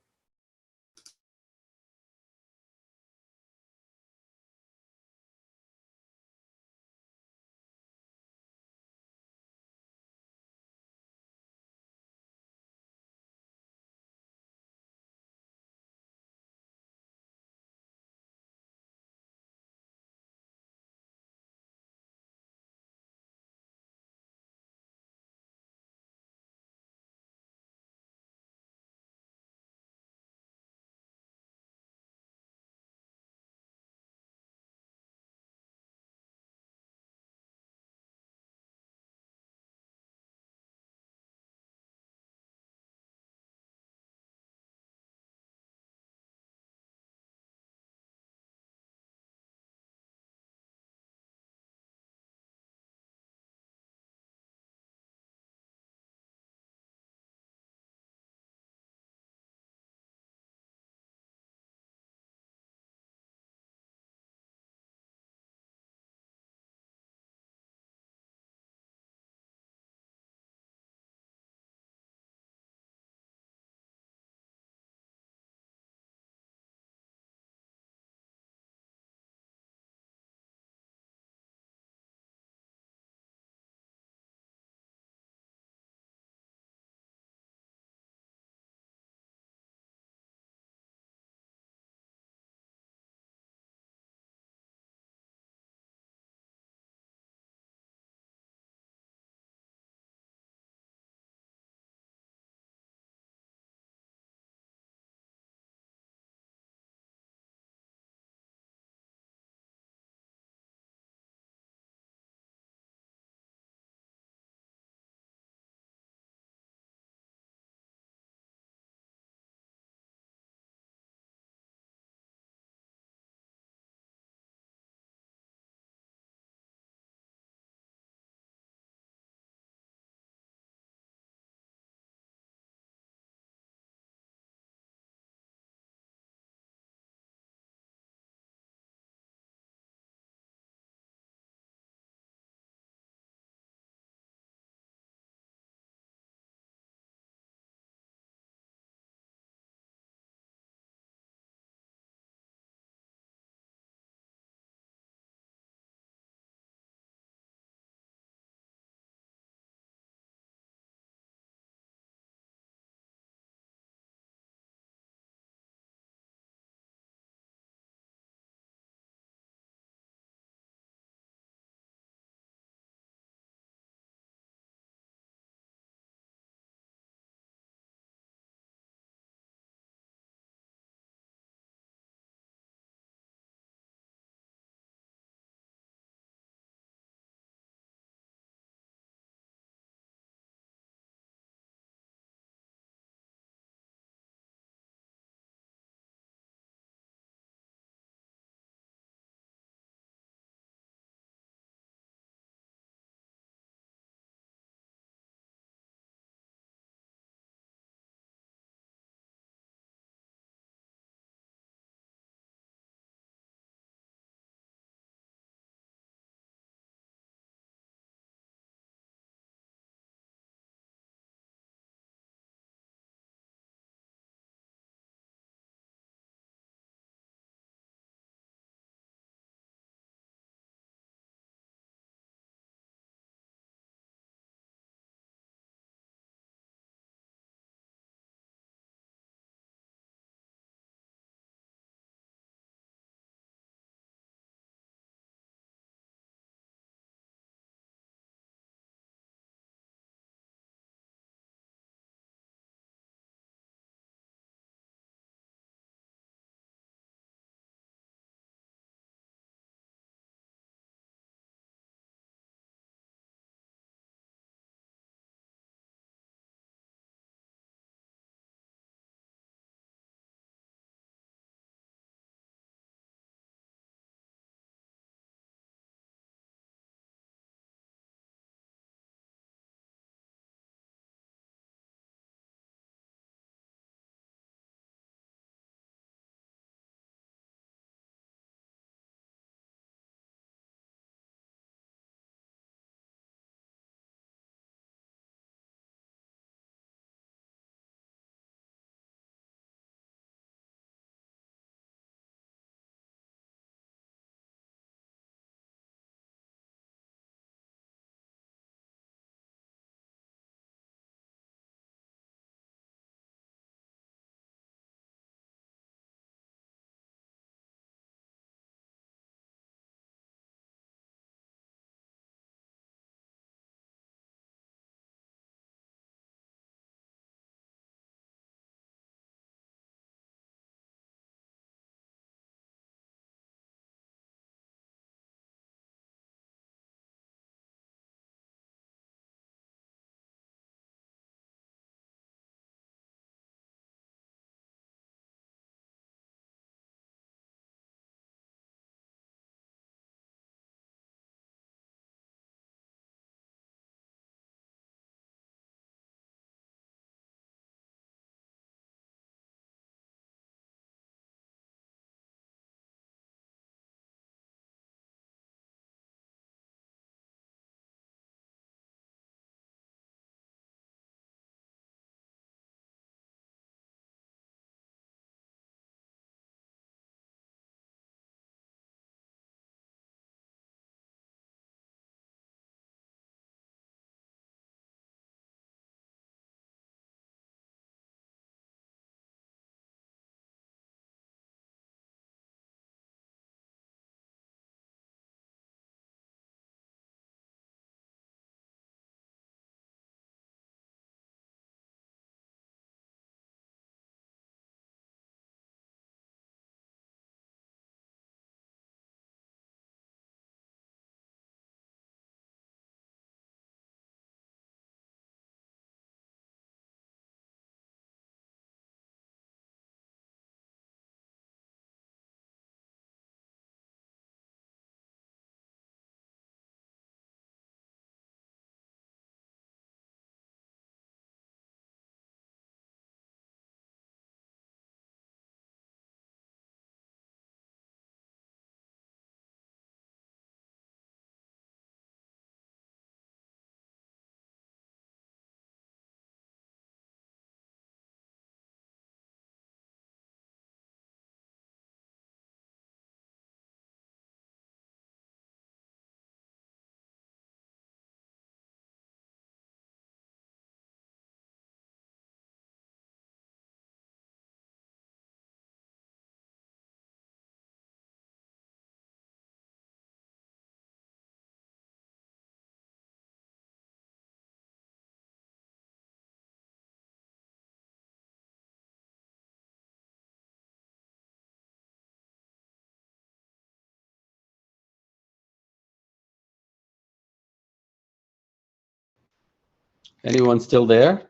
Anyone still there?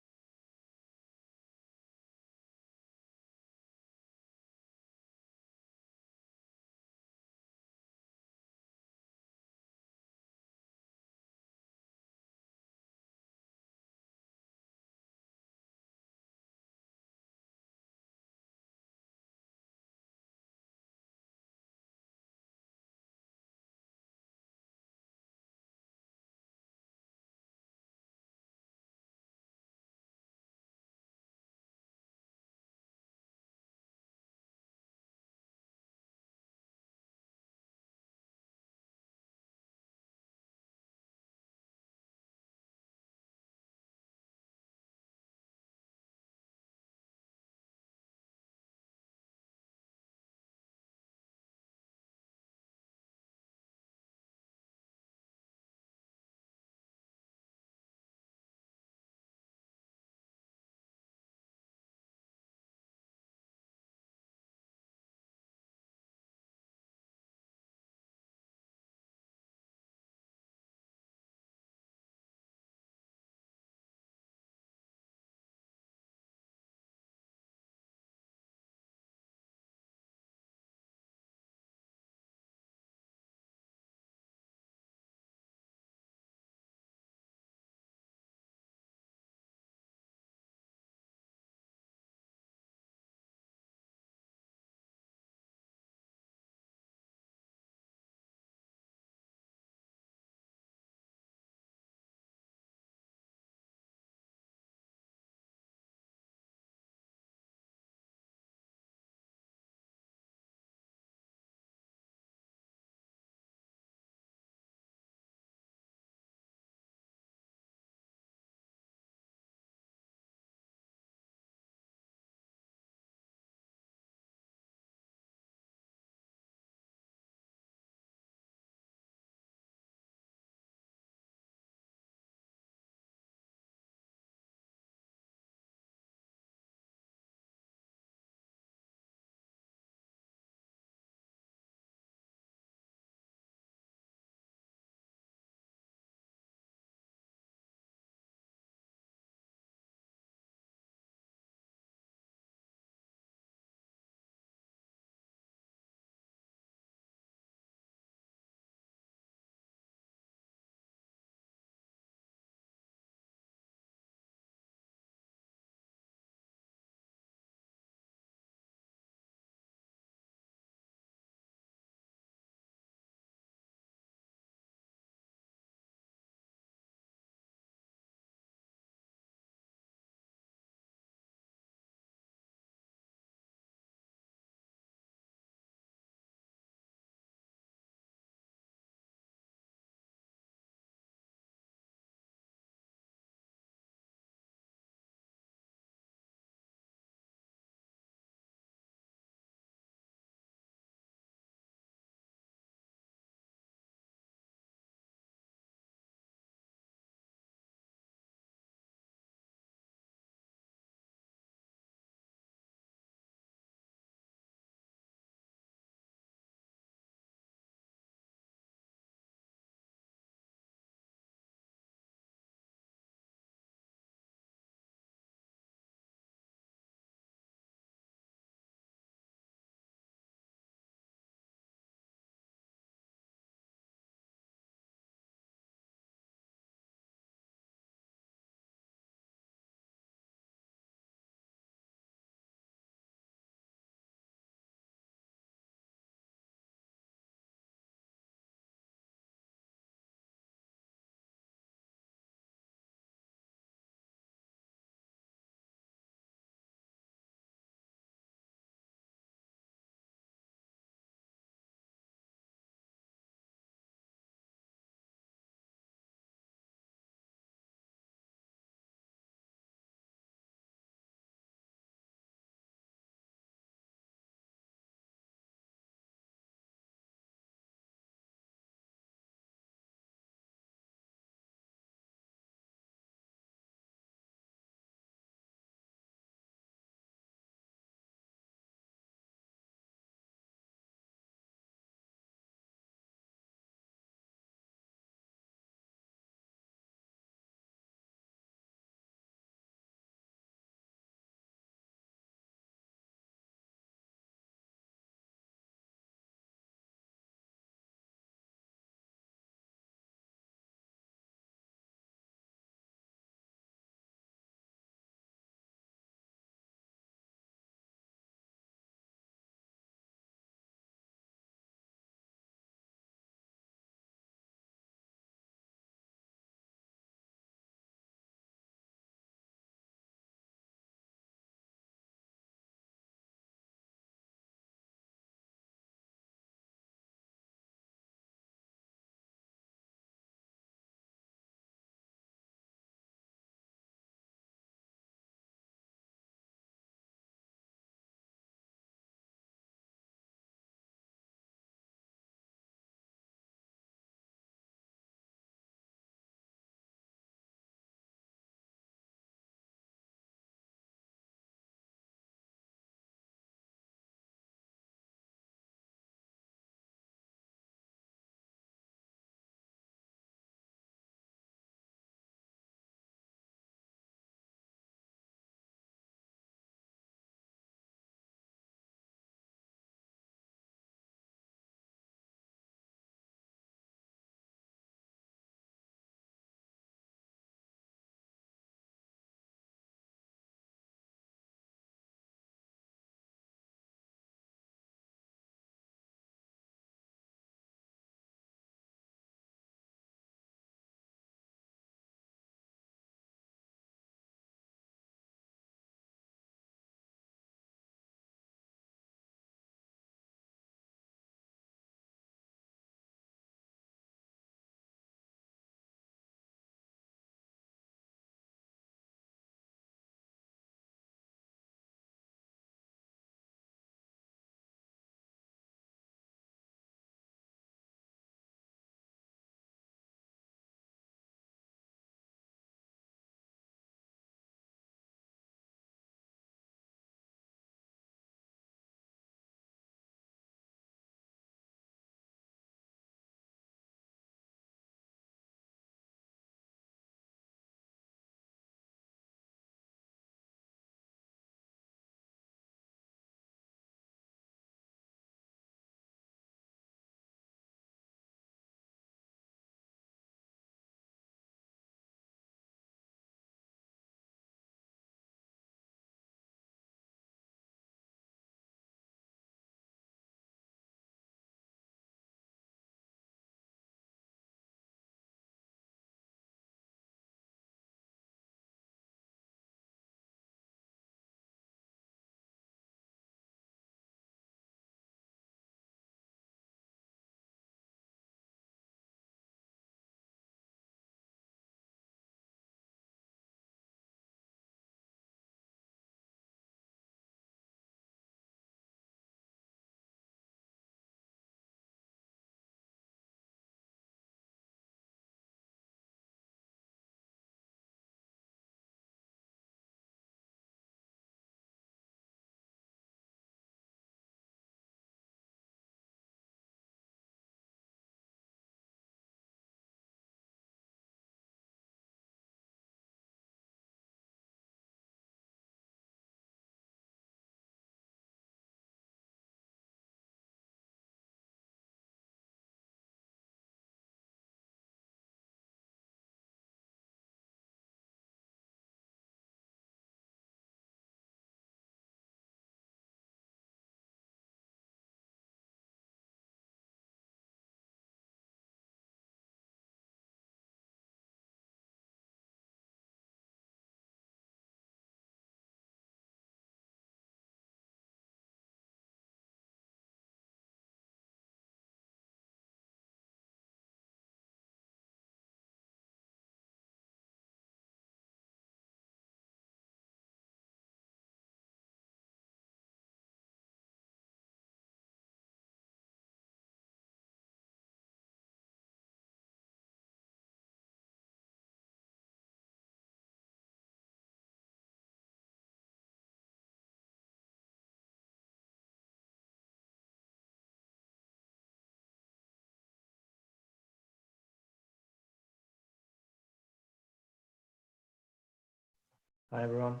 Bye, everyone.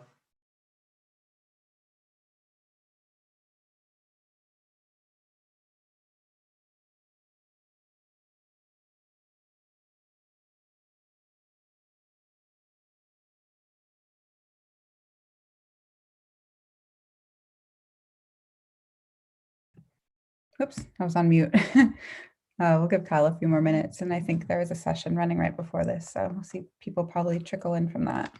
Oops, I was on mute. We'll give Kyle a few more minutes, and I think there was a session running right before this, so we'll see people probably trickle in from that.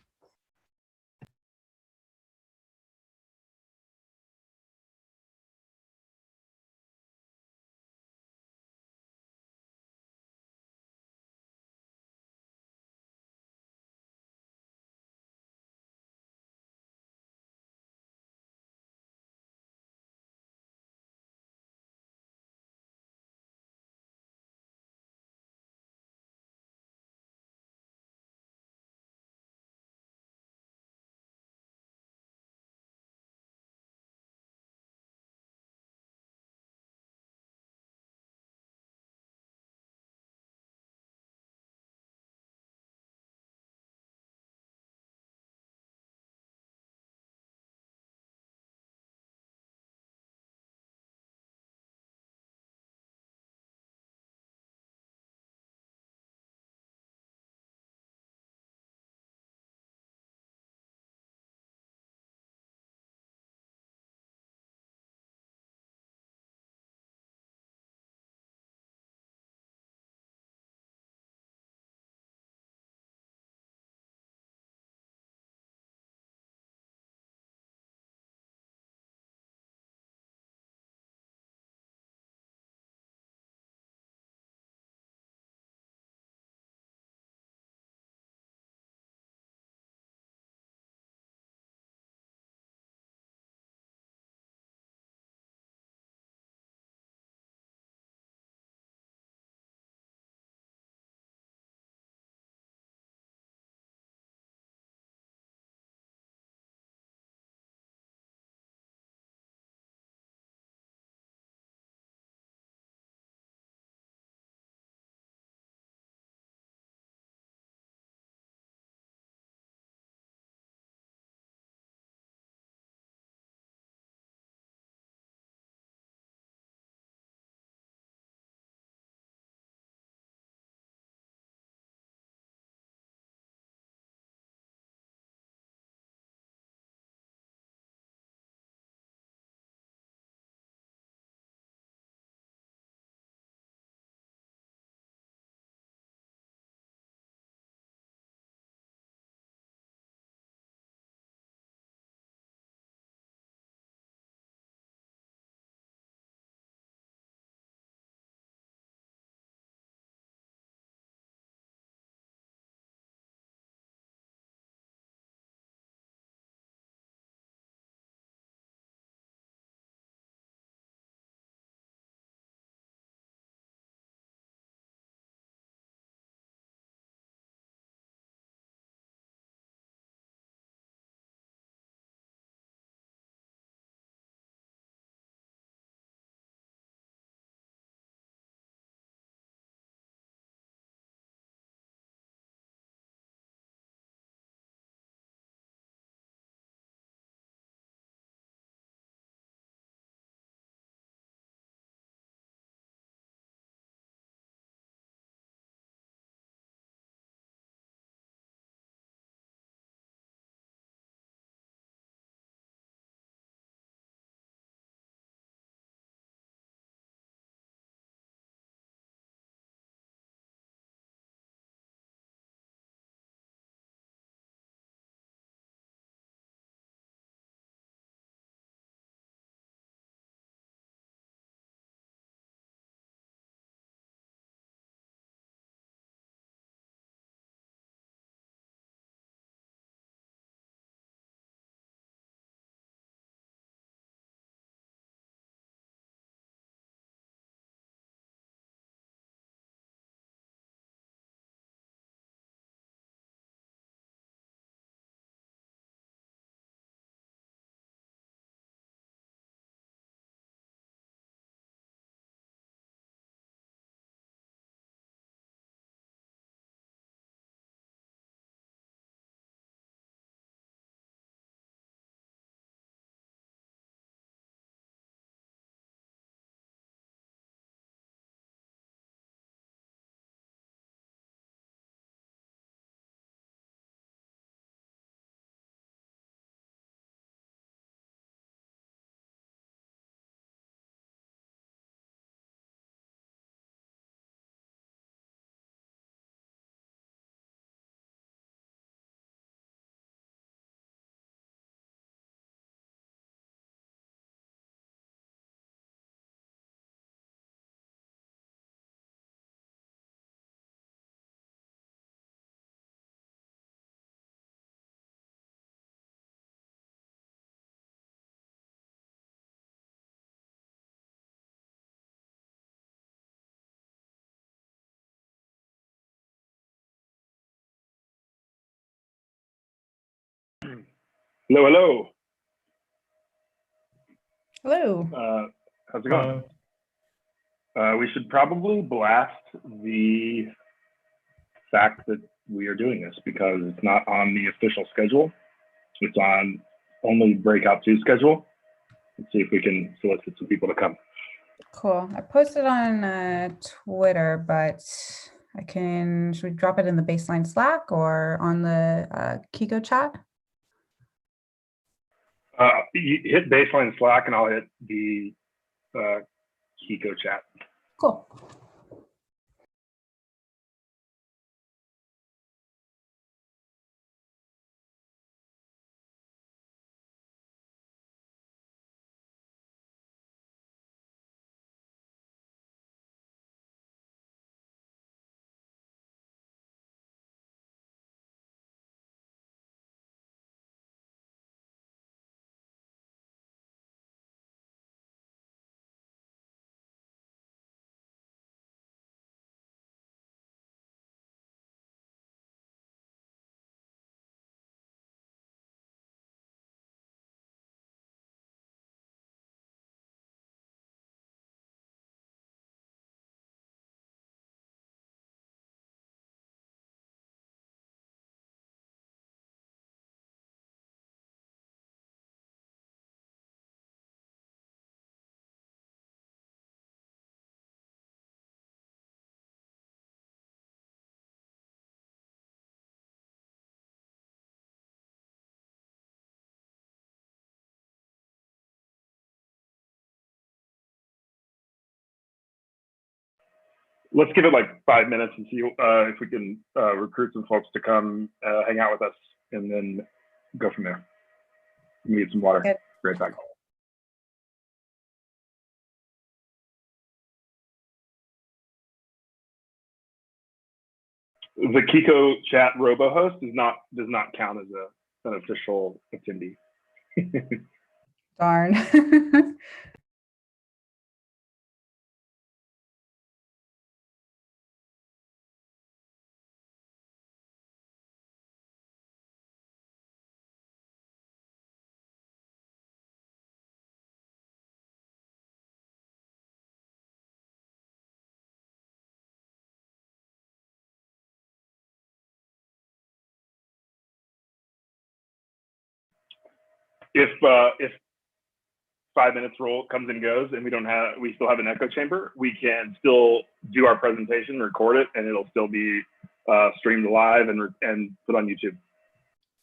Hello, hello. Hello. How's it going? We should probably blast the fact that we are doing this because it's not on the official schedule. It's on only Breakout 2 schedule. Let's see if we can solicit some people to come. Cool. I posted on Twitter, but should we drop it in the baseline Slack or on the Kiko chat? You hit baseline Slack and I'll hit the Kiko chat. Cool. Let's give it like 5 minutes and see if we can recruit some folks to come hang out with us and then go from there. We need some water. Good. Right back. The Kiko chat robo host does not count as an official attendee. Darn. If 5 minutes roll comes and goes and we still have an echo chamber, we can still do our presentation, record it, and it'll still be streamed live and put on YouTube.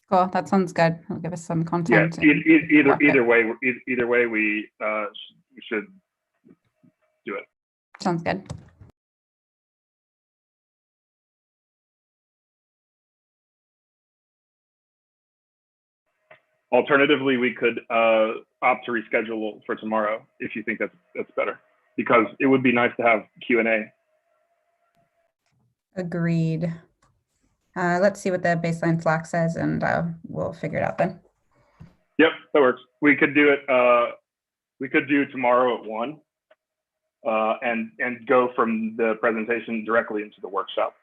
Cool. That sounds good. It'll give us some content. Yeah. Either way, we should do it. Sounds good. Alternatively, we could opt to reschedule for tomorrow if you think that's better, because it would be nice to have Q&A. Agreed. Let's see what the baseline Slack says, and we'll figure it out then. Yep, that works. We could do it. We could do tomorrow at 1, and go from the presentation directly into the workshop.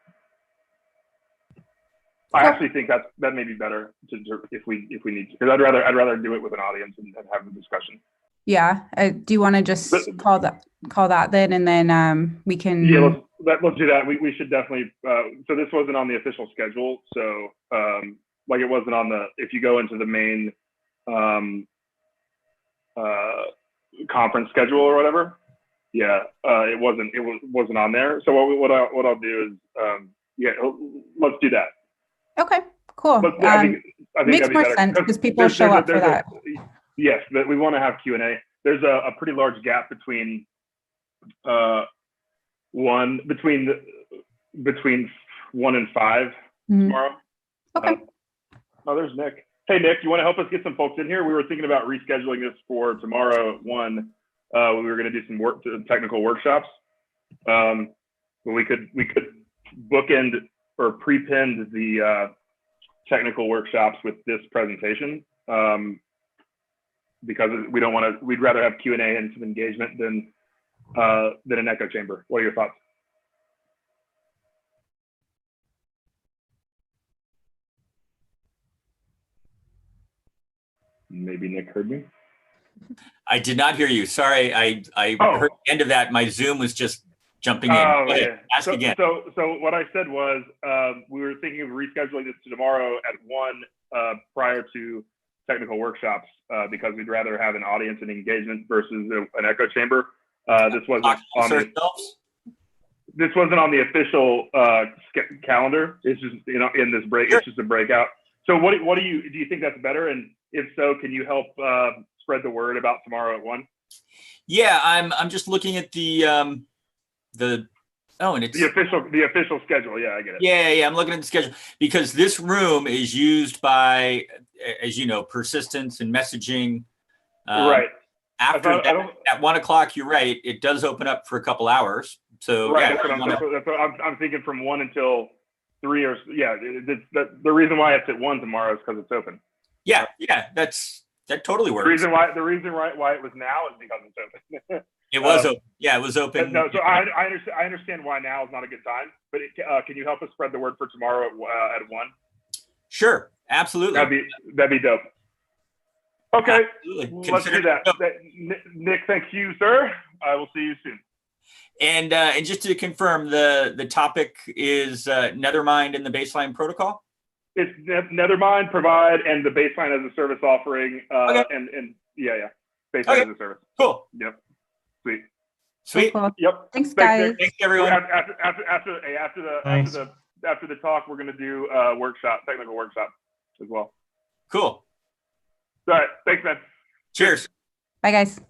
I actually think that may be better if we need to, because I'd rather do it with an audience and have the discussion. Yeah. Do you want to just call that then, and then we can? Yeah, let's do that. We should definitely. So this wasn't on the official schedule. So like it wasn't on the. If you go into the main conference schedule or whatever, yeah, it wasn't on there. So what I'll do is yeah, let's do that. Okay, cool. I think makes more sense because people show up for that. Yes, but we want to have Q&A. There's a pretty large gap between between 1 and 5 tomorrow. Okay. Oh, there's Nick. Hey, Nick, you want to help us get some folks in here? We were thinking about rescheduling this for tomorrow at 1. We were going to do some technical workshops. But we could bookend or prepend the technical workshops with this presentation, because we don't want to. We'd rather have Q&A and some engagement than an echo chamber. What are your thoughts? Maybe Nick heard me. I did not hear you. Sorry, I heard the end of that. My Zoom was just jumping in. Oh, Go ahead. yeah. Ask again. So what I said was we were thinking of rescheduling this to tomorrow at 1 prior to technical workshops because we'd rather have an audience and engagement versus an echo chamber. This wasn't on the official calendar. It's just in this break. Sure. It's just a breakout. So what do you think that's better? And if so, can you help spread the word about tomorrow at 1? Yeah, I'm just looking at the and it's the official schedule. Yeah, I get it. Yeah, I'm looking at the schedule because this room is used by, as you know, persistence and messaging. Right. After at 1 o'clock, you're right. It does open up for a couple hours. So right, yeah, that's what I'm thinking from 1 until 3 or yeah. The reason why it's at 1 tomorrow is because it's open. Yeah, that totally works. The reason why it was now is because it's open. It was open. Yeah, it was open. No, so I understand why now is not a good time. But can you help us spread the word for tomorrow at 1? Sure, absolutely. That'd be dope. Okay, absolutely. Let's do that. Nick, thank you, sir. I will see you soon. And just to confirm, the topic is Nethermind and the baseline protocol. It's Nethermind, Provide, and the baseline as a service offering. Okay. And yeah, baseline as a service. Cool. Yep. Sweet. Cool. Yep. Thanks, guys. Thanks, everyone. After the talk, we're going to do a technical workshop as well. Cool. All right. Thanks, man. Cheers. Bye, guys.